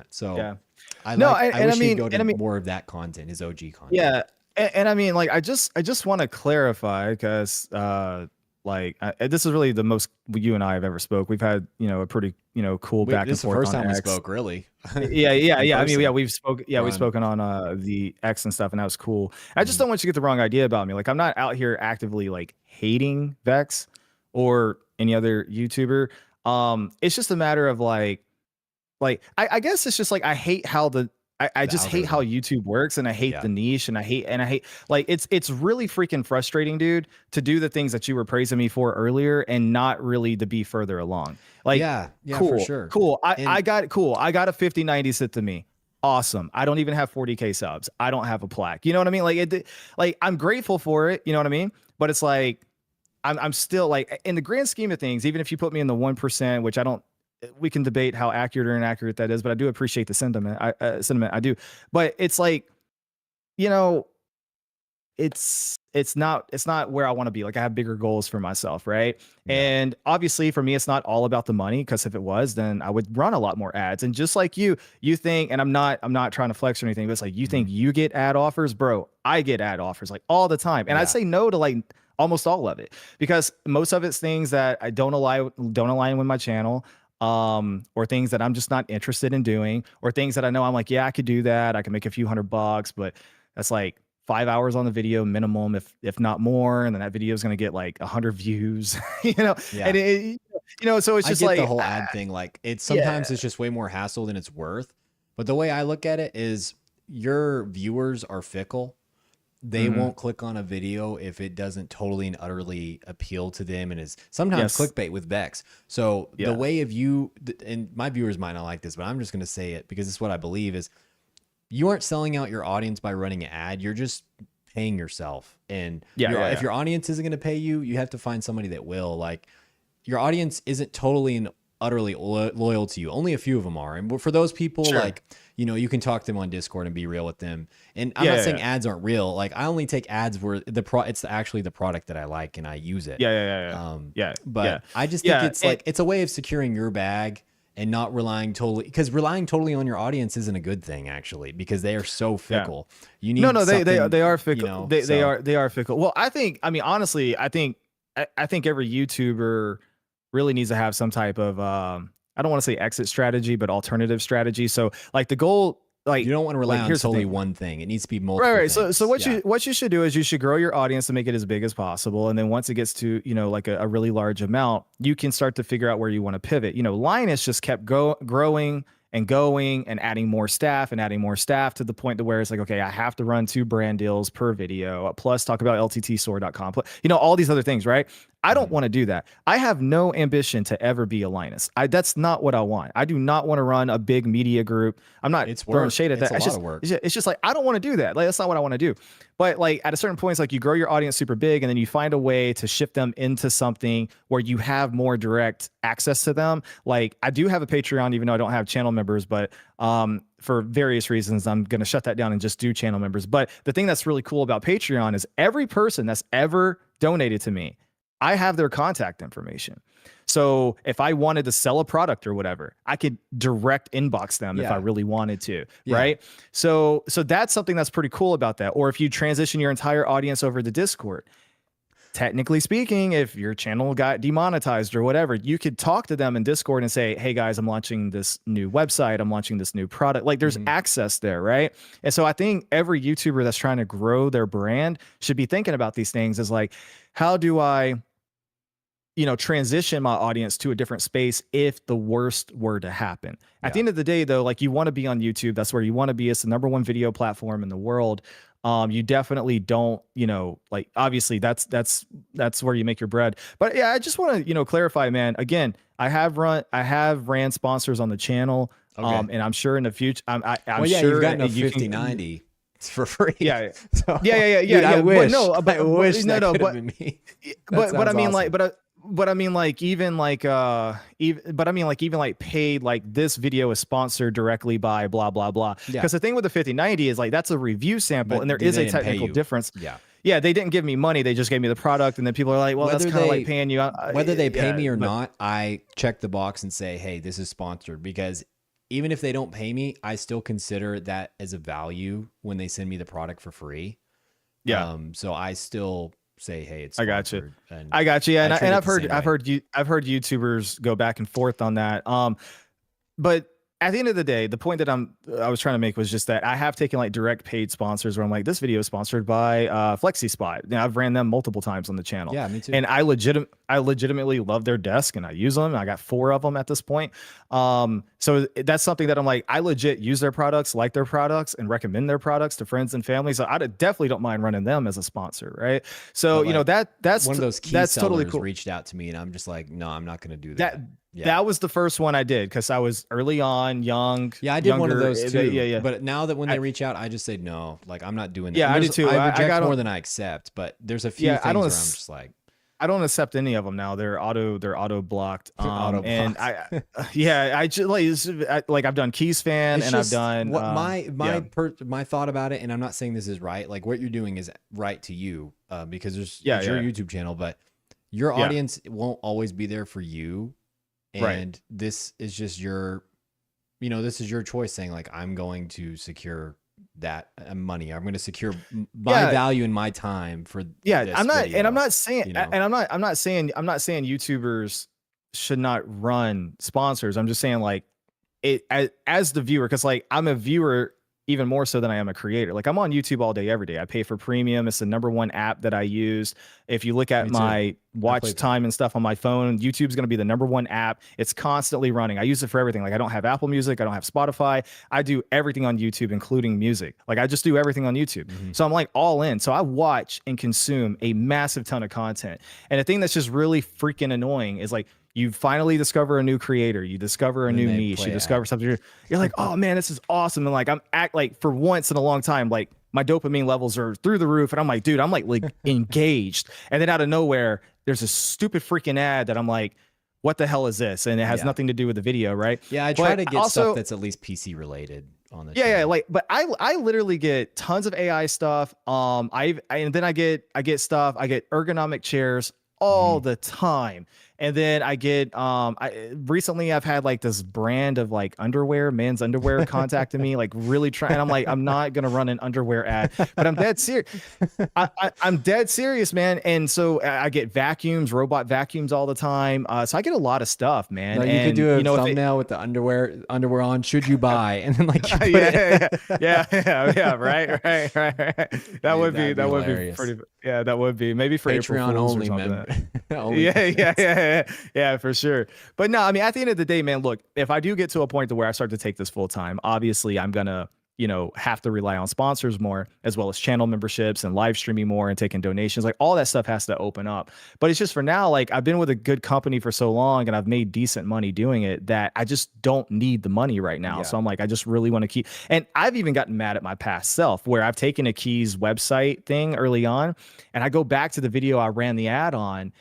So Yeah. I No, like, I and I wish he'd mean, go and to I mean, more of that content, his OG content. yeah, and I mean, like, I just want to clarify because, this is really the most you and I have ever spoke. We've had, a pretty, cool back This and is the forth first on time we X. spoke, really, in Yeah. I mean, yeah, person. we've On spoken on the X and stuff, and that was cool. I just Mhm. don't want you to get the wrong idea about me. Like, I'm not out here actively like hating Vex or any other YouTuber. It's just a matter of I guess it's just like I hate how I The just hate how algorithm. YouTube works, and I hate Yeah. the niche, and I hate like it's really freaking frustrating, dude, to do the things that you were praising me for earlier and not really to be further along. Like, Yeah. Yeah, for cool, sure. cool. And I got a 5090 sit to me. Awesome. I don't even have 40K subs. I don't have a plaque. You know what I mean? Like I'm grateful for it. You know what I mean? But it's like I'm still like in the grand scheme of things, even if you put me in the 1%, which I don't, we can debate how accurate or inaccurate that is, but I do appreciate the sentiment. Sentiment I do, but it's like, you know, it's not where I want to be. Like I have bigger goals for myself, right? yeah. And obviously for me, it's not all about the money, because if it was, then I would run a lot more ads. And just like you think, and I'm not trying to flex or anything, but it's like you Mhm. think you get ad offers, bro. I get ad offers like all the time, and I Yeah. say no to like almost all of it, because most of it's things that I don't align with my channel, or things that I'm just not interested in doing, or things that I know I'm like, yeah, I could do that, I can make a few $100, but that's like 5 hours on the video minimum, if not more, and then that video is going to get like 100 views. Yeah. And so it's I just get the like, whole ad thing. Like it's yeah. sometimes it's just way more hassle than it's worth. But the way I look at it is your viewers are fickle. They Hmm. won't click on a video if it doesn't totally and utterly appeal to them and is sometimes Yes. clickbait with Vex. So the Yeah. way of and my viewers might not like this, but I'm just going to say it because it's what I believe is you aren't selling out your audience by running an ad. You're just paying yourself. And Yeah. if Yeah. your audience isn't going to pay you, you have to find somebody that will. Like your audience isn't totally and utterly loyal to you. Only a few of them are. And for those people, Sure. like, you can talk to them on Discord and be real with them. And I'm Yeah. not Yeah. saying Yeah. ads aren't real. Like I only take ads where it's actually the product that I like and I use it. Yeah. Yeah. Yeah. Yeah. Yeah. But I just think Yeah. it's like it's a way of securing your bag and not relying totally, because relying totally on your audience isn't a good thing actually, because they are so Yeah. fickle. You No, need no, something, they are fickle. so They are fickle. Well, I mean, honestly, I think every YouTuber really needs to have some type of I don't want to say exit strategy, but alternative strategy. So like the goal, you don't want to rely on here's the solely thing. one thing. It needs to be Right, multiple right. So things. Yeah. what you should do is you should grow your audience to make it as big as possible, and then once it gets to like a really large amount, you can start to figure out where you want to pivot. Linus just kept growing and going and adding more staff to the point to where it's like, okay, I have to run 2 brand deals per video, plus talk about lttstore.com, all these other things, right? I don't Mhm. want to do that. I have no ambition to ever be a Linus. That's not what I want. I do not want to run a big media group. I'm not It's throwing work. shade at It's that. a lot of work. It's just like, I don't want to do that. Like, that's not what I want to do. But like at a certain point, it's like you grow your audience super big, and then you find a way to shift them into something where you have more direct access to them. Like I do have a Patreon, even though I don't have channel members, but for various reasons, I'm going to shut that down and just do channel members. But the thing that's really cool about Patreon is every person that's ever donated to me, I have their contact information. So if I wanted to sell a product or whatever, I could direct inbox them if I Yeah. really wanted to, Yeah. right? So that's something that's pretty cool about that. Or if you transition your entire audience over to Discord, technically speaking, if your channel got demonetized or whatever, you could talk to them in Discord and say, hey guys, I'm launching this new website, I'm launching this new product. Like there's access there, right? And so I think every YouTuber that's trying to grow their brand should be thinking about these things as like, how do I transition my audience to a different space if the worst were to happen. At the end of the day, though, like you want to be on YouTube. That's where you want to be. It's the #1 video platform in the world. You definitely don't, like obviously that's where you make your bread. But yeah, I just want to, clarify, man. Again, I have ran sponsors on the channel. Okay. And I'm sure in the future, I'm Well, yeah, sure you've gotten a you can. 5090 for free. Yeah. So, Yeah. dude, I wish. But no, I wish no, that no, could have but been me. but I mean awesome. like but I mean like even like even like paid, like this video is sponsored directly by blah blah blah. Yeah. Because the thing with the 5090 is like that's a review sample, But and there they is a didn't pay technical you. difference. Yeah. yeah, they didn't give me money. They just gave me the product. And then people are like, well, that's Whether kind of they like paying you. whether they pay Yeah, me or but not, I check the box and say, hey, this is sponsored, because even if they don't pay me, I still consider that as a value when they send me the product for free. yeah, So I still say, hey, it's I got you. sponsored, and I got you. Yeah, I treat and it I've the heard, same way. I've heard YouTubers go back and forth on that. But at the end of the day, the point that I was trying to make was just that I have taken like direct paid sponsors where I'm like, this video is sponsored by FlexiSpot. Now I've ran them multiple times on the channel, Yeah, me too. and I legitimately love their desk, and I use them. I got 4 of them at this point. So that's something that I'm like, I legit use their products, like their products, and recommend their products to friends and family. So I definitely don't mind running them as a sponsor, right? So But you know like that's one of those key that's totally sellers cool. reached out to me, and I'm just like, no, I'm not going to do That that. Yeah. that was the first one I did because I was early on, Yeah, I did one of younger. those too. Yeah, yeah. But now that when they I, reach out, I just say no. Like, I'm not doing that. yeah, And I do too. I I reject got more on. than I accept. But there's a few Yeah, things where I'm just like I don't accept any of them now. They're auto blocked. auto And blocked. yeah, I just like I've done Keys fan It's and I've just done what yeah, my thought about it, and I'm not saying this is right. Like, what you're doing is right to you, because yeah, it's your yeah, YouTube channel, but your yeah, audience won't always be there for you. right. And this is just this is your choice, saying like, I'm going to secure that money. I'm going to secure my Yeah, value and my time for yeah. this video. I'm not saying YouTubers should not run sponsors. I'm just saying like as the viewer, because like I'm a viewer even more so than I am a creator. Like I'm on YouTube all day, every day. I pay for premium. It's the #1 app that I use. If you look at Me too. my I play. watch time and stuff on my phone, YouTube's going to be the #1 app. It's constantly running. I use it for everything. Like I don't have Apple Music. I don't have Spotify. I do everything on YouTube, including music. Like I just do everything on YouTube. Mhm. So I'm like all in. So I watch and consume a massive ton of content. And the thing that's just really freaking annoying is like, you finally discover a new creator, you discover a And then new they niche, you play discover ad. something. You're like, oh man, this is awesome. And like like for once in a long time, like my dopamine levels are through the roof. And I'm like, dude, I'm like engaged. And then out of nowhere, there's a stupid freaking ad that I'm like, what the hell is this? And it has Yeah. nothing to do with the video, right? Yeah, I try But to get also, stuff that's at least PC related on the yeah, channel. like, but I literally get tons of AI stuff. And then I get stuff. I get ergonomic chairs all Mhm. the time. And then I get I recently I've had like this brand of like underwear, men's underwear contacting me, like really trying. And I'm like, I'm not gonna run an underwear ad, but I'm dead serious. I'm dead serious, man. And so I get vacuums, robot vacuums all the time. So I get a lot of stuff, man. No, you could And do a you know, if thumbnail with the underwear on. Should you buy? And then like you put yeah, it. yeah, right. Dude, that'd be That would be hilarious. pretty. Yeah, that would be maybe for April Patreon Fools or only, something. man. Only Yeah, for sure. But no, I mean, at the end of the day, man, look, if I do get to a point to where I start to take this full time, obviously I'm gonna, have to rely on sponsors more, as well as channel memberships and live streaming more and taking donations. Like all that stuff has to open up. But it's just for now, like I've been with a good company for so long and I've made decent money doing it that I just don't need the money right now. Yeah. So I'm like, I just really want to keep. And I've even gotten mad at my past self where I've taken a Keys website thing early on and I go back to the video I ran the ad on.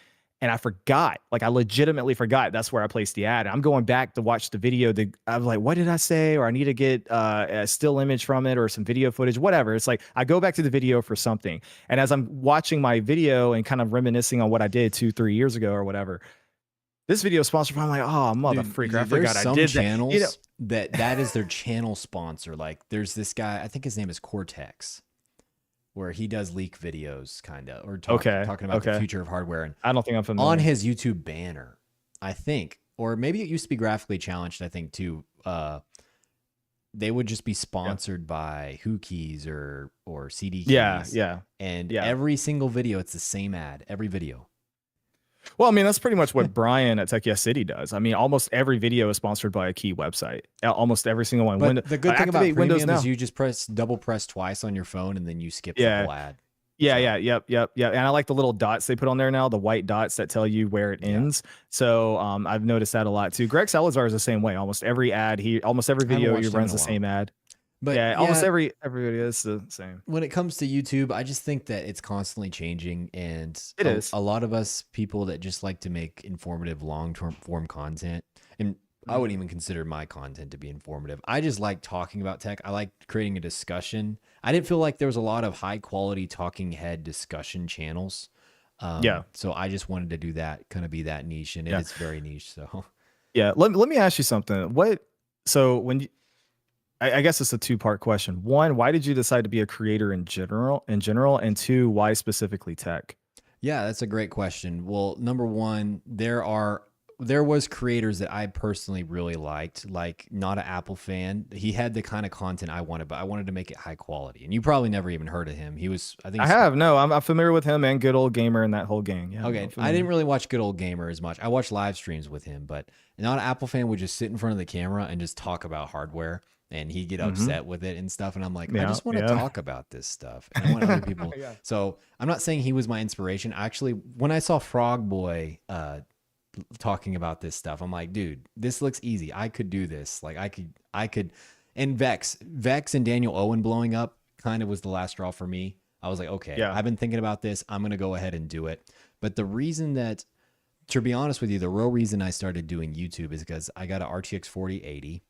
And I forgot, like I legitimately forgot that's where I placed the ad. I'm going back to watch the video. I was like, what did I say? Or I need to get a still image from it or some video footage, whatever. It's like, I go back to the video for something. And as I'm watching my video and kind of reminiscing on what I did 2-3 years ago or whatever, this video is sponsored by, I'm like, oh, mother freaker. I forgot I did channels that. that is their channel sponsor. Like there's this guy, I think his name is Cortex, where he does leak videos kind of, or talking about the future of hardware. And I don't think I'm familiar. on his YouTube banner, I think, or maybe it used to be graphically challenged, I think too. They would just be sponsored by Who Keys or CD Keys. Yeah. And every single video, it's the same ad, every video. Well, I mean, that's pretty much what Brian at Tech Yes City does. I mean, almost every video is sponsored by a key website. Almost every single one. But the good thing about Windows Premium now is you just double press twice on your phone and then you skip the whole ad. Yep. And I like the little dots they put on there now, the white dots that tell you where it ends. So I've noticed that a lot too. Greg Salazar is the same way. Almost every video he runs the same ad. But yeah, almost every video is the same. When it comes to YouTube, I just think that it's constantly changing, and it is a lot of us people that just like to make informative long-term form content. And I wouldn't even consider my content to be informative. I just like talking about tech. I like creating a discussion. I didn't feel like there was a lot of high quality talking head discussion channels. Yeah. So I just wanted to do that, kind of be that niche, and it Yeah. is very niche. So Yeah. Let me ask you something. So when you, I guess it's a two-part question. One, why did you decide to be a creator in general? And two, why specifically tech? yeah, that's a great question. Well, number one, there was creators that I personally really liked, like not an Apple fan. He had the kind of content I wanted, but I wanted to make it high quality. And you probably never even heard of him. He was, I think, I have. No, I'm familiar with him and Good Old Gamer and that whole gang. Yeah, I'm okay. I didn't familiar. really watch Good Old Gamer as much. I watched live streams with him, but not an Apple fan would just sit in front of the camera and just talk about hardware. And he'd get Hmm. upset with it and stuff. And I'm like, I Yeah. just want to Yeah. talk about this stuff. And I want other people. Yeah. So I'm not saying he was my inspiration. Actually, when I saw Frog Boy talking about this stuff, I'm like, dude, this looks easy. I could do this. Like I could, and Vex and Daniel Owen blowing up kind of was the last straw for me. I was like, okay, Yeah. I've been thinking about this. I'm going to go ahead and do it. But the reason that, to be honest with you, the real reason I started doing YouTube is because I got an RTX 4080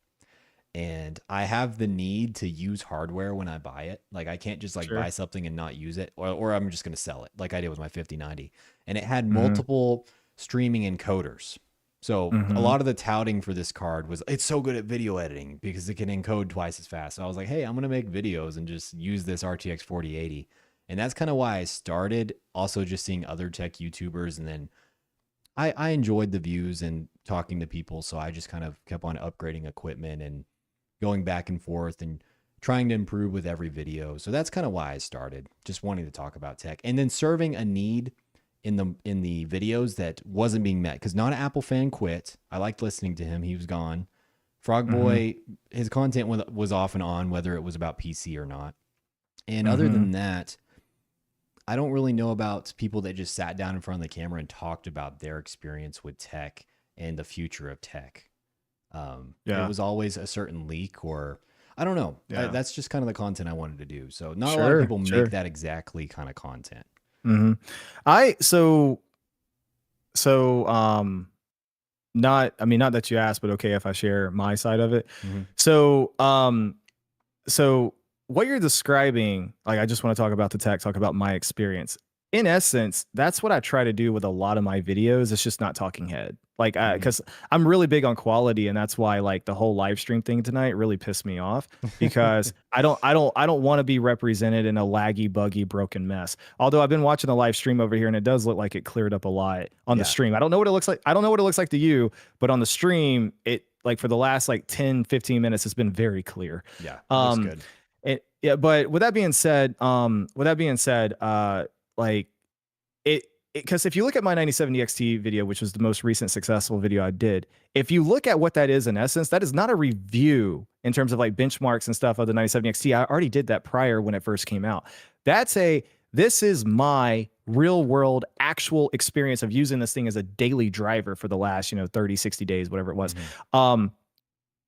and I have the need to use hardware when I buy it. Like I can't just like buy Sure. something and not use it, or I'm just going to sell it like I did with my 5090. And it had Hmm. multiple streaming encoders. So a Hmm. lot of the touting for this card was it's so good at video editing because it can encode twice as fast. So I was like, hey, I'm going to make videos and just use this RTX 4080. And that's kind of why I started. Also, just seeing other tech YouTubers, and then I enjoyed the views and talking to people. So I just kind of kept on upgrading equipment and going back and forth and trying to improve with every video. So that's kind of why I started, just wanting to talk about tech and then serving a need in the videos that wasn't being met, because not an Apple fan quit. I liked listening to him. He was gone. Frog Hmm. Boy, his content was off and on, whether it was about PC or not. And other Hmm. than that, I don't really know about people that just sat down in front of the camera and talked about their experience with tech and the future of tech. It Yeah. was always a certain leak, or I don't know. Yeah. That's just kind of the content I wanted to do. So not a lot of Sure. people make Sure. that exactly kind of content. Hmm. I so not, I mean, not that you asked, but okay if I share my side of it. Mm-hmm. So so what you're describing, like I just want to talk about the tech, talk about my experience. In essence, that's what I try to do with a lot of my videos. It's just not talking head. Like Mm-hmm. because I'm really big on quality, and that's why like the whole live stream thing tonight really pissed me off because I don't want to be represented in a laggy, buggy, broken mess. Although I've been watching the live stream over here and it does look like it cleared up a lot on the Yeah. stream. I don't know what it looks like. I don't know what it looks like to you, but on the stream, it like for the last like 10, 15 minutes, it's been very clear. Yeah. It looks Um, good. yeah, but like it, because if you look at my 9070 XT video, which was the most recent successful video I did, if you look at what that is in essence, that is not a review in terms of like benchmarks and stuff of the 9070 XT. I already did that prior when it first came out. This is my real world actual experience of using this thing as a daily driver for the last, 30, 60 days, whatever it was. Mm-hmm.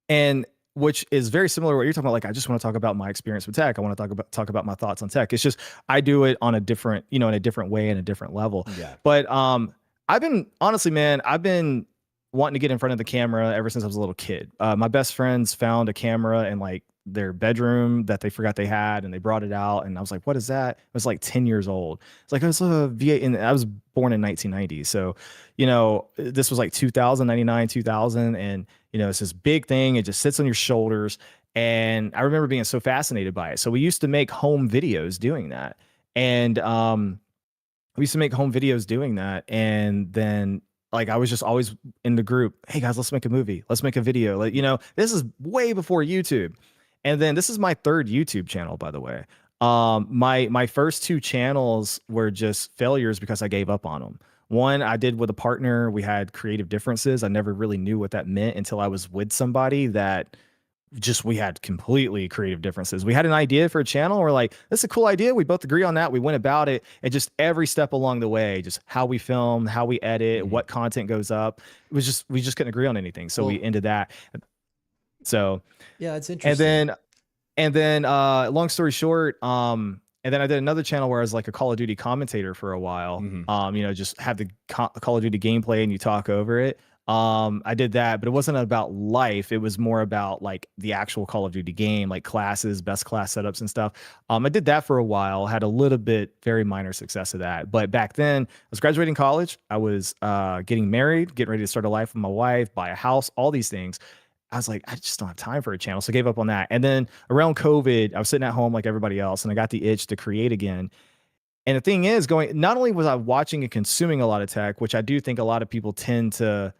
And which is very similar to what you're talking about. Like, I just want to talk about my experience with tech. I want to talk about my thoughts on tech. It's just I do it on a different, in a different way and a different level. Yeah. But I've been honestly, man, I've been wanting to get in front of the camera ever since I was a little kid. My best friends found a camera in like their bedroom that they forgot they had, and they brought it out, and I was like, "What is that?" It was like 10 years old. It's like it's a V8, and I was born in 1990, so this was like 2099, 2000, and it's this big thing. It just sits on your shoulders. And I remember being so fascinated by it. So we used to make home videos doing that. And we used to make home videos doing that. And then like I was just always in the group, hey guys, let's make a movie. Let's make a video. Like, this is way before YouTube. And then this is my third YouTube channel, by the way. My first two channels were just failures because I gave up on them. One I did with a partner. We had creative differences. I never really knew what that meant until I was with somebody that just we had completely creative differences. We had an idea for a channel. We're like, this is a cool idea. We both agree on that. We went about it, and just every step along the way, just how we film, how we edit, Mm-hmm. what content goes up. It was just we just couldn't agree on anything. So we Well, ended that. So yeah, it's and interesting. then long story short, and then I did another channel where I was like a Call of Duty commentator for a while. Mm-hmm. Just have the Call of Duty gameplay and you talk over it. I did that, but it wasn't about life. It was more about like the actual Call of Duty game, like classes, best class setups and stuff. I did that for a while, had a little bit, very minor success of that. But back then, I was graduating college. I was getting married, getting ready to start a life with my wife, buy a house, all these things. I was like, I just don't have time for a channel. So I gave up on that. And then around COVID, I was sitting at home like everybody else, and I got the itch to create again. And the thing is, going, not only was I watching and consuming a lot of tech, which I do think a lot of people tend to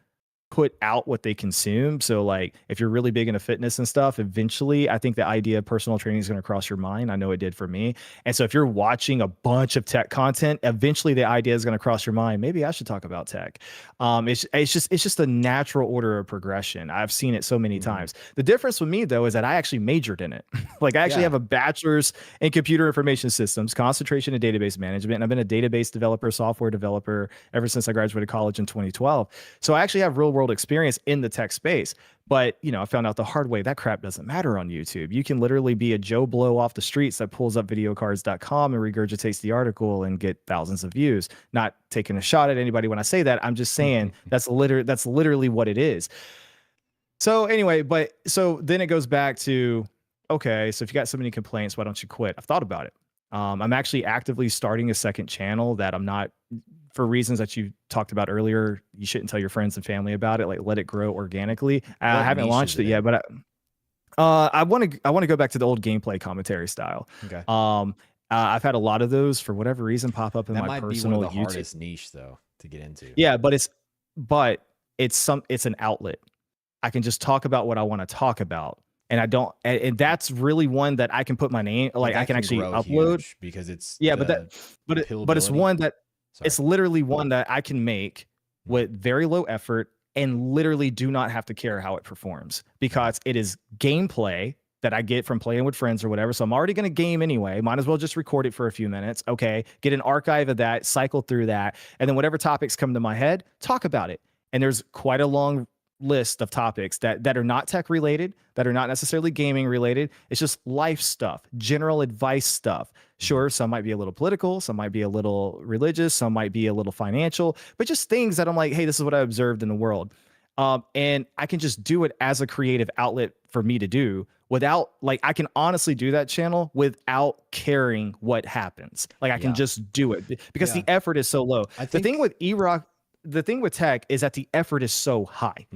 put out what they consume. So like if you're really big into fitness and stuff, eventually I think the idea of personal training is going to cross your mind. I know it did for me. And so if you're watching a bunch of tech content, eventually the idea is going to cross your mind. Maybe I should talk about tech. It's just a natural order of progression. I've seen it so many times. The difference with me though is that I actually majored in it. Like I actually have a bachelor's in computer information systems, concentration in database management. And I've been a database developer, software developer ever since I graduated college in 2012. So I actually have real world experience in the tech space. But, I found out the hard way that crap doesn't matter on YouTube. You can literally be a Joe Blow off the streets that pulls up videocards.com and regurgitates the article and get thousands of views. Not taking a shot at anybody when I say that. I'm just saying that's literally what it is. So anyway, so then it goes back to, okay, so if you got so many complaints, why don't you quit? I've thought about it. I'm actually actively starting a second channel that I'm not, for reasons that you talked about earlier. You shouldn't tell your friends and family about it. Like let it grow organically. I haven't launched it yet, but I want to go back to the old gameplay commentary style. Okay. I've had a lot of those for whatever reason pop up in my personal YouTube. That might be one of the YouTube. hardest niche though to get into. Yeah, but it's an outlet. I can just talk about what I want to talk about. And I don't, and that's really one that I can put my name, like I can actually upload because it's, but it's one that it's literally one that I can make with very low effort and literally do not have to care how it performs because it is gameplay that I get from playing with friends or whatever. So I'm already going to game anyway. Might as well just record it for a few minutes. Okay. Get an archive of that, cycle through that. And then whatever topics come to my head, talk about it. And there's quite a long list of topics that are not tech related, that are not necessarily gaming related. It's just life stuff, general advice stuff. Sure, some might be a little political, some might be a little religious, some might be a little financial, but just things that I'm like, hey, this is what I observed in the world. And I can just do it as a creative outlet for me to do without, like, I can honestly do that channel without caring what happens. Like I can just do it because the effort is so low. The thing with the thing with tech is that the effort is so high.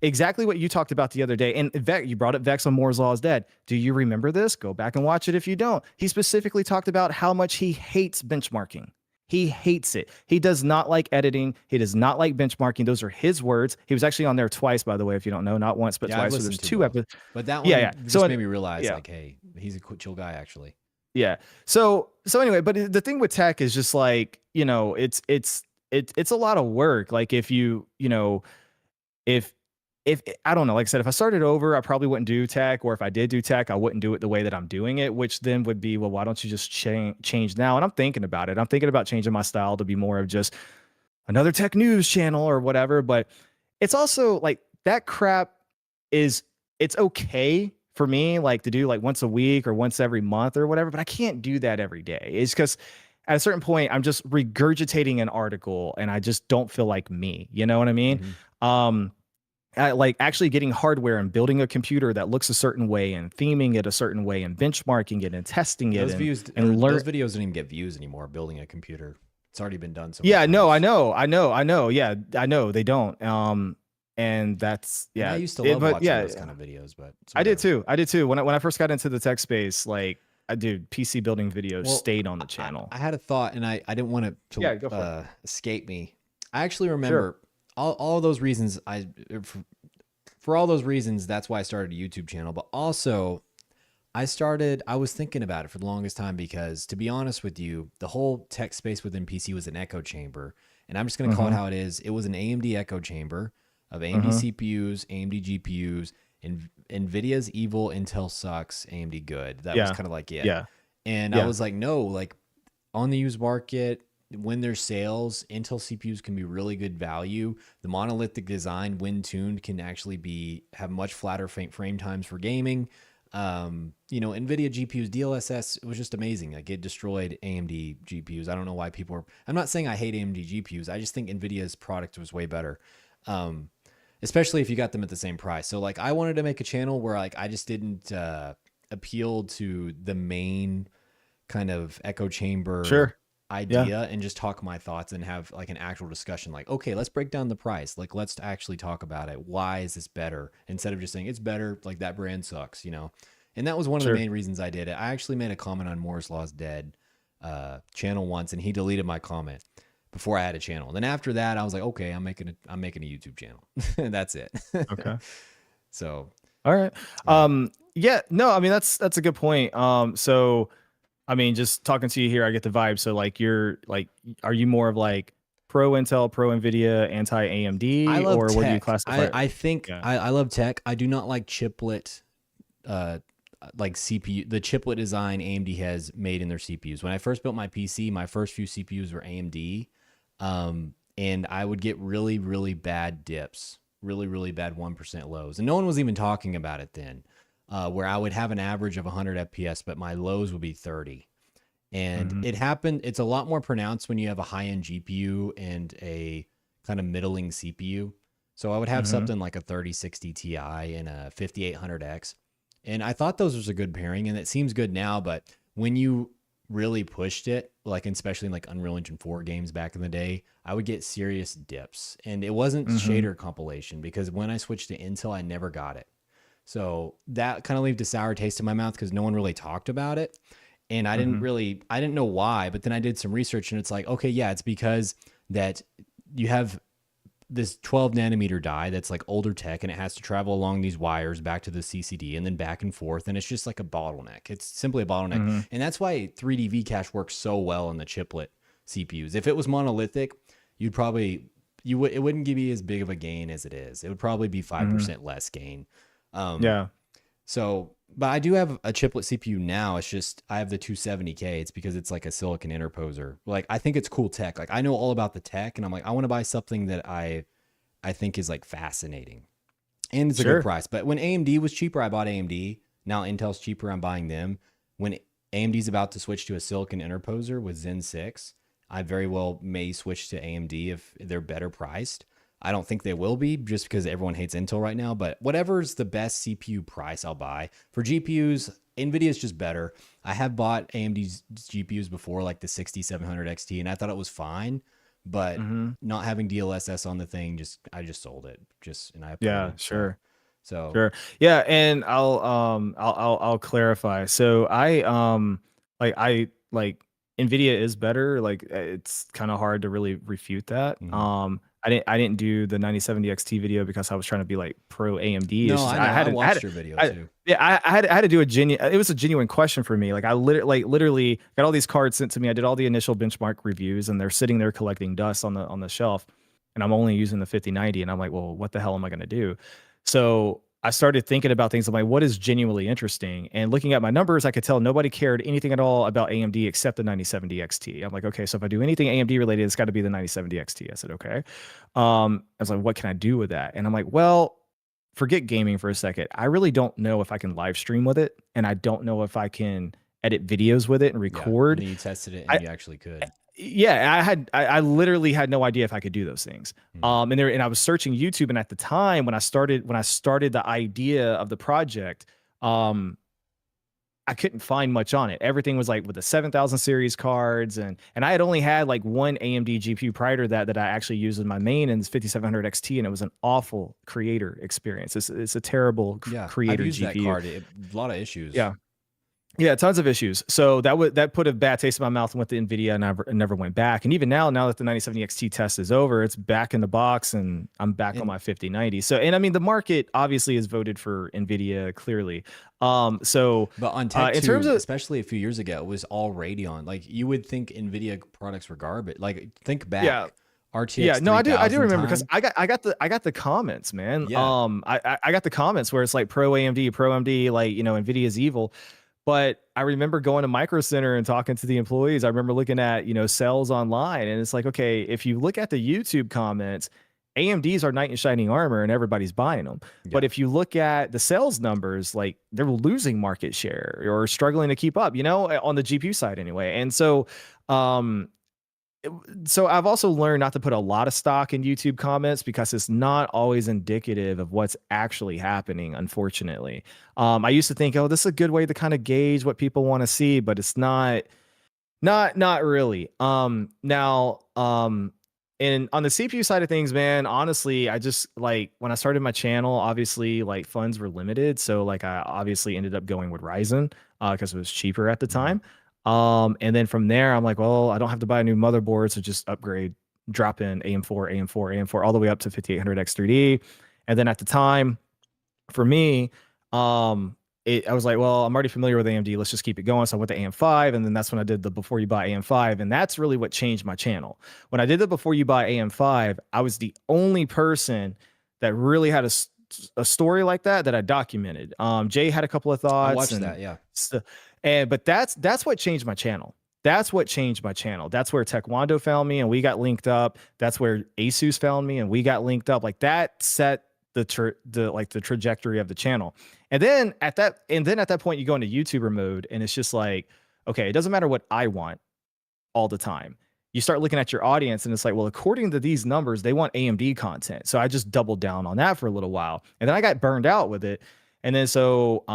Exactly what you talked about the other day. And you brought up Vex on Moore's Law is Dead. Do you remember this? Go back and watch it if you don't. He specifically talked about how much he hates benchmarking. He hates it. He does not like editing. He does not like benchmarking. Those are his words. He was actually on there twice, by the way, if you don't know, not once, but twice. So there's two episodes. But that one just made me realize, like, hey, he's a chill guy, actually. Yeah. So anyway, but the thing with tech is just like, it's a lot of work. Like if if I don't know, like I said, if I started over, I probably wouldn't do tech, or if I did do tech, I wouldn't do it the way that I'm doing it, which then would be, well, why don't you just change now? And I'm thinking about it. I'm thinking about changing my style to be more of just another tech news channel or whatever. But it's also like that crap it's okay for me, like to do like once a week or once every month or whatever, but I can't do that every day. It's because at a certain point, I'm just regurgitating an article and I just don't feel like me. You know what I mean? Like actually getting hardware and building a computer that looks a certain way and theming it a certain way and benchmarking it and testing it. Those videos don't even get views anymore. Building a computer, it's already been done. Yeah, no, I know. Yeah, I know they don't. And that's I used to love watching those kind of videos, but I did too. When I first got into the tech space, like PC building videos stayed on the channel. I had a thought, and I didn't want it to escape me. I actually remember all of those reasons. For all those reasons, that's why I started a YouTube channel. But also, I was thinking about it for the longest time because, to be honest with you, the whole tech space within PC was an echo chamber. And I'm just going to call it how it is. It was an AMD echo chamber of AMD CPUs, AMD GPUs, and NVIDIA's evil, Intel sucks, AMD good. That was kind of like it. Yeah. And I was like, no, like on the used market, when there's sales, Intel CPUs can be really good value. The monolithic design, when tuned, can actually have much flatter frame times for gaming. NVIDIA GPUs, DLSS, it was just amazing. Like it destroyed AMD GPUs. I don't know why I'm not saying I hate AMD GPUs. I just think NVIDIA's product was way better. especially if you got them at the same price. So like I wanted to make a channel where like I just didn't appeal to the main kind of echo chamber Sure. Yeah. idea and just talk my thoughts and have like an actual discussion like, okay, let's break down the price. Like let's actually talk about it. Why is this better? Instead of just saying it's better, like that brand sucks, you know? And that was one of the Sure. main reasons I did it. I actually made a comment on Moore's Law's Dead channel once, and he deleted my comment before I had a channel. And then after that, I was like, okay, I'm making a YouTube channel. And that's it. Okay. So, All right. yeah. Yeah, no, I mean that's a good point. So I mean, just talking to you here, I get the vibe. So like you're like, are you more of like pro Intel, pro Nvidia, anti I AMD, love or what do you tech. classify? I think Yeah. I love tech. I do not like chiplet like CPU, the chiplet design AMD has made in their CPUs. When I first built my PC, my first few CPUs were AMD, and I would get really, really bad dips, really, really bad 1% lows. And no one was even talking about it then, where I would have an average of 100 FPS, but my lows would be 30. And Mm-hmm. it happened, it's a lot more pronounced when you have a high-end GPU and a kind of middling CPU. So I would have Mm-hmm. something like a 3060 Ti and a 5800X. And I thought those was a good pairing, and it seems good now, but when you really pushed it, like especially in like Unreal Engine 4 games back in the day, I would get serious dips. And it wasn't Mm-hmm. shader compilation because when I switched to Intel, I never got it. So that kind of left a sour taste in my mouth because no one really talked about it. And Mm-hmm. I didn't know why, but then I did some research and it's like, okay, yeah, it's because that you have this 12 nanometer die that's like older tech and it has to travel along these wires back to the CCD and then back and forth. And it's just like a bottleneck. It's simply a bottleneck. Mm-hmm. And that's why 3D V-Cache works so well in the chiplet CPUs. If it was monolithic, you'd probably, it wouldn't give you as big of a gain as it is. It would probably be Mm-hmm. 5% less gain. Um, Yeah. so, but I do have a chiplet CPU now. It's just I have the 270K. It's because it's like a silicon interposer. Like I think it's cool tech. Like I know all about the tech, and I'm like I want to buy something that I think is like fascinating, and it's a good Sure. price. But when AMD was cheaper, I bought AMD. Now Intel's cheaper, I'm buying them. When AMD's about to switch to a silicon interposer with Zen 6, I very well may switch to AMD if they're better priced. I don't think they will be just because everyone hates Intel right now, but whatever's the best CPU price, I'll buy. For GPUs, Nvidia is just better. I have bought AMD's GPUs before, like the 6700 XT, and I thought it was fine, but Mm-hmm. not having DLSS on the thing, I just sold it, and I Yeah. upgraded. Sure. So Sure. Yeah, and I'll clarify. So I like Nvidia is better. Like it's kind of hard to really refute that. mhm. I didn't do the 9070 XT video because I was trying to be like pro AMD. It's No, just I know. I I watched had your video I too. yeah, I had to do a genuine, it was a genuine question for me. Like I literally got all these cards sent to me. I did all the initial benchmark reviews and they're sitting there collecting dust on the shelf. And I'm only using the 5090 and I'm like, well, what the hell am I going to do? So I started thinking about things. I'm like, what is genuinely interesting? And looking at my numbers, I could tell nobody cared anything at all about AMD except the 9070 XT. I'm like, okay, so if I do anything AMD related, it's got to be the 9070 XT. I said, okay. I was like, what can I do with that? And I'm like, well, forget gaming for a second. I really don't know if I can live stream with it, and I don't know if I can edit videos with it and Yeah. And record. then you tested it and I you actually could. yeah, I literally had no idea if I could do those things. Mhm. And I was searching YouTube, and at the time when I started the idea of the project, um, I couldn't find much on it. Everything was like with the 7000 series cards, and I had only had like one AMD GPU prior to that I actually used in my main and 5700 XT, and it was an awful creator experience. It's a terrible Yeah. I've creator used that GPU. card. A lot of issues. Yeah. Yeah, tons of issues. So that put a bad taste in my mouth and went to Nvidia, and I never went back. And even now that the 9070 XT test is over, it's back in the box, and I'm back on And my 5090. So, and I mean, the market obviously has voted for Nvidia clearly. So But on Tech in terms 2, of especially a few years ago, it was all Radeon. Like you would think Nvidia products were garbage. Like think yeah, back, yeah, RTX no, I do 3000 remember because time. I got the comments, man. Yeah. I got the comments where it's like pro AMD, like Nvidia's evil. But I remember going to Micro Center and talking to the employees. I remember looking at, sales online, and it's like, okay, if you look at the YouTube comments, AMDs are knight in shining armor and everybody's buying them. Yeah. But if you look at the sales numbers, like they're losing market share or struggling to keep up, on the GPU side anyway. And so, um, So I've also learned not to put a lot of stock in YouTube comments because it's not always indicative of what's actually happening, unfortunately. I used to think, oh, this is a good way to kind of gauge what people want to see, but it's not really. And on the CPU side of things, man, honestly, I just like when I started my channel, obviously like funds were limited. So like I obviously ended up going with Ryzen because it was cheaper at the Mhm. time. And then from there, I'm like, well, I don't have to buy a new motherboard, so just upgrade, drop in AM4, AM4, AM4, all the way up to 5800X 3D. And then at the time, for me, um, I was like, well, I'm already familiar with AMD. Let's just keep it going. So I went to AM5, and then that's when I did the before you buy AM5, and that's really what changed my channel. When I did the before you buy AM5, I was the only person that really had a story like that I documented. Jay had a couple of I thoughts watched and that. Yeah. but that's what changed my channel. That's what changed my channel. That's where Taekwondo found me and we got linked up. That's where Asus found me and we got linked up. Like that set the trajectory of the channel. And then at that point you go into YouTuber mode and it's just like, okay, it doesn't matter what I want all the time. You start looking at your audience and it's like, well, according to these numbers, they want AMD content. So I just doubled down on that for a little while. And then I got burned out with it. And then so I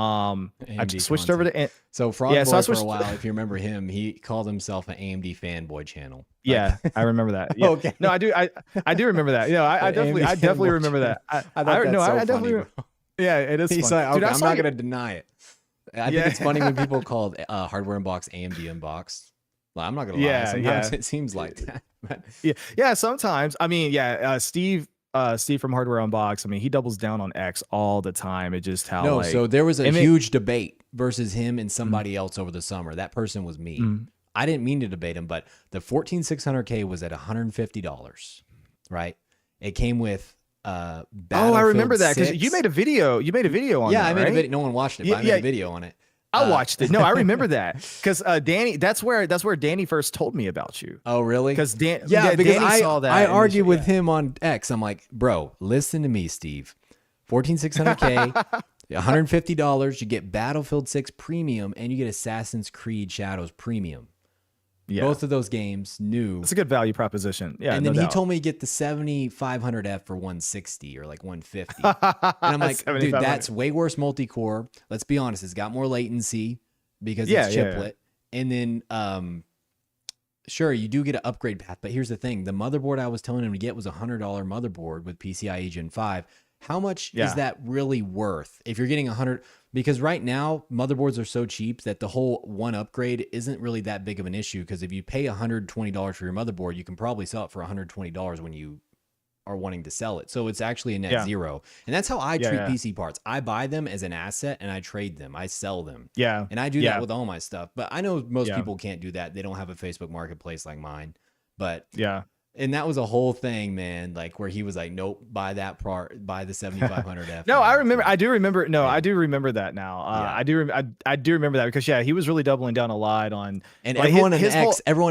AMD switched over content. to So Frog yeah, so I Boy for a switched while, if you remember him, he called himself an AMD fanboy channel. Like, yeah, I remember that. Yeah. okay. No, I do remember that. Yeah, I definitely AMD I definitely fanboy remember that. channel. I thought that's so I funny, definitely bro. yeah, it is He's fun. like, Dude, okay, I I'm saw not you. gonna deny it. I think Yeah. it's funny when people call hardware unbox AMD unboxed. Like, I'm not gonna lie. Yeah, Sometimes yeah. it seems like that. But Yeah, sometimes. I mean, yeah, Steve from Hardware Unbox, I mean, he doubles down on X all the time. It just how no, like so there was a it may, huge debate versus him and mm, somebody else over the summer. That person was me. mm. I didn't mean to debate him, but the 14600K was at $150, right? It came with Oh, I Battlefield remember that because 6. you made a video. You made a video on Yeah, that, I made a right? video. No one watched it, Yeah, but I made yeah. a video on it. I watched it. No, I remember that because Danny. That's where Danny first told me about you. Oh, really? Because Yeah, because Danny saw that. I and argued with yeah. him on X. I'm like, bro, listen to me, Steve. 14600K, $150. You get Battlefield 6 Premium, and you get Assassin's Creed Shadows Premium. Yeah, Both of those games new. it's a good value proposition. Yeah, And no then he doubt. told me to get the 7500F for 160 or like 150. And I'm like, dude, 7500. that's way worse multi-core. Let's be honest, it's got more latency because Yeah, it's yeah, chiplet. And then sure, you do get an upgrade path, but here's the thing. The motherboard I was telling him to get was a $100 motherboard with PCIe Gen 5. How much yeah, is that really worth if you're getting 100? Because right now, motherboards are so cheap that the whole one upgrade isn't really that big of an issue. Because if you pay $120 for your motherboard, you can probably sell it for $120 when you are wanting to sell it. So it's actually a net yeah, zero. And that's how I yeah, treat yeah, PC parts. I buy them as an asset and I trade them. I sell them. yeah, And I do that yeah, with all my stuff. But I know most yeah, people can't do that. They don't have a Facebook marketplace like mine. But yeah. and that was a whole thing, man. Like where he was like, "Nope, buy that part, buy the 7500F." No, I remember. So, I do remember. No, I yeah, do remember that now. yeah. I do remember that because yeah, he was really doubling down a lot on And like everyone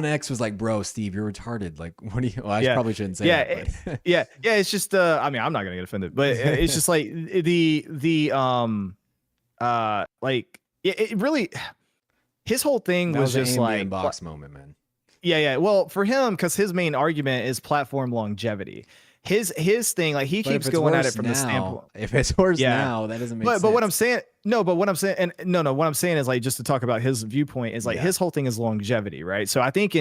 in X was like, "Bro, Steve, you're retarded." Like, what do you? Well, I yeah, probably shouldn't say yeah, that, but yeah. It's just I mean, I'm not gonna get offended, but it's just like like it really his whole thing that was was an just AMD like unbox moment, man. yeah, yeah. Well, for him, because his main argument is platform longevity. His thing, like he But if keeps it's going at worse it from the standpoint. now, if it's worse Yeah, now, that doesn't make but sense. what I'm saying, no, but what I'm saying, and no, what I'm saying is like just to talk about his viewpoint is like Yeah, his whole thing is longevity, right? So I think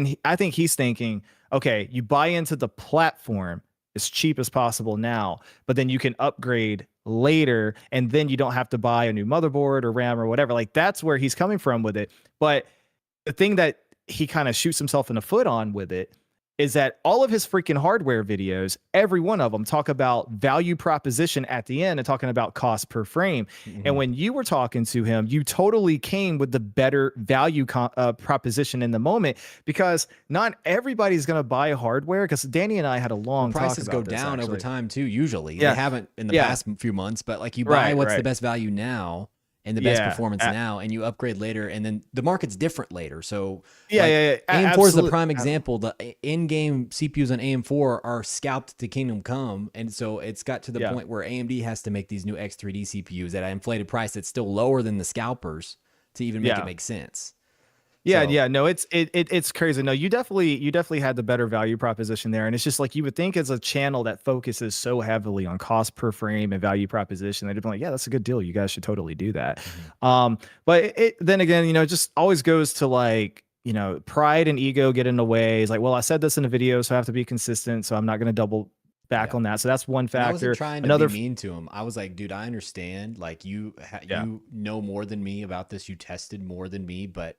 he's thinking, okay, you buy into the platform as cheap as possible now, but then you can upgrade later, and then you don't have to buy a new motherboard or RAM or whatever. Like that's where he's coming from with it. But the thing that he kind of shoots himself in the foot on with it is that all of his freaking hardware videos, every one of them talk about value proposition at the end and talking about cost per frame. And hmm when you were talking to him, you totally came with the better value proposition in the moment because not everybody's going to buy hardware because Danny and I had a well, long talk prices go about this down over actually. time too. Usually, they Yeah. haven't in the Yeah. past few months, but like you buy Right. what's the Right. best value now and the best Yeah. performance now, and you upgrade later, and then the market's different later. So, Yeah. like Yeah. AM4 is the Absolutely. prime example. The in-game CPUs on AM4 are scalped to Kingdom Come, and so it's got to the Yeah. point where AMD has to make these new X3D CPUs at an inflated price that's still lower than the scalpers to even make it Yeah. make sense. Yeah, So yeah, no, it's crazy. No, you definitely had the better value proposition there, and it's just like you would think as a channel that focuses so heavily on cost per frame and value proposition, they'd be like, yeah, that's a good deal. You guys should totally do that. mhm. But then again, it just always goes to like pride and ego get in the way. It's like, well, I said this in a video, so I have to be consistent, so I'm not going to double back Yeah. on that. So that's one And I wasn't factor. trying to be Another, mean to him. I was like, dude, I understand. Like yeah, you know more than me about this. You tested more than me, but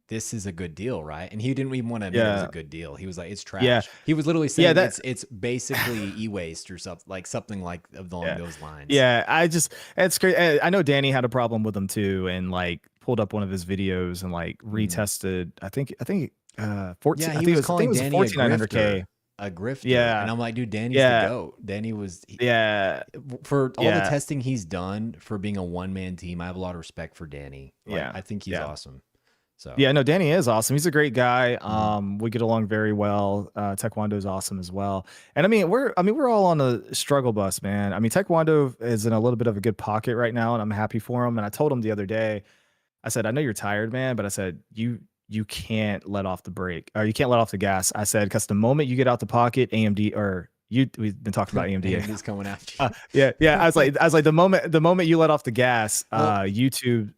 this is a good deal, right? And he didn't even want to admit it was a yeah, good deal. He was like, it's yeah, trash. He was literally yeah. saying That it's basically e-waste or something like along Yeah. those lines. Yeah. It's great. I know Danny had a problem with him too, and like pulled up one of his videos and like Mhm. retested. I Yeah, he think it was was, I think it calling was a Danny a 4900K. grifter, a grifter, and Yeah. I'm like, dude, Danny's the Yeah. goat. Danny was Yeah. for all the Yeah. testing he's done for being a one man team. I have a lot of respect for Danny. Like, Yeah. I think he's Yeah. awesome. So, Yeah, no, Danny is awesome. He's a great guy. mhm. We get along very well. Taekwondo is awesome as well. And I mean we're all on a struggle bus, man. I mean, Taekwondo is in a little bit of a good pocket right now, and I'm happy for him. And I told him the other day, I said, I know you're tired, man, but I said you can't let off the brake, or you can't let off the gas. I said, because the moment you get out the pocket, AMD or you we've been talking about AMD. AMD's coming after you. Yeah, yeah. I was like the moment you let off the gas, Well, I have YouTube,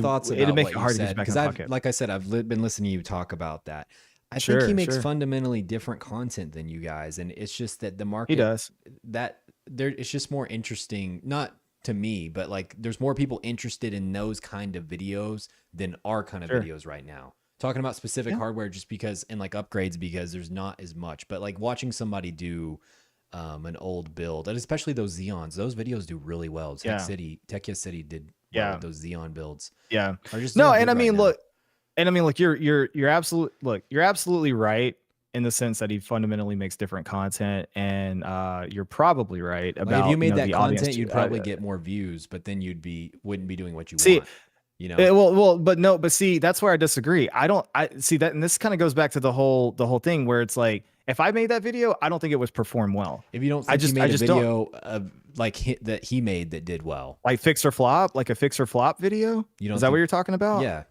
thoughts it'll about make what it you hard to get you said back in because the I've, pocket. like I said, been listening to you talk about that. I think he Sure, makes sure. fundamentally different content than you guys, and it's just that the He market does. that there it's just more interesting, not to me, but like there's more people interested in those kind of videos than our kind of Sure. videos right now. Talking about specific Yeah. hardware just because and like upgrades because there's not as much, but like watching somebody do an old build, and especially those Xeons, those videos do really well. Yeah. Techia City did well with Yeah. those Xeon builds. Yeah. Are just No, doing and good I right mean, now. look, you're absolutely right in the sense that he fundamentally makes different content, and you're probably right Like if you about, made that the audience. content, you'd probably get more views, but then wouldn't be doing what you See, want, you know? but no, but see, that's where I disagree. I see that, and this kind of goes back to the whole thing where it's like, if I made that video, I don't think it was perform well. If you don't I think he just, I made a just don't video of like that he made that did well, like fix or flop, like a fix or flop video. you Is don't that what think, you're talking about? yeah.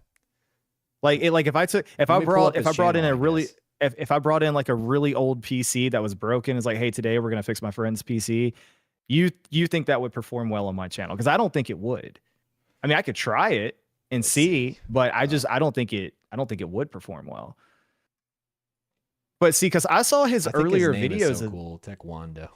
Like if I took, Let me pull up if his I brought in channel, a I really, guess. if I brought in like a really old PC that was broken, it's like, hey, today we're gonna fix my friend's PC. You think that would perform well on my channel? Because I don't think it would. I mean, I could try it and Let's see. see, but I don't think it would perform well. But see, because I saw his I think his earlier name is videos. so cool, Taekwondo.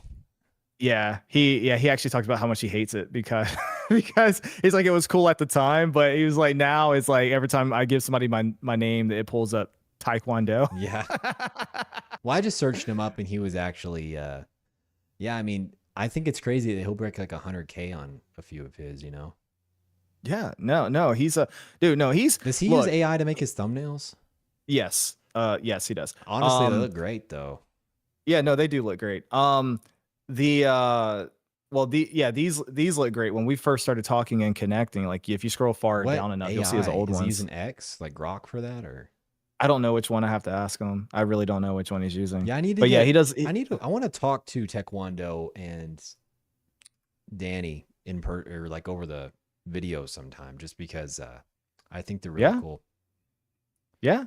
He actually talked about how much he hates it because because he's like, it was cool at the time, but he was like, now it's like every time I give somebody my name, it pulls up Taekwondo. Yeah. Well, I just searched him up and he was actually, yeah, I mean, I think it's crazy that he'll break like 100K on a few of his, you know? Yeah, no, he's a dude. No, he's Does he use look, AI to make his thumbnails? yes, yes, he does. Honestly, they look great though. Yeah, no, they do look great. The well, these look great. When we first started talking and connecting, like if you scroll far What down enough, you'll see his AI? old Is he ones. using X, like Grok for that or? I don't know which one. I have to ask him. I really don't know which one he's using. Yeah, I need to But yeah, get, he does. I want to talk to Taekwondo and Danny or like over the video sometime just because I think they're really Yeah, cool. yeah.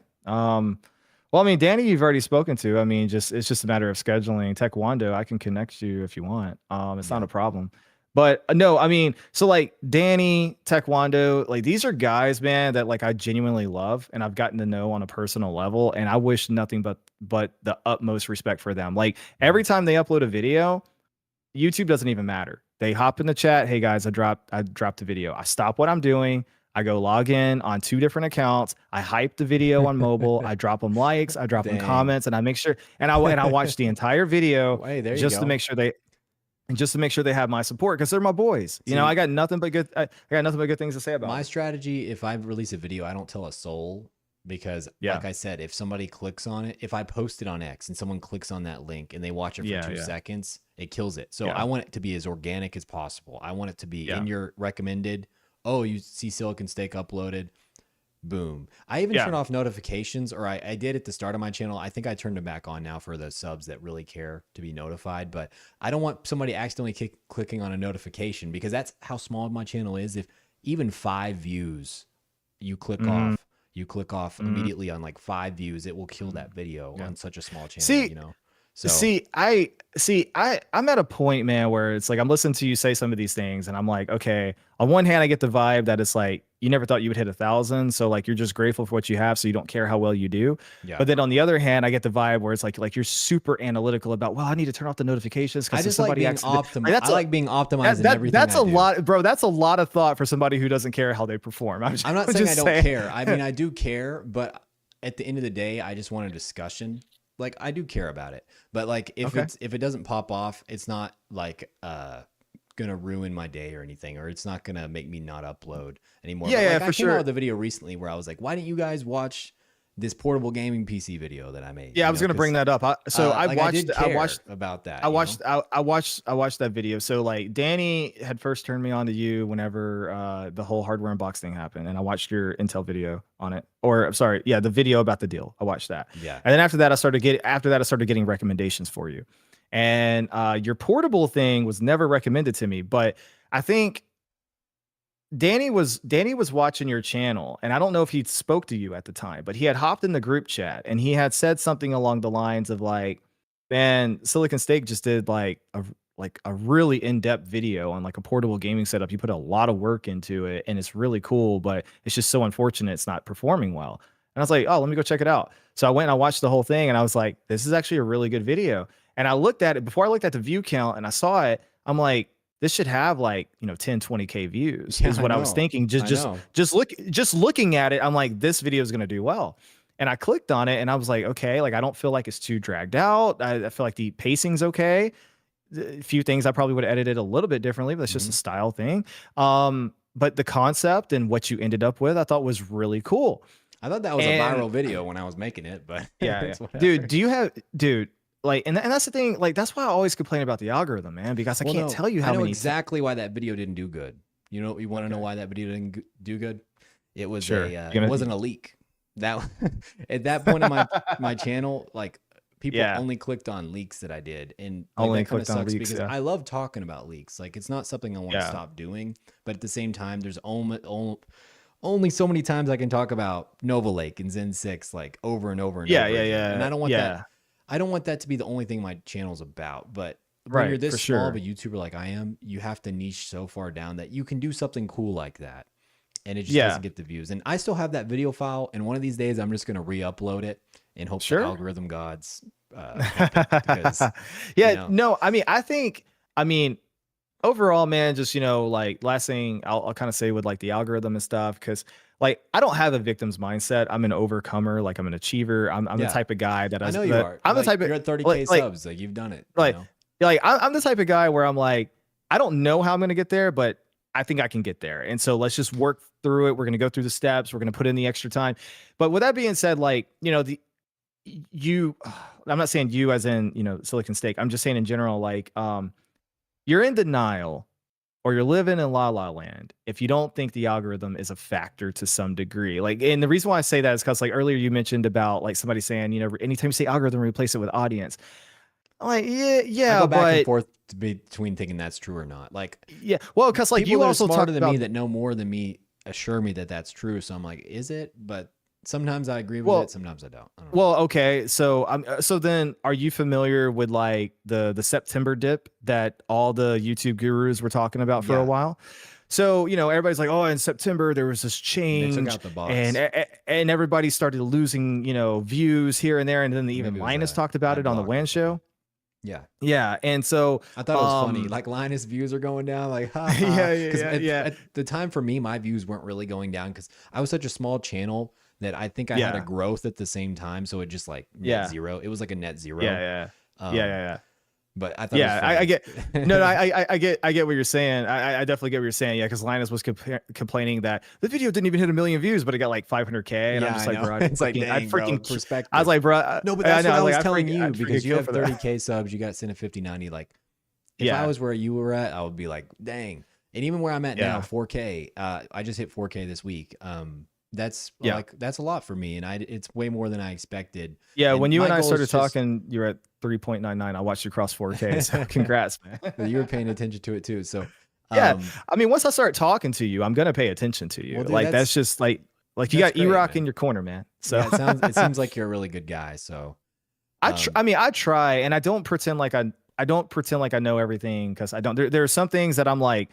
Well, I mean, Danny, you've already spoken to. I mean, it's just a matter of scheduling. Taekwondo, I can connect you if you want. It's not Yeah. a problem. But no, I mean, so like Danny, Taekwondo, like these are guys, man, that like I genuinely love and I've gotten to know on a personal level, and I wish nothing but the utmost respect for them. Like Mhm. every time they upload a video, YouTube doesn't even matter. They hop in the chat, hey guys, I dropped a video. I stop what I'm doing. I go log in on two different accounts. I hype the video on mobile. I drop them likes. I drop them Dang. comments, and I make sure and I watch the entire video Hey, there you just to go. make sure they have my support because they're my boys. See, I got nothing but good. I got nothing but good things to say about my them. strategy, if I release a video, I don't tell a soul because, Yeah, like I said, if somebody clicks on it, if I post it on X and someone clicks on that link and they watch it for yeah, 2 seconds, it kills it. So I yeah, want it to be as organic as possible. I want it to be yeah, in your recommended. Oh, you see Silicon Steak uploaded. Boom. I even turn yeah, off notifications, or I did at the start of my channel. I think I turned them back on now for the subs that really care to be notified. But I don't want somebody accidentally clicking on a notification because that's how small my channel is. If even 5 views you click hmm off, You click off Mm, immediately on like 5 views, it will kill mm, that video yeah. on such a small channel, See, you know? So I'm at a point, man, where it's like I'm listening to you say some of these things, and I'm like, okay, on one hand, I get the vibe that it's like you never thought you would hit 1,000, so like you're just grateful for what you have, so you don't care how well you do. yeah, But then on the other hand, I get the vibe where it's like you're super analytical about, well, I need to turn off the notifications I because if just like somebody being accident, like I like being optimized in everything that's I a do. lot, bro. That's a lot of thought for somebody who doesn't care how they perform. I'm not I'm saying I just don't saying. care. I mean, I do care, but at the end of the day, I just want a discussion. Like I do care about it, but like Okay. if it doesn't pop off, it's not like gonna ruin my day or anything, or it's not gonna make me not upload anymore. Yeah, But yeah, like I for came out sure. with a video recently where I was like, why didn't you guys watch this portable gaming PC video that I made? Yeah, I You was know, gonna bring because that up. So like I did care about that. You know, I watched that video. So like Danny had first turned me on to you whenever the whole hardware unbox thing happened, and I watched your Intel video on it. Or I'm sorry, yeah, the video about the deal. I watched that, yeah. and then after that I started getting recommendations for you, and your portable thing was never recommended to me, but I think Danny was watching your channel, and I don't know if he spoke to you at the time, but he had hopped in the group chat and he had said something along the lines of like, "Man, Silicon Steak just did like a really in-depth video on like a portable gaming setup. You put a lot of work into it, and it's really cool, but it's just so unfortunate it's not performing well." And I was like, "Oh, let me go check it out." So I went and I watched the whole thing, and I was like, "This is actually a really good video." And I looked at it before I looked at the view count, and I saw it. I'm like, this should have like 10 20K views Yeah, is I what I was know. thinking. I know. Just looking at it, I'm like, this video is going to do well. And I clicked on it and I was like, okay, like I don't feel like it's too dragged out. I feel like the pacing's okay. A few things I probably would have edited a little bit differently, but that's just a Mhm. style thing. But the concept and what you ended up with I thought was really cool. I thought that was a And viral video when I was making it, but yeah, yeah. it's whatever. Dude, dude, like, and that's the thing, like, that's why I always complain about the algorithm, man, because I Well, can't no, tell you I how know many. exactly why that video didn't do good. You want to know Okay, why that video didn't do good? It was sure. it wasn't a leak. That at that point in my channel, like people Yeah, only clicked on leaks that I did, and like only that kind of clicked on sucks leaks. because Yeah, I love talking about leaks. Like it's not something I want to yeah, stop doing, but at the same time, there's only so many times I can talk about Nova Lake and Zen 6 like over and over and yeah, over yeah, again. And yeah, I don't want that yeah. I don't want that to be the only thing my channel's about. But when you're Right, for this small of a sure. YouTuber like I am, you have to niche so far down that you can do something cool like that. And it just Yeah, doesn't get the views. And I still have that video file. And one of these days, I'm just going to re-upload it and hope the sure. algorithm gods help it. Because, you Yeah, know, no, I mean, overall, man, just like last thing I'll kind of say with like the algorithm and stuff, because like I don't have a victim's mindset. I'm an overcomer, like I'm an achiever. I'm the yeah, type of guy I know you are. I'm the Like, type of you're at 30K like subs. Like, you've done it, you like know? I'm the type of guy where I'm like, I don't know how I'm gonna get there, but I think I can get there. And so let's just work through it. We're gonna go through the steps. We're gonna put in the extra time. But with that being said, like, you I'm not saying you as in, Silicon Steak. I'm just saying in general, like, you're in denial or you're living in la la land if you don't think the algorithm is a factor to some degree. Like, and the reason why I say that is because like earlier you mentioned about like somebody saying, anytime you say algorithm, replace it with audience. I'm like, yeah, I yeah, go back and but forth between thinking that's true or not. Like, yeah, well, because like people you that are also smarter talked than me about, that know more than me assure me that that's true. So I'm like, is it? But sometimes I agree with it. well, Sometimes I don't. I don't know. well, okay. So then are you familiar with like the September dip that all the YouTube gurus were talking about for a Yeah. while? So, everybody's like, oh, in September there was this They took change out the and bots. everybody started losing, views here and there. And then even Maybe it was Linus talked about ad it on the block or WAN something. show. Yeah. Yeah. And so, I thought it was funny. Like Linus views are going down. Like, ha ha. yeah, Because yeah, yeah, at the time for me, my views weren't really going down because I was such a small channel that I think I had a yeah, growth at the same time. So it just like net yeah, zero. It was like a net zero. yeah, yeah, yeah, Um, yeah. but I thought it was Yeah, I funny. get no, no, I get what you're saying. I definitely get what you're saying. Yeah, because Linus was complaining that the video didn't even hit 1 million views, but it got like 500K, and I'm Yeah, just I like, know. bro, It's like, dang, bro, I was perspective. like, bro, No, but I that's know, what I was like, telling you I'd because freaking you kill have for that. 30K subs, you got sent a 5090. Like, if I Yeah, was where you were at, I would be like, dang. And even where I'm at now, yeah, 4K. I just hit 4K this week. That's yeah, like that's a lot for me, and it's way more than I expected. yeah. And When you my and I goal is started just talking, you were at 3.99. I watched you cross 4K, so congrats, man. you were paying attention to it too. So, Yeah, um, I mean, once I start talking to you, I'm gonna pay attention to you. well, dude, Like that's that's just Like you That's got great, E-Rock in man. your corner, man. So Yeah, it seems like you're a really good guy. So, I um, mean, I try, and I don't pretend like I don't pretend like I know everything because I don't. There are some things that I'm like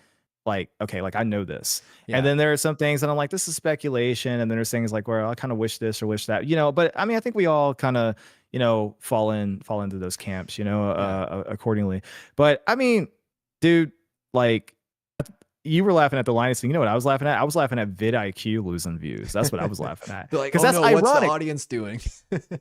okay, like I know this, and yeah, then there are some things that I'm like, this is speculation, and then there's things like where I kind of wish this or wish that, you know. But I mean, I think we all kind of, you know, fall into those camps, you know, yeah. accordingly. But I mean, dude, like you were laughing at the Linus thing. You know what I was laughing at? I was laughing at vidIQ losing views. That's what I was laughing at. They're like, Because oh that's no, what's the ironic. audience doing?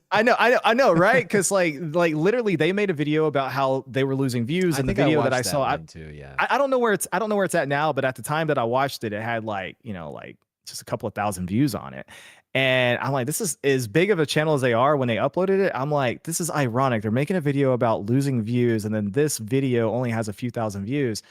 I know, right? Because like literally, they made a video about how they were losing views, I and the think I video that watched I that saw, one too. Yeah. I don't know where it's at now, but at the time that I watched it, it had like, you know, like just a couple of thousand views on it. And I'm like, this is as big of a channel as they are when they uploaded it. I'm like, this is ironic. They're making a video about losing views, and then this video only has a few thousand views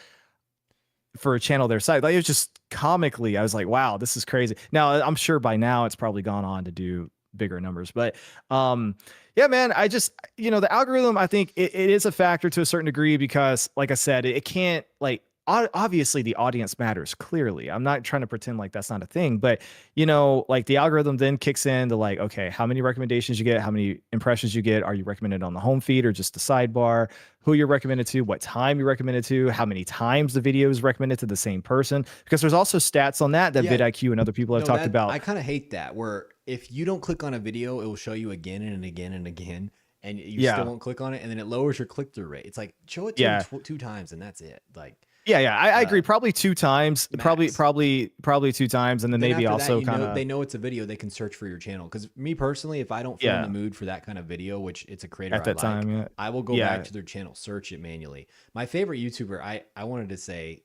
for a channel their size. Like it was just comically, I was like, wow, this is crazy. Now I'm sure by now it's probably gone on to do bigger numbers, but yeah, man, I just, you know, the algorithm, I think it is a factor to a certain degree because like I said, it can't like obviously the audience matters clearly. I'm not trying to pretend like that's not a thing, but you know, like the algorithm then kicks in to like, okay, how many recommendations you get, how many impressions you get, are you recommended on the home feed or just the sidebar, who you're recommended to, what time you're recommended to, how many times the video is recommended to the same person, because there's also stats on that Yeah. vidIQ and other people have talked about. I kind of hate that where if you don't click on a video, it will show you again and again and again, and you still won't click on it, and then it lowers your click through rate. It's like show it to them two times and that's it. Like Yeah, I agree. Probably two times. max. Probably two times, and then maybe after that, also kind of they know it's a video. They can search for your channel. Because me personally, if I don't feel in the mood for that kind of video, which it's a creator at that time, yeah. I will go back to their channel, search it manually. My favorite YouTuber, I wanted to say,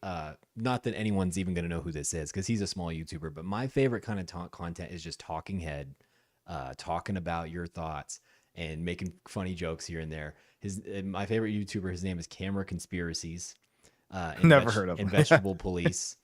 not that anyone's even going to know who this is because he's a small YouTuber, but my favorite kind of content is just talking head, talking about your thoughts and making funny jokes here and there. My favorite YouTuber, his name is Camera Conspiracies. Never heard of him. In Vegetable Police.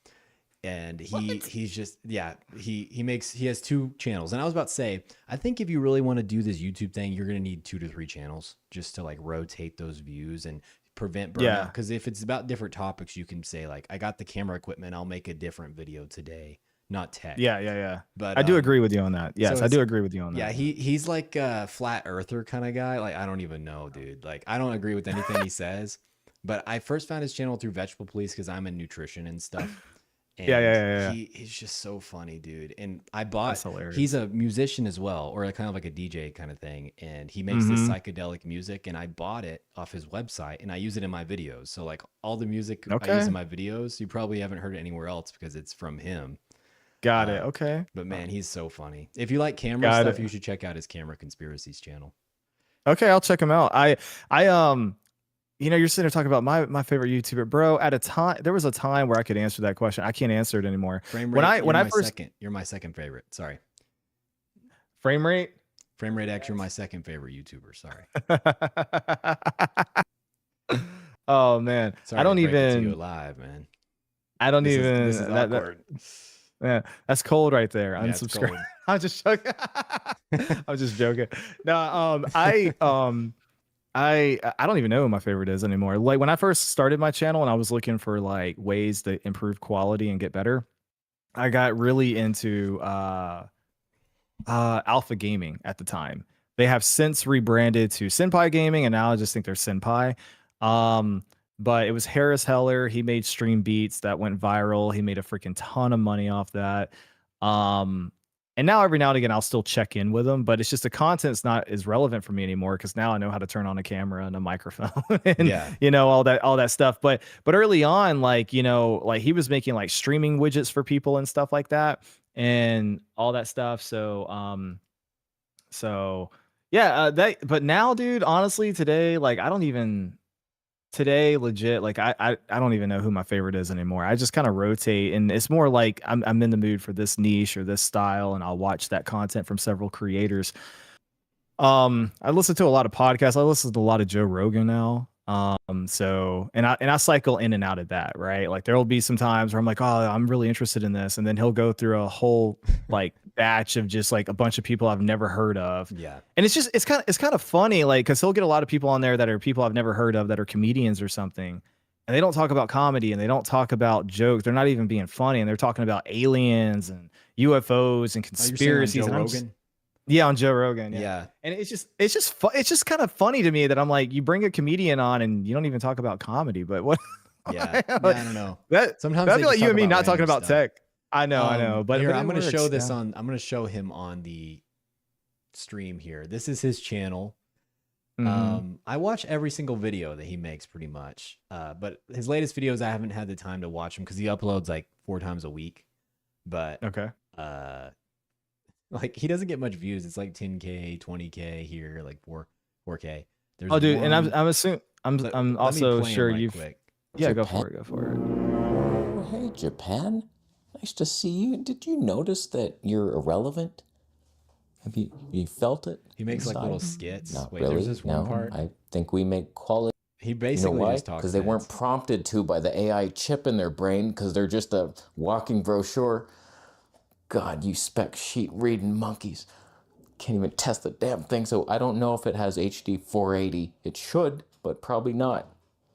And he's just, he has two channels. And I was about to say, I think if you really want to do this YouTube thing, you're going to need 2 to 3 channels just to like rotate those views and prevent burnout. Yeah. Because if it's about different topics, you can say like, I got the camera equipment, I'll make a different video today, not tech. Yeah. But I do agree with you on that. Yes, so I do agree with you on that. Yeah, he's like a flat earther kind of guy. Like, I don't even know, dude. Like, I don't agree with anything he says. But I first found his channel through Vegetable Police because I'm in nutrition and stuff. And yeah. He's just so funny, dude. And I bought, hilarious. he's a musician as well, or kind of like a DJ kind of thing. And he makes this psychedelic music. And I bought it off his website and I use it in my videos. So like all the music I use in my videos, you probably haven't heard it anywhere else because it's from him. Got it. Okay. But man, he's so funny. If you like camera stuff, you should check out his Camera Conspiracies channel. Okay, I'll check him out. You know, you're sitting there talking about my favorite YouTuber, bro. At a time, there was a time where I could answer that question. I can't answer it anymore. Frame rate, you're my second favorite. Sorry. Frame rate X, you're my second favorite YouTuber. Sorry. Oh man, sorry I don't to break it to even you live, man. I don't even. This is awkward. Yeah, that's cold right there. Yeah, Unsubscribe. I'm just joking. I'm just joking. No, I don't even know who my favorite is anymore. Like when I first started my channel and I was looking for like ways to improve quality and get better, I got really into Alpha Gaming at the time. They have since rebranded to Senpai Gaming, and now I just think they're Senpai. But it was Harris Heller. He made Stream Beats that went viral. He made a freaking ton of money off that. And now every now and again, I'll still check in with him, but it's just the content's not as relevant for me anymore because now I know how to turn on a camera and a microphone and you know, all that stuff. But early on, like, you know, like he was making like streaming widgets for people and stuff like that and all that stuff. So yeah, but now, dude, honestly, today, like today legit, like I don't even know who my favorite is anymore. I just kind of rotate, and it's more like I'm in the mood for this niche or this style, and I'll watch that content from several creators. I listen to a lot of podcasts. I listen to a lot of Joe Rogan now. So I cycle in and out of that, right? Like there will be some times where I'm like, oh, I'm really interested in this, and then he'll go through a whole like batch of just like a bunch of people I've never heard of. Yeah. And it's kind of funny, like, because he'll get a lot of people on there that are people I've never heard of that are comedians or something, and they don't talk about comedy and they don't talk about jokes. They're not even being funny, and they're talking about aliens and, UFOs and Oh, you're saying on conspiracies, Joe and I'm just Rogan? yeah, on Joe Rogan, yeah. Yeah. And it's just kind of funny to me that I'm like, you bring a comedian on and you don't even talk about comedy, but what? Yeah. Like, Yeah. I don't know. that Sometimes that'd they be like just you talk and me about not talking random about stuff. tech. I know, Here, but I'm it going to show works. this Yeah. on, I'm going to show him on the stream here. This is his channel. Hmm. I watch every single video that he makes pretty much. But his latest videos, I haven't had the time to watch them because he uploads like 4 times a week. But Okay. uh, like he doesn't get much views. It's like 10K, 20K here, like 4K. There's Oh, dude, and one. I'm assuming I'm Let me also play him sure right you've quick. yeah, go Japan. for it, go for it. Oh, hey, Japan. Nice to see you. Did you notice that you're irrelevant? Have you felt it He makes like little inside? skits. Not Wait, there's really. this one No, part. I think we make quality. He You know basically why? just talks Because they weren't sense. prompted to by the AI chip in their brain because they're just a walking brochure. God, you spec sheet reading monkeys. Can't even test the damn thing, so I don't know if it has HD 480. It should, but probably not.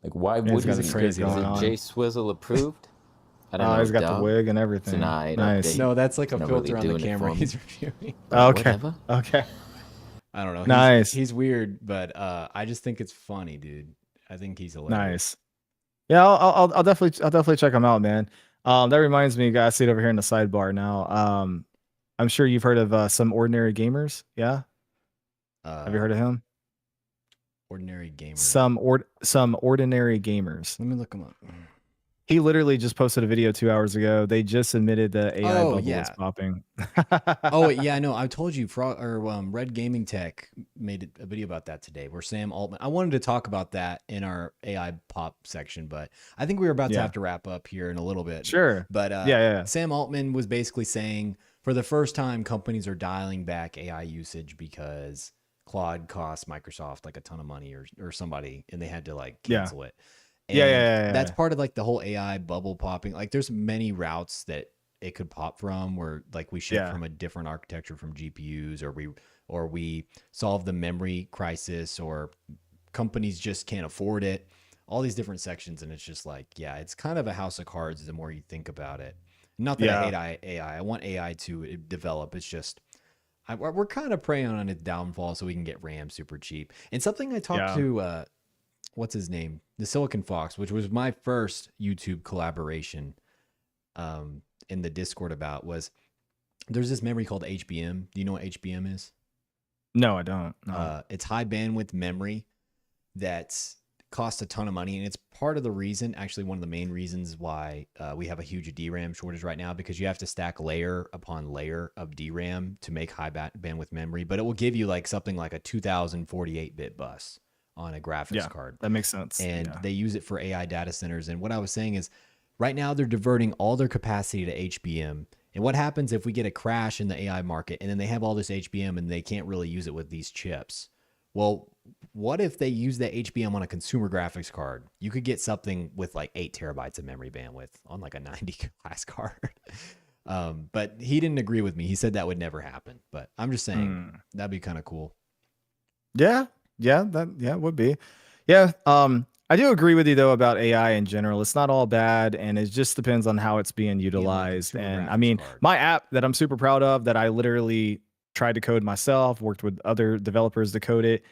Like, why Yeah, he's would got you? the crazy. script Is going it on. J Swizzle approved? I don't Oh, know, he's got the Dub. wig and It's an everything. eye Nice. update. No, that's like a Not filter really on the doing it camera for me. he's reviewing. Okay. Whatever. Okay. I don't know. Nice. He's weird, but I just think it's funny, dude. I think he's hilarious. Nice. Yeah, I'll definitely check him out, man. That reminds me, guys, see it over here in the sidebar now. I'm sure you've heard of Some Ordinary Gamers. Yeah, have you Uh, heard of him? Ordinary gamer. Some Ordinary Gamers. Let me look him up. He literally just posted a video 2 hours ago. They just admitted the AI Oh, bubble yeah. is popping. Oh yeah, I know. I told you, Red Gaming Tech made a video about that today. Where Sam Altman. I wanted to talk about that in our AI pop section, but I think we were about to Yeah. have to wrap up here in a little bit. Sure. But Yeah. Sam Altman was basically saying for the first time, companies are dialing back AI usage because Claude cost Microsoft like a ton of money or somebody, and they had to like Yeah. cancel it. And Yeah. that's part of like the whole AI bubble popping. Like there's many routes that it could pop from where like we shift Yeah. from a different architecture from GPUs or we solve the memory crisis or companies just can't afford it. All these different sections. And it's just like, yeah, it's kind of a house of cards the more you think about it. Not that I hate AI. I want AI to develop. It's just we're kind of preying on its downfall so we can get RAM super cheap. And something I talked to what's his name? The Silicon Fox, which was my first YouTube collaboration in the Discord about was there's this memory called HBM. Do you know what HBM is? No, I don't. No. It's high bandwidth memory that costs a ton of money. And it's part of the reason, actually one of the main reasons why we have a huge DRAM shortage right now, because you have to stack layer upon layer of DRAM to make high bandwidth memory, but it will give you like something like a 2048-bit bus on a graphics card. That makes sense. And they use it for AI data centers. And what I was saying is right now they're diverting all their capacity to HBM. And what happens if we get a crash in the AI market and then they have all this HBM and they can't really use it with these chips? Well, what if they use that HBM on a consumer graphics card? You could get something with like 8 terabytes of memory bandwidth on like a 90 class card. But he didn't agree with me. He said that would never happen. But I'm just saying that'd be kind of cool. Yeah, it would be. Yeah, I do agree with you though about AI in general. It's not all bad, and it just depends on how it's being utilized. And I mean, my app that I'm super proud of, that I literally tried to code myself, worked with other developers to code it.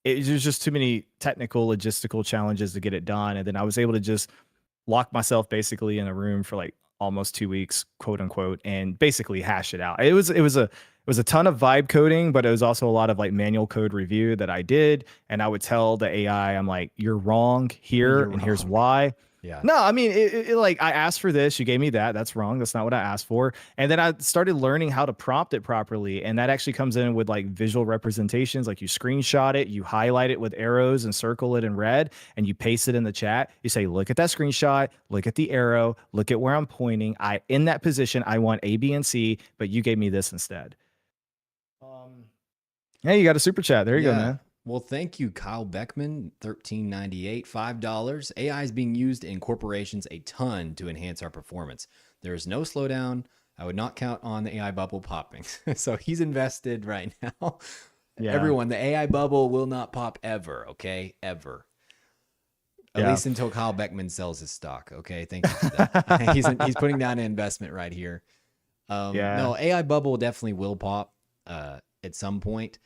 There's just too many technical, logistical challenges to get it done, and then I was able to just lock myself basically in a room for like almost 2 weeks, quote unquote, and basically hash it out. It was a ton of vibe coding, but it was also a lot of like manual code review that I did. And I would tell the AI, I'm like, you're wrong here, and here's why. Yeah. No, I mean, it like I asked for this, you gave me that. That's wrong. That's not what I asked for. And then I started learning how to prompt it properly. And that actually comes in with like visual representations. Like you screenshot it, you highlight it with arrows and circle it in red, and you paste it in the chat. You say, look at that screenshot, look at the arrow, look at where I'm pointing. In that position, I want A, B, and C, but you gave me this instead. Hey, you got a super chat. There you go, man. Well, thank you, Kyle Beckman, $13.98, $5. AI is being used in corporations a ton to enhance our performance. There is no slowdown. I would not count on the AI bubble popping. So he's invested right now. Yeah. Everyone, the AI bubble will not pop ever, okay? Ever. At least until Kyle Beckman sells his stock, okay? Thank you for that. He's putting down an investment right here. Yeah. No, AI bubble definitely will pop at some point.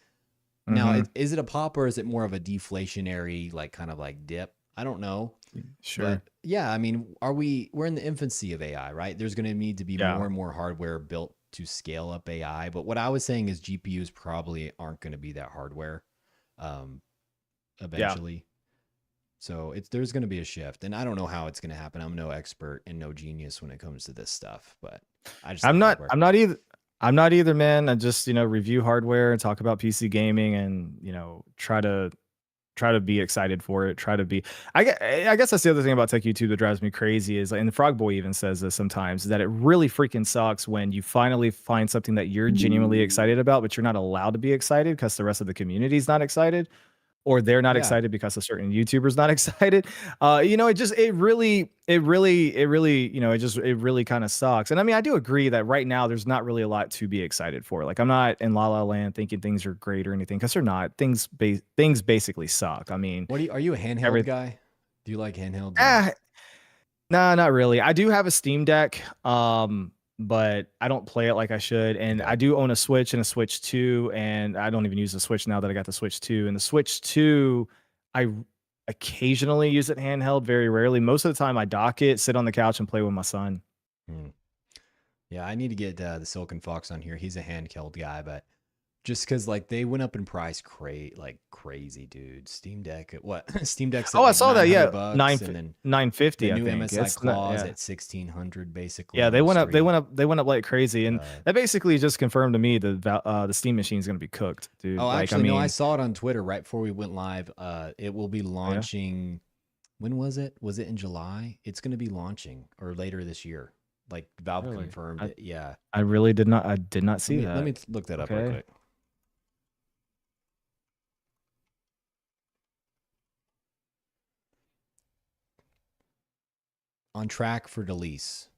Now, Hmm. is it a pop or is it more of a deflationary, like kind of like dip? I don't know. Sure. But yeah, I mean, we're in the infancy of AI, right? There's going to need to be Yeah. more and more hardware built to scale up AI. But what I was saying is GPUs probably aren't going to be that hardware um, Yeah. eventually. So there's going to be a shift, and I don't know how it's going to happen. I'm no expert and no genius when it comes to this stuff, but I just I'm like not. hardware. I'm not either. I'm not either, man. I just review hardware and talk about PC gaming, and try to be excited for it. Try to be. I guess that's the other thing about tech YouTube that drives me crazy is, and the Frog Boy even says this sometimes, is that it really freaking sucks when you finally find something that you're genuinely excited about, but you're not allowed to be excited because the rest of the community is not excited, or they're not Yeah. excited because a certain YouTuber's not excited. It really kind of sucks. And I mean, I do agree that right now there's not really a lot to be excited for. Like, I'm not in La La Land thinking things are great or anything, because they're not. Things basically suck. I mean, Are you a handheld every guy? Do you like handhelds or no? ah, nah, not really. I do have a Steam Deck, but I don't play it like I should. And Okay. I do own a Switch and a Switch 2, and I don't even use the Switch now that I got the Switch 2. And the Switch 2, I occasionally use it handheld, very rarely. Most of the time, I dock it, sit on the couch, and play with my son. Hmm. Yeah, I need to get the Silken Fox on here. He's a handheld guy, but just because like they went up in price, like crazy, dude. Steam Deck at what? Steam Deck's at Oh, I like saw that. Yeah, $900, and then the 950. I new think MSI it's not. claws Yeah. at 1600, basically Yeah, on they those went up. They three. went up. They went up like crazy, and Uh, that basically just confirmed to me that the Steam machine is going to be cooked, dude. oh, Like, I actually, no, I mean, saw it on Twitter right before we went live. It will be oh, yeah, launching. When was it? Was it in July? It's going to be launching or later this year. Like Valve really. confirmed it. Yeah. I really did not. I did not see Let that. me look that up real Okay. quick. On track for release.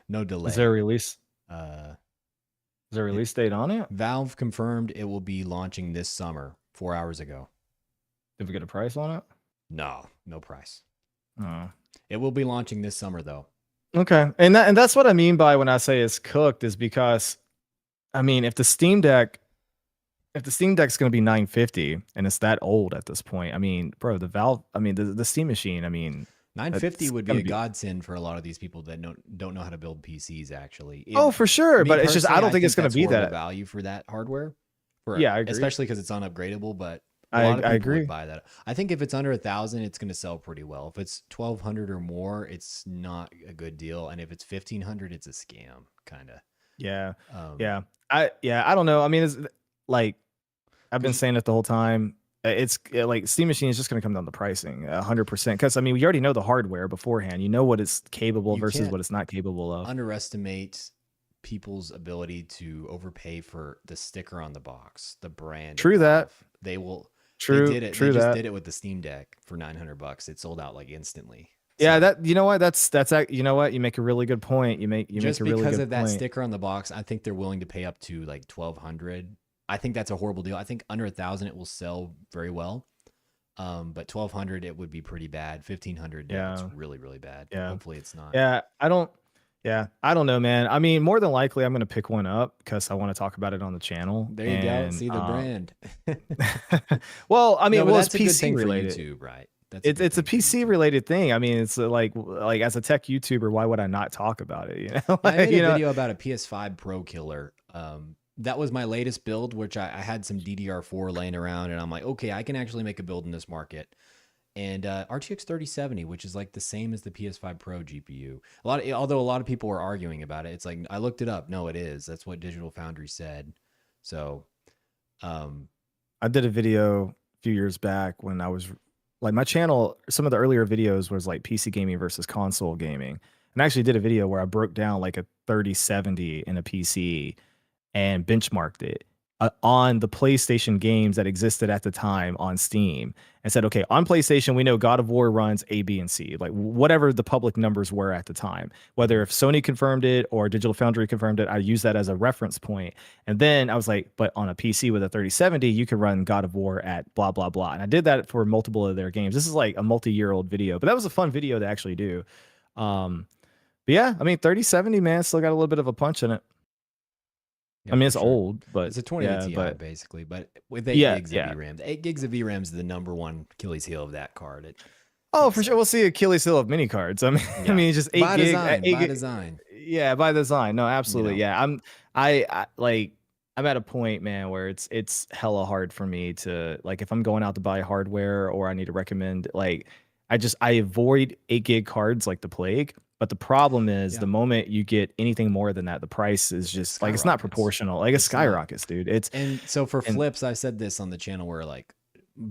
No delay. Is there a release? Uh, Is there a release date on it? Valve confirmed it will be launching this summer 4 hours ago. Did we get a price on it? No price. Oh. It will be launching this summer though. Okay. And that's what I mean by when I say it's cooked, is because I mean, if the Steam Deck's going to be 950 and it's that old at this point, I mean, bro, the Steam machine, I mean, 950 it's would be gonna a godsend for a lot of these people that don't know how to build PCs. Actually, Oh, for sure, me but it's just I personally, don't think it's going to that's be horrible that. value for that hardware. Yeah, I agree. Especially because it's unupgradable. But a I lot of people agree. would buy that. I think if it's under 1,000, it's going to sell pretty well. If it's 1,200 or more, it's not a good deal. And if it's 1,500, it's a scam, kind of. Yeah. I don't know. I mean, it's like I've been saying it the whole time. It's like Steam Machine is just going to come down to pricing 100%. Because I mean, we already know the hardware beforehand. You know what it's capable You versus can't what it's not capable of. underestimate people's ability to overpay for the sticker on the box, the brand. True that. They will. True. They did it. True They just that. did it with the Steam Deck for $900. It sold out like instantly. Yeah, So, that you know what you know what, you make a really good point. You make a really because good of that point. sticker on the box, I think they're willing to pay up to like 1,200. I think that's a horrible deal. I think under 1,000 it will sell very well. But 1,200 it would be pretty bad. 1,500, yeah, it's really really bad. Yeah. Hopefully it's not. Yeah, I don't know, man. I mean, more than likely I'm going to pick one up because I want to talk about it on the channel. There you go. See the brand. Well, I mean, No, but it's that's a good thing PC for related. YouTube, right? It's a PC related thing. I mean, it's like as a tech YouTuber, why would I not talk about it? You know, I made you a know? video about a PS5 Pro killer. That was my latest build, which I had some DDR4 laying around, and I'm like, okay, I can actually make a build in this market. And RTX 3070, which is like the same as the PS5 Pro GPU. Although a lot of people were arguing about it, it's like I looked it up. No, it is. That's what Digital Foundry said. So, I did a video a few years back when I was like my channel. Some of the earlier videos was like PC gaming versus console gaming, and I actually did a video where I broke down like a 3070 in a PC and benchmarked it on the PlayStation games that existed at the time on Steam, and said, okay, on PlayStation, we know God of War runs A, B, and C, like whatever the public numbers were at the time. Whether if Sony confirmed it or Digital Foundry confirmed it, I used that as a reference point. And then I was like, but on a PC with a 3070, you can run God of War at blah, blah, blah. And I did that for multiple of their games. This is like a multi-year old video, but that was a fun video to actually do. But yeah, I mean, 3070, man, still got a little bit of a punch in it. Yeah, I mean, for it's sure. old, but It's a 2080 yeah, Ti but basically, but with 8 yeah, gigs of yeah. VRAM. The 8 gigs of VRAM is the number one Achilles heel of that card. It's Oh, for sure. insane. We'll see Achilles heel of mini cards. I mean, I Yeah. mean, just 8 By gig, design, 8 by gig. design, Yeah, by design. No, you absolutely. know. Yeah, I like. I'm at a point, man, where it's hella hard for me to like if I'm going out to buy hardware or I need to recommend like I avoid 8 gig cards like the plague. But the problem is Yeah. the moment you get anything more than that, the price is It just like it's not skyrockets. proportional. Like it It's not. skyrockets, dude. It's And so for and flips, I said this on the channel where like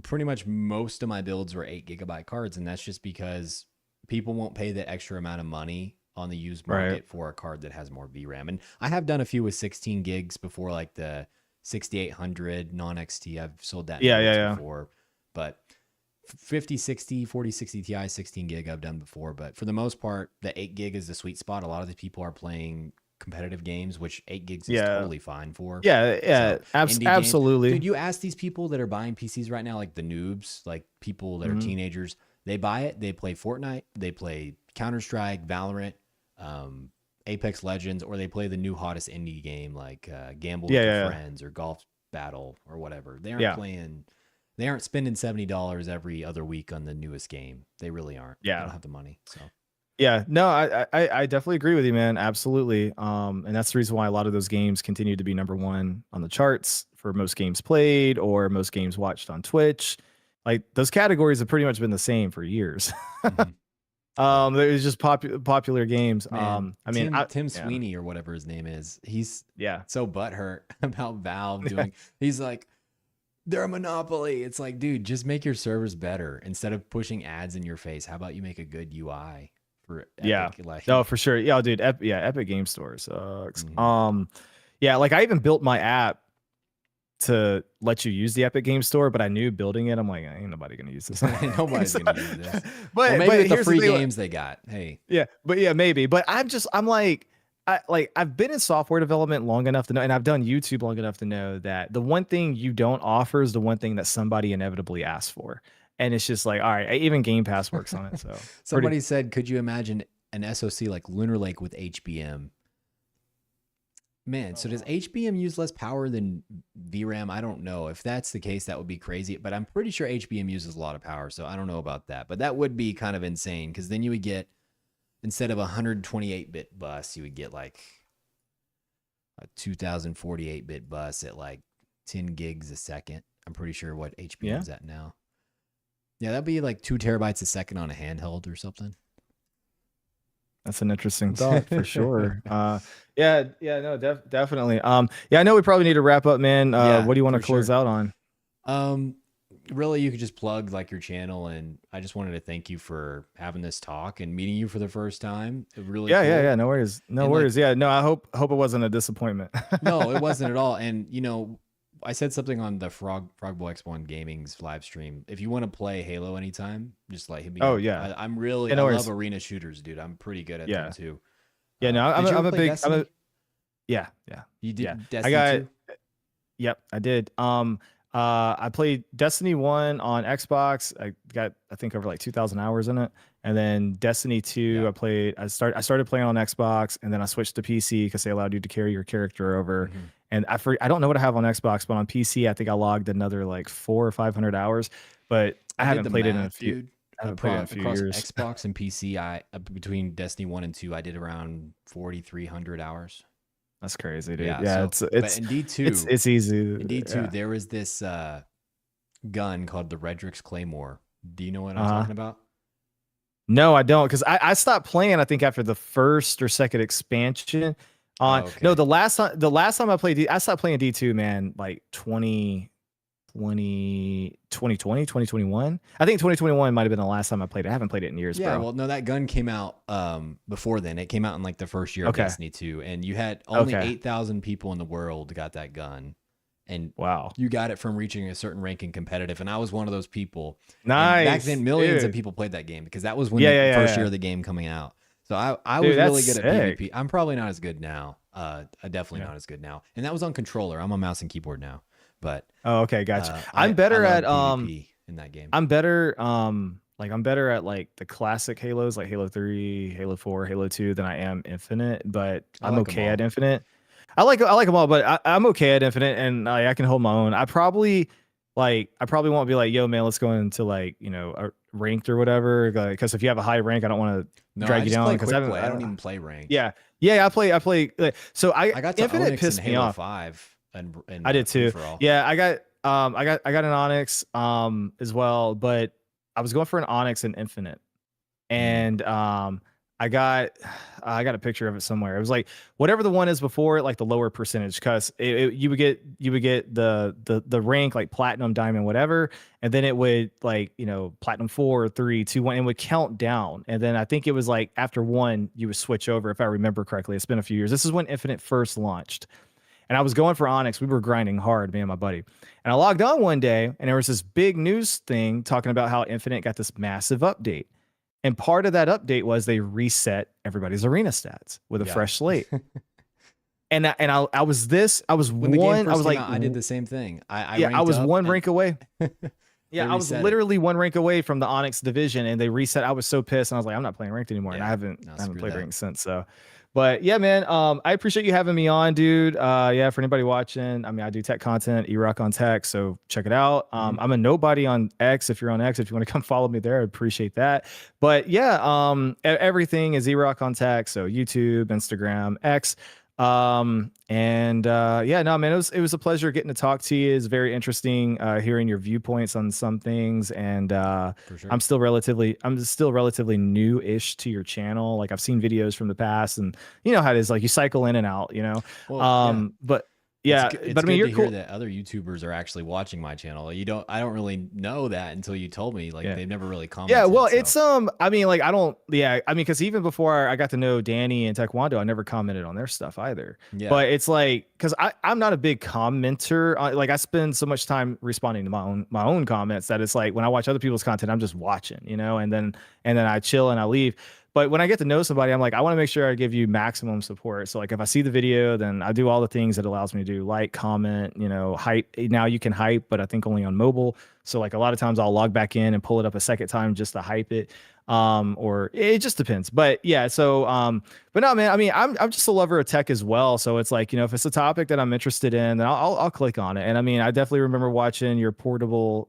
pretty much most of my builds were 8 GB cards, and that's just because people won't pay the extra amount of money on the used right. market for a card that has more VRAM. And I have done a few with 16 gigs before, like the 6800 non XT. I've sold that in Yeah, yeah, builds yeah. before, but 50, 60, 40, 60 Ti, 16 gig I've done before. But for the most part, the 8 gig is the sweet spot. A lot of the people are playing competitive games, which 8 gigs is Yeah. totally fine for. Yeah, yeah, So indie games, absolutely. dude, you ask these people that are buying PCs right now, like the noobs, like people that are Mhm. teenagers, they buy it, they play Fortnite, they play Counter-Strike, Valorant, Apex Legends, or they play the new hottest indie game like Gamble Yeah, with Your yeah, Friends or Golf Battle or whatever. They aren't yeah, playing, they aren't spending $70 every other week on the newest game. They really aren't. They yeah. don't have the money. So Yeah, no, I definitely agree with you, man. Absolutely. And that's the reason why a lot of those games continue to be number one on the charts for most games played or most games watched on Twitch. Like those categories have pretty much been the same for years. mhm. Yeah. There's just popular games. Man, I mean, Tim yeah, Sweeney or whatever his name is, he's yeah, so butthurt about Valve doing. He's like, they're a monopoly. It's like, dude, just make your servers better instead of pushing ads in your face. How about you make a good UI for yeah. Epic? Like, No, for sure. Yeah, dude. Epic Game Store sucks. mhm. Yeah, like I even built my app to let you use the Epic Game Store, but I knew building it, I'm like, ain't nobody gonna use this. Nobody's gonna use this. But Well, maybe with the here's free thing, games they got. Hey, yeah, but yeah, maybe. But I'm like, I've been in software development long enough to know, and I've done YouTube long enough to know that the one thing you don't offer is the one thing that somebody inevitably asks for. And it's just like, all right, even Game Pass works on it. So somebody said, could you imagine an SoC like Lunar Lake with HBM? Man, so does HBM use less power than VRAM? I don't know. If that's the case, that would be crazy. But I'm pretty sure HBM uses a lot of power, so I don't know about that. But that would be kind of insane because then you would get, instead of a 128-bit bus, you would get like a 2048-bit bus at like 10 gigs a second. I'm pretty sure what HBM is at now. Yeah, that'd be like 2 terabytes a second on a handheld or something. That's an interesting thought for sure. Yeah, no, definitely. Yeah, I know we probably need to wrap up, man. Yeah, What do you want to for close sure. out on? Really, you could just plug like your channel, and I just wanted to thank you for having this talk and meeting you for the first time. Really cool. Yeah. No worries. No And, worries. Yeah, no, I hope it wasn't a disappointment. No, it wasn't at all. And you know, I said something on the Frogboy X1 Gaming's live stream. If you want to play Halo anytime, just like hit me Oh up. yeah. I'm really, Yeah, no I worries. love arena shooters, dude. I'm pretty good at Yeah. them too. Yeah, no, Did you I'm ever a play big, Destiny? yeah. You did Yeah. Destiny I got, too? yep, I did. I played Destiny 1 on Xbox. I think over like 2,000 hours in it. And then Destiny 2, Yeah. I started playing on Xbox, and then I switched to PC because they allowed you to carry your character over. Mhm. And I don't know what I have on Xbox, but on PC, I think I logged another like 400 or 500 hours. But I did haven't the played it in a math, few. dude. I haven't played it in a few Across years. Xbox and PC, between Destiny 1 and 2, I did around 4,300 hours. That's crazy, dude. Yeah, Yeah, so, it's but in D2, it's easy. in D2, Yeah. there was this gun called the Redrix Claymore. Do you know what I'm Uh-huh. talking about? No, I don't, because I stopped playing, I think, after the first or second expansion. Oh, No, okay. the last time I played I stopped playing D2, man, like 2020, 2021. I think 2021 might have been the last time I played it. I haven't played it in years, Yeah, bro. well, no, that gun came out before then. It came out in like the first year of Okay. Destiny 2, and you had only Okay. 8,000 people in the world got that gun. And Wow. you got it from reaching a certain rank in competitive, and I was one of those people. And Nice. back then, millions of dude. people played that game because that was when Yeah, the yeah, first yeah. year of the game coming out. So I Dude, was really that's good at sick. PvP. I'm probably not as good now. Definitely Yeah. not as good now. And that was on controller. I'm on mouse and keyboard now. But Oh, okay, gotcha. I I'm better love at PvP in that game. I'm better like I'm better at like the classic Halos, like Halo 3, Halo 4, Halo 2 than I am Infinite, but I I'm like them okay at all. Infinite. I like them all, but I'm okay at Infinite, and I can hold my own. I probably won't be like, yo man, let's go into like, you know, a ranked or whatever, because if you have a high rank, I don't want to No, I drag you just down play because I quick haven't play. I don't even play ranked. yeah. Yeah, I play so I I got to Infinite Onyx in pissed me Halo off. 5 and I did free too. for all. Yeah, I got an Onyx as well, but I was going for an Onyx and Infinite. Mm. And I got a picture of it somewhere. It was like whatever the one is before it, like the lower percentage, because you would get the rank like platinum, diamond, whatever, and then it would like, you know, platinum 4, 3, 2, 1, and would count down. And then I think it was like after one, you would switch over, if I remember correctly. It's been a few years. This is when Infinite first launched. And I was going for Onyx. We were grinding hard, me and my buddy. And I logged on one day, and there was this big news thing talking about how Infinite got this massive update. And part of that update was they reset everybody's arena stats with a Yeah. fresh slate. I was When the game one, I first was came like, out, I did the same thing. I yeah, I ranked was up one and rank away. they Yeah, I was reset it. literally one rank away from the Onyx division, and they reset. I was so pissed, and I was like, I'm not playing ranked anymore, and Yeah, I haven't no, I haven't screw played that. ranked since. So, but yeah, man, I appreciate you having me on, dude. Yeah, for anybody watching, I mean, I do tech content, ErockOnTech, so check it out. Mhm. I'm a nobody on X. If you're on X, if you want to come follow me there, I'd appreciate that. But yeah, everything is ErockOnTech, so YouTube, Instagram, X. Yeah, no, man, it was a pleasure getting to talk to you. It's very interesting hearing your viewpoints on some things. And For sure. I'm still relatively new-ish to your channel. Like I've seen videos from the past, and you know how it is, like you cycle in and out, you know. Well, yeah. But It's yeah, it's but I mean, good you're to hear cool. that other YouTubers are actually watching my channel. I don't really know that until you told me. Like Yeah. they've never really Yeah, well, commented. So it's I mean, like I don't, yeah, I mean, because even before I got to know Danny and Taekwondo, I never commented on their stuff either. yeah, But it's like, because I'm not a big commenter. Like I spend so much time responding to my own comments that it's like when I watch other people's content, I'm just watching, you know, and then I chill and I leave. But when I get to know somebody, I'm like, I want to make sure I give you maximum support. So like if I see the video, then I do all the things that allows me to do, like, comment, you know, hype. Now you can hype, but I think only on mobile. So like a lot of times I'll log back in and pull it up a second time just to hype it. Or it just depends. But yeah, so but no, man, I mean, I'm just a lover of tech as well. So it's like, you know, if it's a topic that I'm interested in, then I'll click on it. And I mean, I definitely remember watching your portable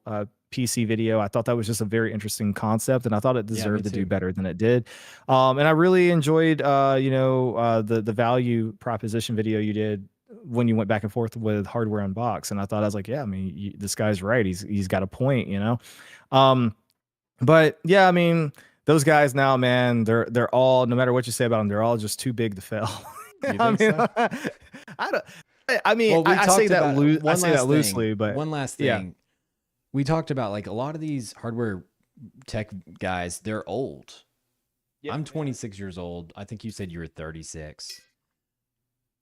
PC video. I thought that was just a very interesting concept, and I thought it deserved to do better than it did. And I really enjoyed the value proposition video you did when you went back and forth with Hardware Unbox. And I was like, yeah, I mean, this guy's right. He's got a point, you know. But yeah, I mean, those guys now, man, they're all, no matter what you say about them, they're all just too big to fail. You I think mean, so? I don't. I mean, Well, I say that one I say last that loosely, but one last thing. yeah. We talked about like a lot of these hardware tech guys, they're old. Yeah, I'm 26 years old. I think you said you were 36.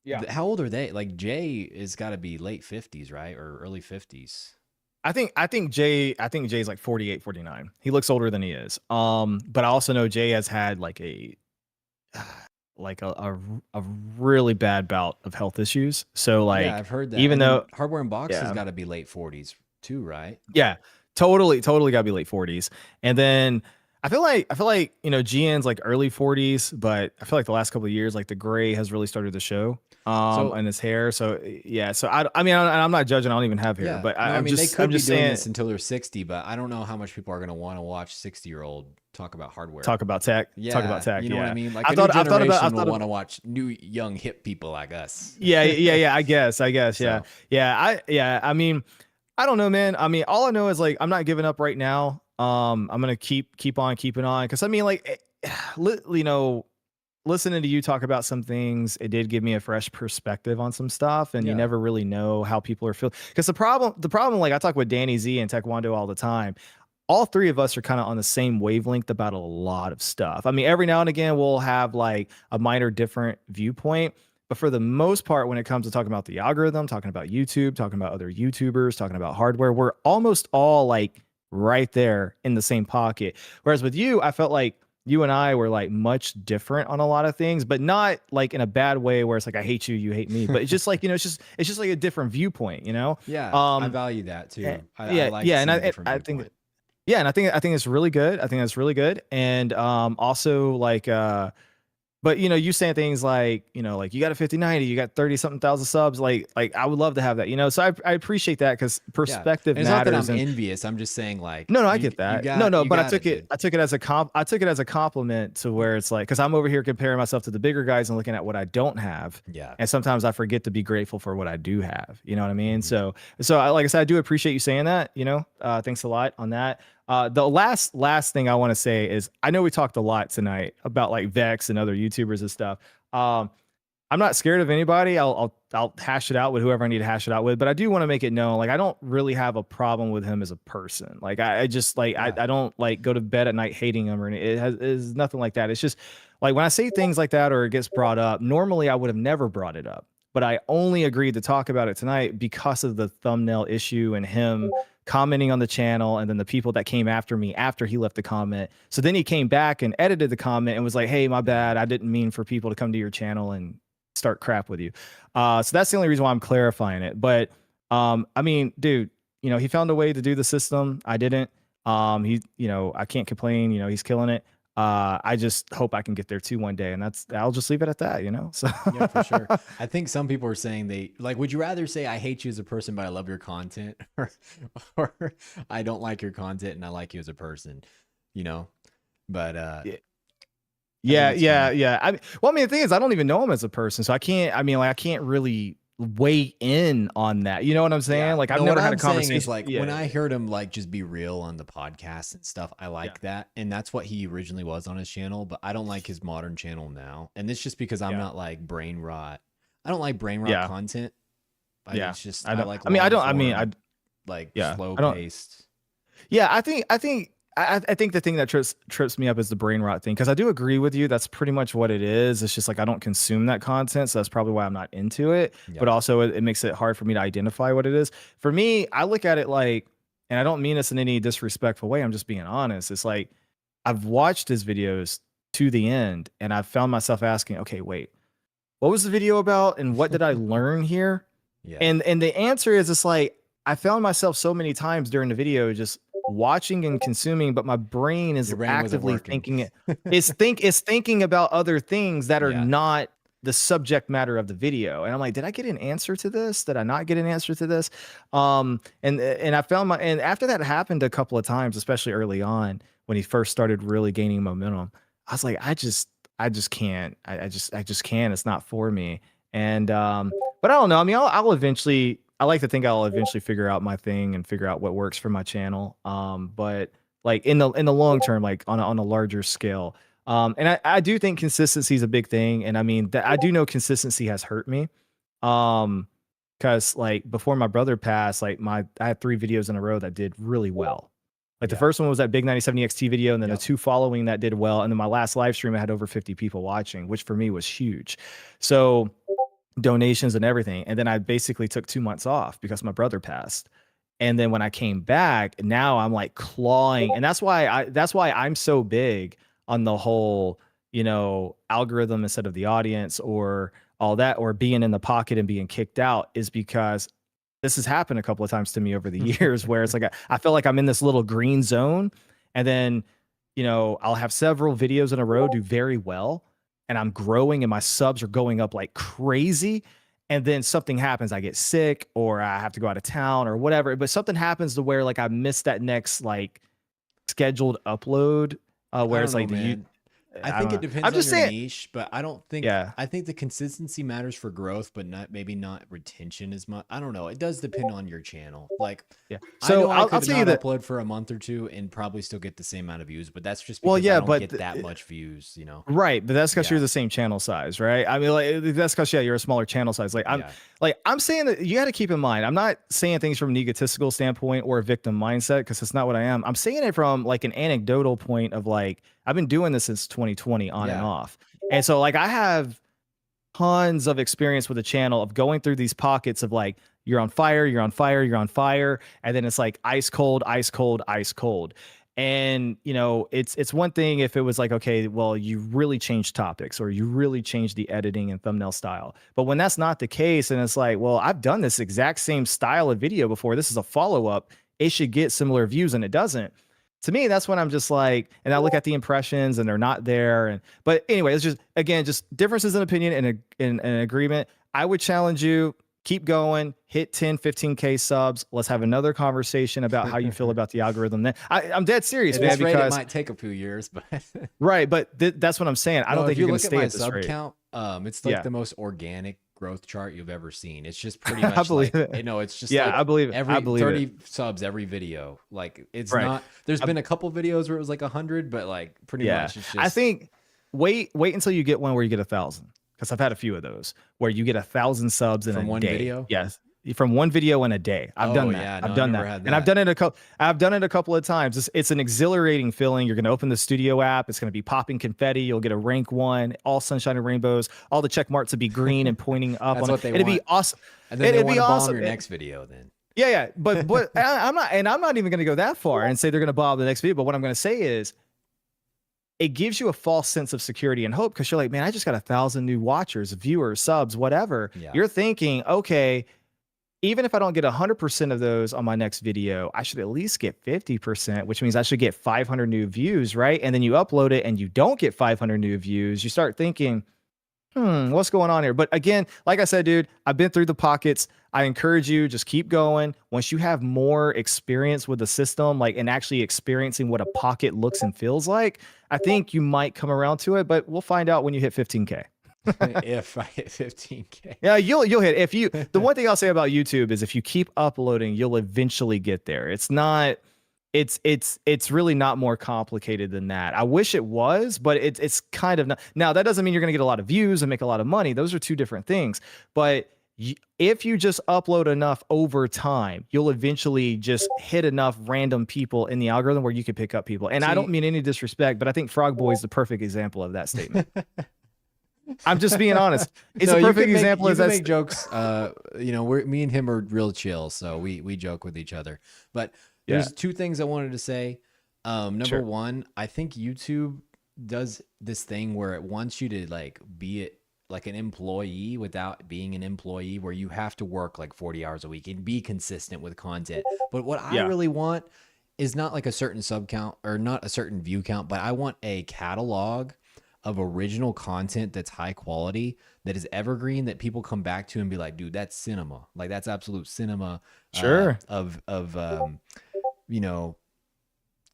Yeah. How old are they? Like Jay is got to be late 50s, right? Or early 50s. I think Jay's like 48, 49. He looks older than he is. But I also know Jay has had like a really bad bout of health issues. So like, yeah, I've heard that. even though Hardware and Box has yeah, got to be late 40s too, right? yeah, totally got to be late 40s. And then I feel like, you know, GN's like early 40s, but I feel like the last couple of years, like the gray has really started to show in his hair. So yeah, so I mean, I'm not judging. I don't even have hair, Yeah, but no, I mean, they could I'm be just doing saying, this until they're 60, but I don't know how much people are going to want to watch 60-year-old talk about hardware. talk about tech. Yeah, Talk about tech. you know yeah. what I mean? Like I thought generation about will want to watch new, young, hip people like us. yeah. I guess. Yeah. So, I mean, I don't know, man. I mean, all I know is like I'm not giving up right now. I'm gonna keep on keeping on, because I mean, like, you know, listening to you talk about some things, it did give me a fresh perspective on some stuff, and you Yeah. never really know how people are feeling. Because the problem, like I talk with Danny Z and Taekwondo all the time. All three of us are kind of on the same wavelength about a lot of stuff. I mean, every now and again we'll have like a minor different viewpoint, but for the most part, when it comes to talking about the algorithm, talking about YouTube, talking about other YouTubers, talking about hardware, we're almost all like right there in the same pocket. Whereas with you, I felt like you and I were like much different on a lot of things, but not like in a bad way where it's like I hate you, you hate me. But it's just like, you know, it's just like a different viewpoint, you know? yeah, I value that too. I like seeing a different I viewpoint. think Yeah, and I think it's really good. I think that's really good. And also like but you know, you saying things like, you know, like you got a 5090, you got 30 something thousand subs, like I would love to have that, you know. So I appreciate that because Yeah. perspective And it's not that matters. I'm And envious. I'm just saying like no, no, I get that. No, no, you but got it, dude. I took it as a I took it as a compliment to where it's like, because I'm over here comparing myself to the bigger guys and looking at what I don't have. Yeah. And sometimes I forget to be grateful for what I do have. You know what I mean? Mhm. So like I said, I do appreciate you saying that, you know. Thanks a lot on that. The last thing I want to say is I know we talked a lot tonight about like Vex and other YouTubers and stuff. Um, I'm not scared of anybody. I'll hash it out with whoever I need to hash it out with. But I do want to make it known, like I don't really have a problem with him as a person. Like I just like Yeah. I don't like go to bed at night hating him or anything. It is nothing like that. It's just like when I say things like that or it gets brought up, normally I would have never brought it up. But I only agreed to talk about it tonight because of the thumbnail issue and him commenting on the channel and then the people that came after me after he left the comment. So then he came back and edited the comment and was like, "Hey, my bad. I didn't mean for people to come to your channel and start crap with you." So that's the only reason why I'm clarifying it. But I mean, dude, you know, he found a way to do the system. I didn't. He, you know, I can't complain. You know, he's killing it. I just hope I can get there too one day, and I'll just leave it at that. You know, so Yeah, for sure. I think some people are saying they like, would you rather say I hate you as a person, but I love your content, or I don't like your content and I like you as a person, you know? But yeah. I think it's fine. Yeah. I mean, the thing is, I don't even know him as a person, so I can't. I mean, like, I can't really weigh in on that. You know what I'm saying? Yeah. Like, I've No, never what had a I'm saying is conversation. like Yeah, when I heard him like just be real on the podcast and stuff, I yeah, like that. And that's what he originally was on his channel, but I don't like his modern channel now. And it's just because I'm yeah, not like brain rot. I don't like brain rot yeah, content. yeah. It's just I I don't. like I mean, I long don't. I mean, form, like yeah. slow I don't. paced. Yeah, I think the thing that trips me up is the brain rot thing, because I do agree with you. That's pretty much what it is. It's just like I don't consume that content, so that's probably why I'm not into it. Yeah. But also, it makes it hard for me to identify what it is. For me, I look at it like, and I don't mean this in any disrespectful way. I'm just being honest. It's like I've watched his videos to the end, and I've found myself asking, okay, wait, what was the video about, and what did I learn here? Yeah. And the answer is, it's like I found myself so many times during the video just watching and consuming, but my brain is Your brain wasn't actively working. thinking it's thinking about other things that are Yeah. not the subject matter of the video. And I'm like, did I get an answer to this? Did I not get an answer to this? And I found and after that happened a couple of times, especially early on when he first started really gaining momentum, I was like, I just can't. I just can't. It's not for me. And but I don't know. I mean, I'll eventually. I like to think I'll eventually figure out my thing and figure out what works for my channel. But like in the long term, like on a larger scale. And I do think consistency is a big thing. And I mean that I do know consistency has hurt me. Because like before my brother passed, like I had 3 videos in a row that did really well. Like the Yeah. first one was that big 9070 XT video, and then Yep. the 2 following that did well. And then my last live stream, I had over 50 people watching, which for me was huge. So donations and everything. And then I basically took 2 months off because my brother passed. And then when I came back, now I'm like clawing. And that's why I'm so big on the whole, you know, algorithm instead of the audience or all that, or being in the pocket and being kicked out, is because this has happened a couple of times to me over the years where it's like I feel like I'm in this little green zone, and then, you know, I'll have several videos in a row do very well, and I'm growing and my subs are going up like crazy, and then something happens, I get sick or I have to go out of town or whatever, but something happens to where like I miss that next like scheduled upload, I where don't it's know, like man. I I think don't it know. depends I'm on just your saying, niche, but I don't think yeah. I think the consistency matters for growth, but not maybe not retention as much. I don't know. It does depend on your channel. Like Yeah. I So know I I'll could tell you not that. upload for a month or two and probably still get the same amount of views, but that's just Well, because I yeah, don't but get that much views, you know. right, but that's because you're Yeah. the same channel size, right? I mean, like that's because yeah, you're a smaller channel size. Yeah. Like I'm saying that you got to keep in mind. I'm not saying things from an egotistical standpoint or a victim mindset, because it's not what I am. I'm saying it from like an anecdotal point of like I've been doing this since 2020 on and Yeah. off, and so like I have tons of experience with the channel of going through these pockets of like you're on fire, you're on fire, you're on fire, and then it's like ice cold, ice cold, ice cold. And you know, it's one thing if it was like, okay, well, you really changed topics or you really changed the editing and thumbnail style. But when that's not the case, and it's like, well, I've done this exact same style of video before. This is a follow-up. It should get similar views, and it doesn't. to me, that's when I'm just like, and I look at the impressions and they're not there. And but anyway, it's just again, just differences in opinion and in an agreement. I would challenge you, keep going, hit 10, 15K subs. Let's have another conversation about how you feel about the algorithm. Then I'm dead serious, man, because it might take a few years, but right. But that's what I'm saying. I don't think you're going to stay at this rate. Count, it's like the most organic growth chart you've ever seen. It's just pretty much like, it's just like I believe every I believe 30 subs every video. Like it's not, there's been a couple videos where it was like 100, but like pretty much it's just, I think wait until you get one where you get 1,000. Because I've had a few of those where you get 1,000 subs in from a one day. video. Yes, from one video in a day. I've done that. Yeah, I've done that, and I've done it I've done it a couple of times. It's an exhilarating feeling. You're going to open the studio app. It's going to be popping confetti. You'll get a rank 1, all sunshine and rainbows. All the check marks will be green and pointing up. That's on what they It'd want. be awesome. And then it'd be awesome. Bomb your next video then. Yeah, but I'm not even going to go that far and say they're going to bomb the next video. But what I'm going to say is, it gives you a false sense of security and hope because you're like, man, I just got 1,000 new watchers, viewers, subs, whatever. Yeah. You're thinking, okay, even if I don't get 100% of those on my next video, I should at least get 50%, which means I should get 500 new views, right? And then you upload it and you don't get 500 new views. You start thinking, what's going on here? But again, like I said, dude, I've been through the pockets. I encourage you, just keep going. Once you have more experience with the system, like and actually experiencing what a pocket looks and feels like, I think you might come around to it, but we'll find out when you hit 15K. If I hit 15K. Yeah, you'll hit. If you, the one thing I'll say about YouTube is if you keep uploading, you'll eventually get there. It's not, it's really not more complicated than that. I wish it was, but it's kind of not. Now that doesn't mean you're going to get a lot of views and make a lot of money. Those are two different things. But if you just upload enough over time, you'll eventually just hit enough random people in the algorithm where you can pick up people. And I don't mean any disrespect, but I think Frog Boy is the perfect example of that statement. I'm just being honest. It's a perfect example. You can make jokes. Me and him are real chill, so we joke with each other. But there's two things I wanted to say. Number one, I think YouTube does this thing where it wants you to like be like an employee without being an employee, where you have to work like 40 hours a week and be consistent with content. But what I really want is not like a certain sub count or not a certain view count, but I want a catalog of original content that's high quality, that is evergreen, that people come back to and be like, dude, that's cinema. Like that's absolute cinema. Of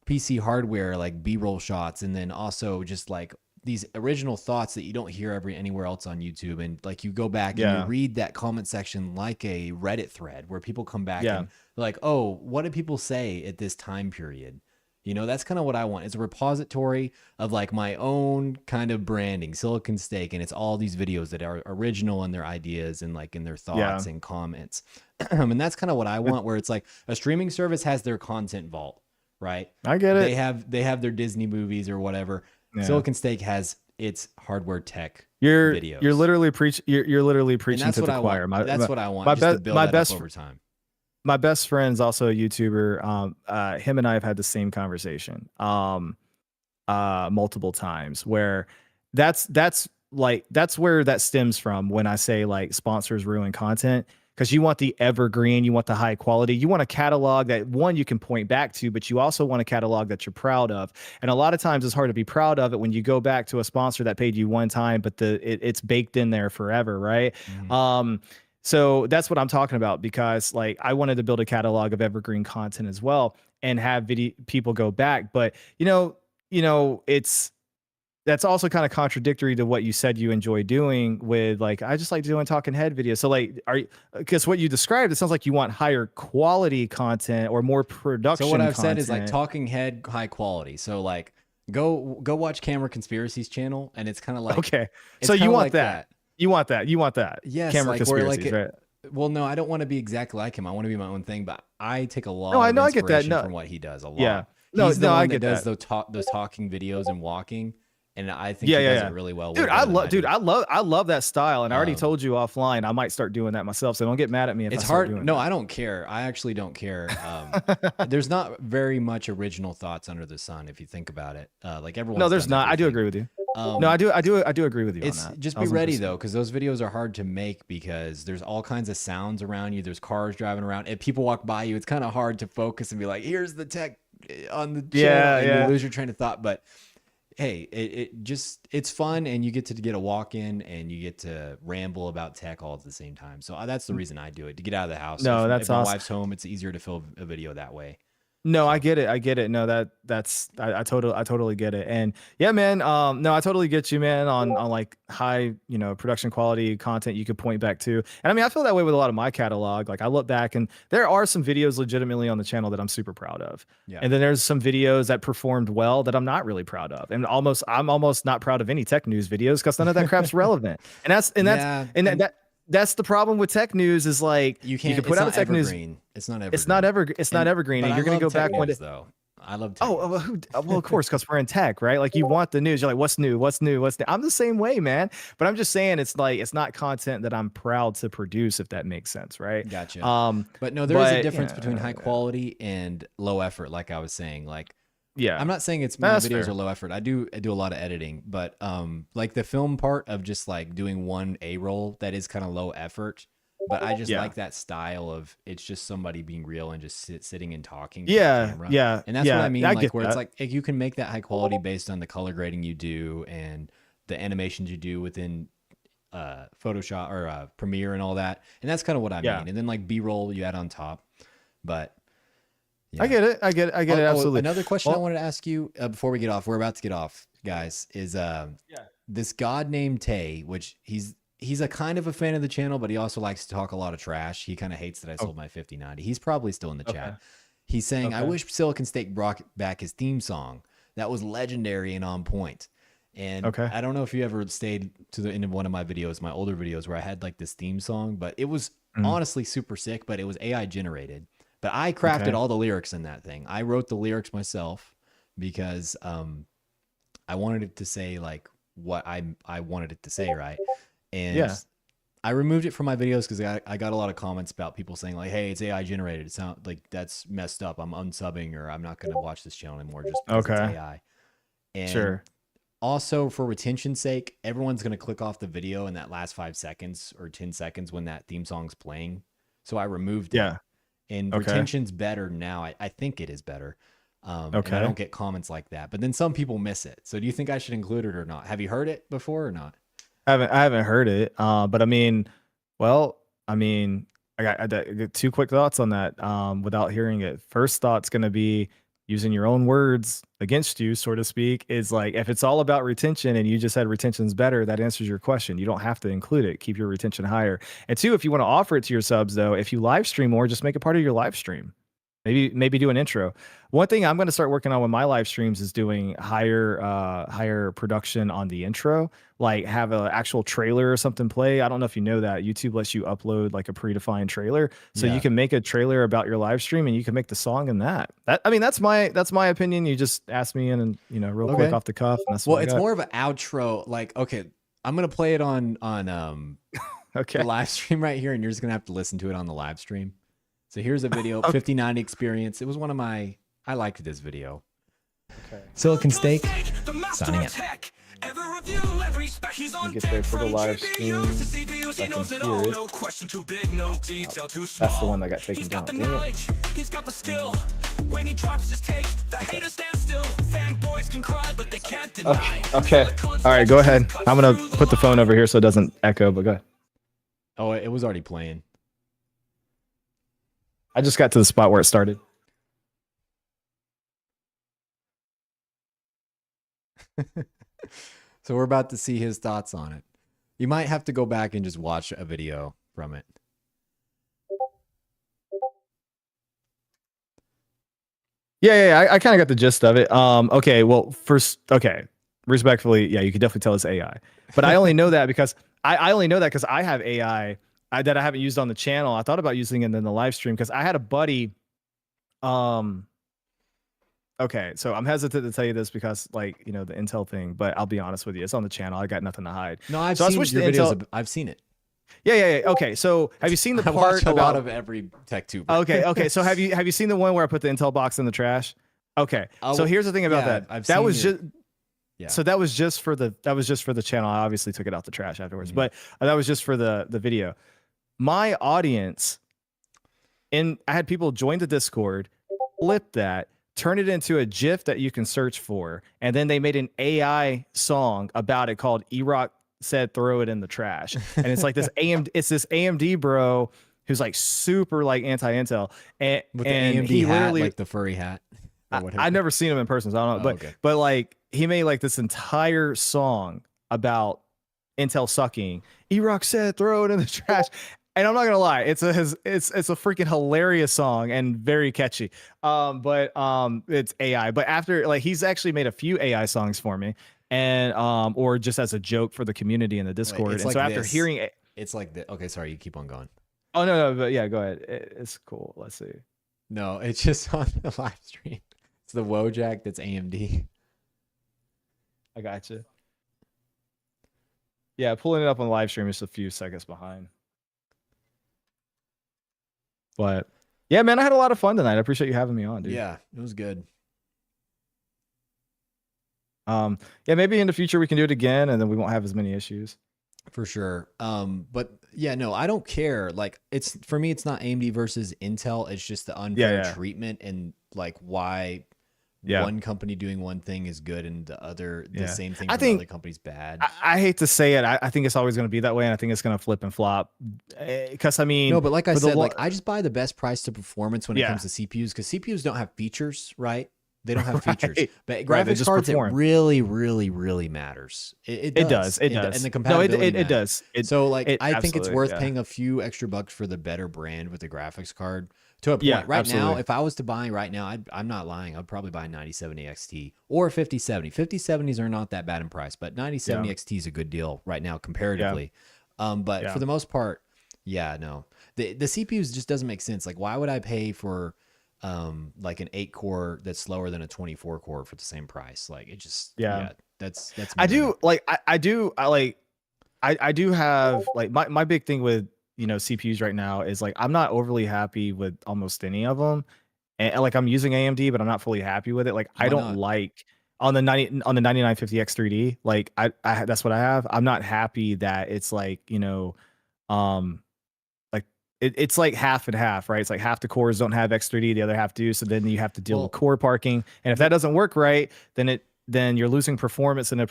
PC hardware, like B-roll shots. And then also just like these original thoughts that you don't hear anywhere else on YouTube. And like you go back and you read that comment section like a Reddit thread where people come back and like, oh, what did people say at this time period? That's kind of what I want. It's a repository of like my own kind of branding, Silicon Steak, and it's all these videos that are original in their ideas and like in their thoughts and comments. And that's kind of what I want, where it's like a streaming service has their content vault, right? I get it. They have their Disney movies or whatever. Yeah. Silicon Steak has its hardware tech videos. You're literally preaching to the choir. That's what I want. Just to build that up over time. My best friend's also a YouTuber. Him and I have had the same conversation multiple times, where that's where that stems from when I say like sponsors ruin content, because you want the evergreen, you want the high quality, you want a catalog that one you can point back to, but you also want a catalog that you're proud of. And a lot of times it's hard to be proud of it when you go back to a sponsor that paid you one time, but it's baked in there forever, right? Mm-hmm. So that's what I'm talking about, because like I wanted to build a catalog of evergreen content as well and have people go back. But that's also kind of contradictory to what you said you enjoy doing with like, I just like doing talking head videos. So like, because what you described, it sounds like you want higher quality content or more production. So what I've said is like talking head high quality. So like go watch Camera Conspiracy's channel, and it's kind of like, okay, so you want like that. You want that. Yes. Camera Conspiracies, right? Well, no, I don't want to be exactly like him. I want to be my own thing, but I take a lot of inspiration I get that. No. from what he does a lot. Yeah. He's the one that does those talking videos and walking. And I think he does it really well. Dude, I love that style. And I already told you offline, I might start doing that myself. So don't get mad at me if it's I start hard. doing No, that. I don't care. I actually don't care. There's not very much original thoughts under the sun if you think about it. Like everyone. No, there's not. I do agree with you. No, I do agree with you on that. Just be ready though, because those videos are hard to make because there's all kinds of sounds around you. There's cars driving around. If people walk by you, it's kind of hard to focus and be like, here's the tech on the channel Yeah, and yeah. you lose your train of thought. But hey, it's fun, and you get to get a walk in, and you get to ramble about tech all at the same time. So that's the reason I do it, to get out of the house. No, if that's my awesome. wife's home, it's easier to film a video that way. No, I get it. I get it. No, I totally get it. And yeah, man. No, I totally get you, man. On like high, production quality content you could point back to. And I mean, I feel that way with a lot of my catalog. Like I look back and there are some videos legitimately on the channel that I'm super proud of. Yeah. And then there's some videos that performed well that I'm not really proud of. And I'm almost not proud of any tech news videos because none of that crap's relevant. And that's the problem with tech news is like you can put out a tech news. It's not evergreen. It's not evergreen. And you're going to go back when though. I love tech. Well, of course, because we're in tech, right? Like you want the news. You're like, what's new? What's new? What's new? I'm the same way, man. But I'm just saying it's like it's not content that I'm proud to produce, if that makes sense, right? Gotcha. But no, there is a difference between high quality and low effort, like I was saying. Like I'm not saying my videos are low effort. I do a lot of editing, but like the film part of just like doing one A-roll, that is kind of low effort. But I just like that style of it's just somebody being real and just sitting and talking to the camera. Yeah. And that's what I mean, like where it's like you can make that high quality based on the color grading you do and the animations you do within Photoshop or Premiere and all that. And that's kind of what I mean. And then like B-roll you add on top. But I get it. I get it. Absolutely. Another question I wanted to ask you before we get off, we're about to get off, guys, is this god named Tay, which he's a kind of a fan of the channel, but he also likes to talk a lot of trash. He kind of hates that I sold my 5090. He's probably still in the chat. He's saying, I wish Silicon Steak brought back his theme song. That was legendary and on point. And I don't know if you ever stayed to the end of one of my videos, my older videos, where I had like this theme song, but it was honestly super sick, but it was AI generated. But I crafted all the lyrics in that thing. I wrote the lyrics myself because I wanted it to say like what I wanted it to say, right? And I removed it from my videos because I got a lot of comments about people saying like, hey, it's AI generated. It sounds like that's messed up. I'm unsubbing or I'm not going to watch this channel anymore just because it's AI. And also for retention's sake, everyone's going to click off the video in that last 5 seconds or 10 seconds when that theme song's playing. So I removed it. And retention's better now. I think it is better. And I don't get comments like that. But then some people miss it. So do you think I should include it or not? Have you heard it before or not? I haven't heard it. But I mean, I got two quick thoughts on that. Without hearing it, first thought's going to be using your own words against you, so to speak, is like, if it's all about retention and you just said retention's better, that answers your question. You don't have to include it. Keep your retention higher. And two, if you want to offer it to your subs though, if you live stream more, just make it part of your live stream. Maybe do an intro. One thing I'm going to start working on with my live streams is doing higher production on the intro, like have an actual trailer or something play. I don't know if you know that YouTube lets you upload like a predefined trailer, so you can make a trailer about your live stream and you can make the song in that. That's my opinion. You just asked me in and real quick off the cuff. And that's it's more of an outro. Like, I'm gonna play it on the live stream right here, and you're just gonna have to listen to it on the live stream. So here's a video, 5090 experience. It was one of I liked this video. Silicon Steak, signing out. Get there for the live stream. I can hear it. That's the one that got taken down. Okay. All right, go ahead. I'm going to put the phone over here so it doesn't echo, but go ahead. Oh, it was already playing. I just got to the spot where it started. So we're about to see his thoughts on it. You might have to go back and just watch a video from it. Yeah, I kind of got the gist of it. Okay, well, respectfully, yeah, you can definitely tell it's AI. But I only know that because I only know that because I have AI that I haven't used on the channel. I thought about using it in the live stream because I had a buddy. Okay, so I'm hesitant to tell you this because, like, the Intel thing, but I'll be honest with you, it's on the channel. I got nothing to hide. No, I've seen your videos. I've seen it. Yeah. Okay, so have you seen the part I watch a lot of every tech tuber. Okay. So have you seen the one where I put the Intel box in the trash? Okay. So here's the thing about that. That was just for the channel. I obviously took it out the trash afterwards, but that was just for the video. My audience, and I had people join the Discord, flip that, turned it into a GIF that you can search for, and then they made an AI song about it called Erock said throw it in the trash. And it's like this AMD bro who's like super like anti-Intel, and With the and AMD he hat, literally like the furry hat. Or whatever. I've never seen him in person, so I don't know. Okay. But like he made like this entire song about Intel sucking. Erock said throw it in the trash. And I'm not gonna lie, it's a freaking hilarious song and very catchy. But it's AI. But after like he's actually made a few AI songs for me, and or just as a joke for the community in the Discord. And like so after this. hearing it, It's like the okay, sorry, you keep on going. oh no, but yeah, go ahead. It's cool. Let's see. No, it's just on the live stream. It's the Wojak that's AMD. I got you. Yeah, pulling it up on the live stream is a few seconds behind. But yeah, man, I had a lot of fun tonight. I appreciate you having me on, dude. Yeah, it was good. Yeah, maybe in the future we can do it again, and then we won't have as many issues. For sure. But yeah, no, I don't care. Like it's for me, it's not AMD versus Intel. It's just the unfair treatment and like why one company doing one thing is good and the same thing from another company's bad. I hate to say it. I think it's always going to be that way, and I think it's going to flip and flop. Because I mean, no, but like I said, like I just buy the best price to performance when it comes to CPUs, because CPUs don't have features, right? They don't have features, but graphics cards, it really, really, really matters. It does. And the compatibility it does. So like, I think it's worth paying a few extra bucks for the better brand with the graphics card to a point. Right now, if I was to buy right now, I'm not lying. I'd probably buy 9070 XT or 5070. 5070s are not that bad in price, but 9070 XT is a good deal right now comparatively. But for the most part, no, the CPUs just doesn't make sense. Like, why would I pay for like an 8-core that's slower than a 24-core for the same price? Like it just that's I do have like my big thing with CPUs right now is like I'm not overly happy with almost any of them, and like I'm using AMD but I'm not fully happy with it. Like I don't like on the 9950X3D, like I that's what I have. I'm not happy that it's like it's like half and half, right? It's like half the cores don't have X3D, the other half do. So then you have to deal with core parking, and if that doesn't work right, then you're losing performance in a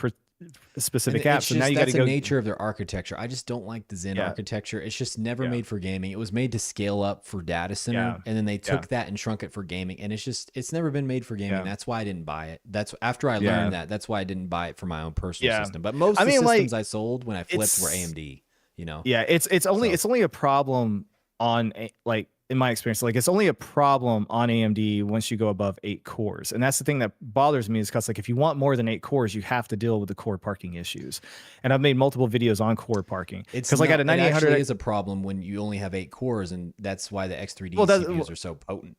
specific app. So now you got to go. That's the nature of their architecture. I just don't like the Zen architecture. It's just never made for gaming. It was made to scale up for data center, and then they took that and shrunk it for gaming. And it's never been made for gaming. That's why I didn't buy it. That's after I learned that. That's why I didn't buy it for my own personal system. But most of the systems I sold when I flipped were AMD. Yeah, it's only a problem on like in my experience, like it's only a problem on AMD once you go above 8 cores. And that's the thing that bothers me, is because like if you want more than 8 cores, you have to deal with the core parking issues. And I've made multiple videos on core parking. Because like at a 9800 is a problem when you only have 8 cores, and that's why the X3D CPUs are so potent.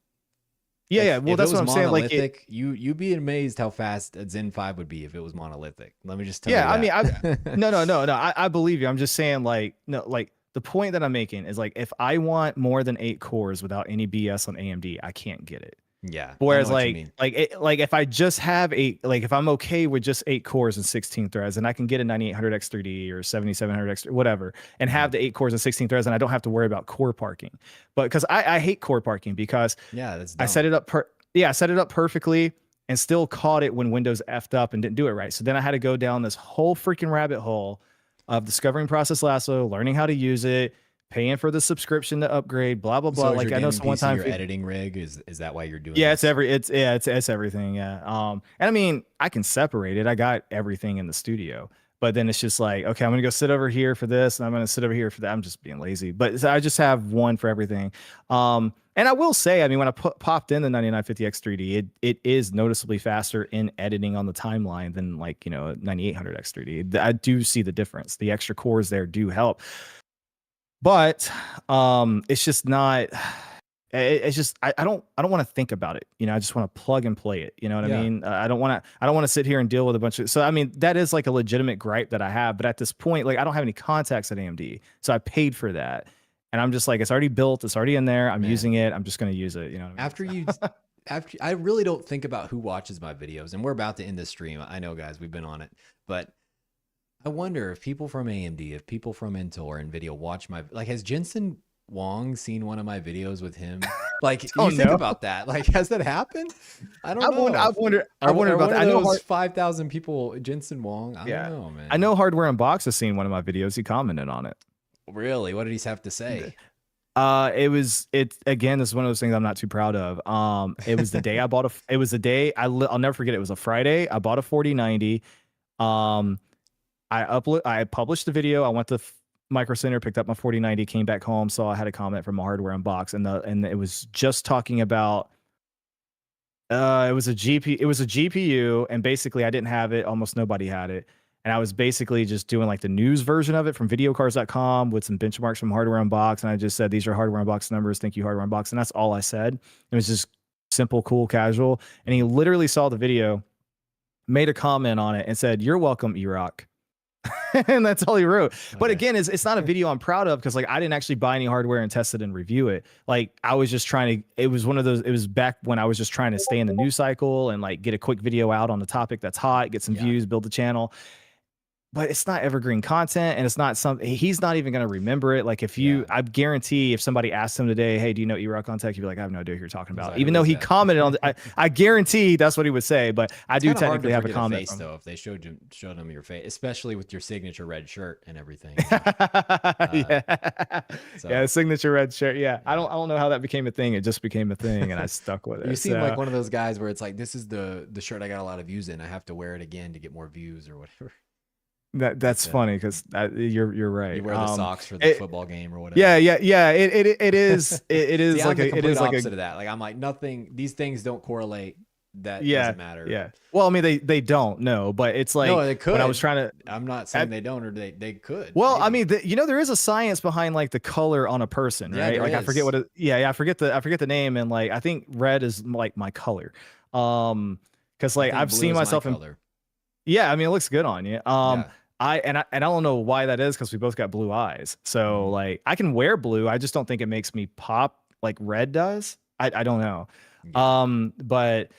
Well, that's what I'm saying. Like you'd be amazed how fast a Zen 5 would be if it was monolithic. Let me just tell you. I mean, I believe you. I'm just saying, like, no, like the point that I'm making is like if I want more than 8 cores without any BS on AMD, I can't get it. Yeah. Whereas like if I just have if I'm okay with just 8 cores and 16 threads, and I can get a 9800X3D or 7700X, whatever, and have the 8 cores and 16 threads, and I don't have to worry about core parking. But because I hate core parking, because that's dumb. I set it up perfectly and still caught it when Windows effed up and didn't do it right. So then I had to go down this whole freaking rabbit hole of discovering Process Lasso, learning how to use it, paying for the subscription to upgrade, blah blah blah. So like I know one time your editing rig is that why you're doing? Yeah, this? it's everything. Yeah. And I mean, I can separate it. I got everything in the studio, but then it's just like, okay, I'm gonna go sit over here for this, and I'm gonna sit over here for that. I'm just being lazy, but I just have one for everything. And I will say, I mean, when I popped in the 9950X3D, it is noticeably faster in editing on the timeline than like a 9800X3D. I do see the difference. The extra cores there do help. But it's just not. It's just I don't want to think about it. I just want to plug and play it. You know what I mean? I don't want to sit here and deal with a bunch of. So I mean, that is like a legitimate gripe that I have. But at this point, like I don't have any contacts at AMD, so I paid for that, and I'm just like, it's already built, it's already in there. I'm using it. I'm just gonna use it. You know what I mean? After I really don't think about who watches my videos, and we're about to end this stream. I know, guys, we've been on it, but I wonder if people from AMD, if people from Intel or Nvidia watch my, like, has Jensen Wong seen one of my videos with him Like, Oh, you think no. about that. Like, has that happened? I don't know. I've wondered Are about one that. of I know those 5,000 people Jensen Wong? I don't know, man. I know Hardware Unboxed has seen one of my videos. He commented on it. Really? What did he have to say? It again, this is one of those things I'm not too proud of. It was the day I bought it was the day I'll never forget. It was a Friday. I bought a 4090. I published the video. I went to Micro Center, picked up my 4090, came back home, saw I had a comment from a Hardware Unbox, and it was just talking about it was a GPU, and basically I didn't have it. Almost nobody had it. And I was basically just doing like the news version of it from videocars.com with some benchmarks from Hardware Unbox. And I just said, these are Hardware Unbox numbers. Thank you, Hardware Unbox. And that's all I said. It was just simple, cool, casual. And he literally saw the video, made a comment on it, and said, "You're welcome, Erock." And that's all he wrote. Okay. But again, it's not a video I'm proud of, because like I didn't actually buy any hardware and test it and review it. Like I was just trying to, it was one of those, it was back when I was just trying to stay in the news cycle and like get a quick video out on the topic that's hot, get some views, build the channel. But it's not evergreen content, and it's not something he's not even going to remember it. Like if you, I guarantee if somebody asked him today, "Hey, do you know ErockOnTech?" He'd be like, "I have no idea who you're talking about." Even though he commented on I guarantee that's what he would say. But I do technically have a comment. Face, though, if they showed him your face, especially with your signature red shirt and everything. Yeah, signature red shirt. Yeah. I don't know how that became a thing. It just became a thing, and I stuck with it. You seem like one of those guys where it's like, this is the shirt I got a lot of views in. I have to wear it again to get more views or whatever. That's funny, because you're right. You wear the socks for the football game or whatever. Yeah. It is See, like it is like opposite of that. Like I'm like, nothing. These things don't correlate. That doesn't matter. Yeah. Well, I mean, they don't know, but it's like, no, they could. When I was trying to, I'm not saying they don't, or they could. Well, maybe. I mean, there is a science behind like the color on a person, right? Like I forget what I forget the name, and like I think red is like my color. Because like I've seen myself in color. Yeah, I mean, it looks good on you. I don't know why that is, because we both got blue eyes. So like I can wear blue. I just don't think it makes me pop like red does. I don't know. But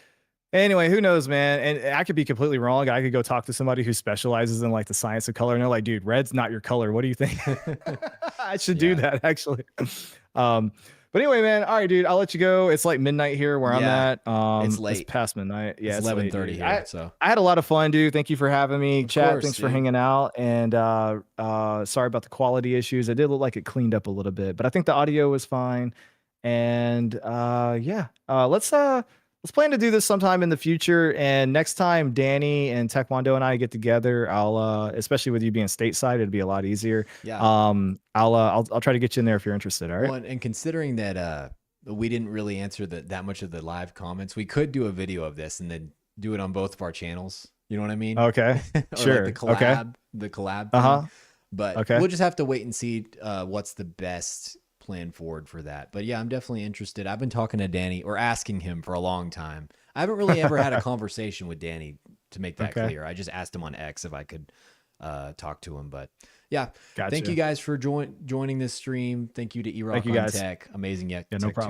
anyway, who knows, man? And I could be completely wrong. I could go talk to somebody who specializes in like the science of color, and they're like, "Dude, red's not your color. What do you think?" I should do that, actually. But anyway, man. All right, dude. I'll let you go. It's like midnight here where I'm at. It's late. It's past midnight. Yeah, it's 11:30 here. So I had a lot of fun, dude. Thank you for having me. Chat. Thanks for hanging out. And sorry about the quality issues. It did look like it cleaned up a little bit, but I think the audio was fine. And let's plan to do this sometime in the future. And next time Danny and Taekwondo and I get together, I'll especially with you being stateside, it'd be a lot easier. Yeah. I'll try to get you in there if you're interested. All right. Well, and considering that we didn't really answer that much of the live comments, we could do a video of this and then do it on both of our channels. You know what I mean? Okay. Sure. Like the collab thing. But we'll just have to wait and see what's the best plan forward for that. But yeah, I'm definitely interested. I've been talking to Danny, or asking him, for a long time. I haven't really ever had a conversation with Danny, to make that clear. I just asked him on X if I could talk to him. But yeah, thank you guys for joining this stream. Thank you to ErockOnTech. Amazing. Yeah, no problem.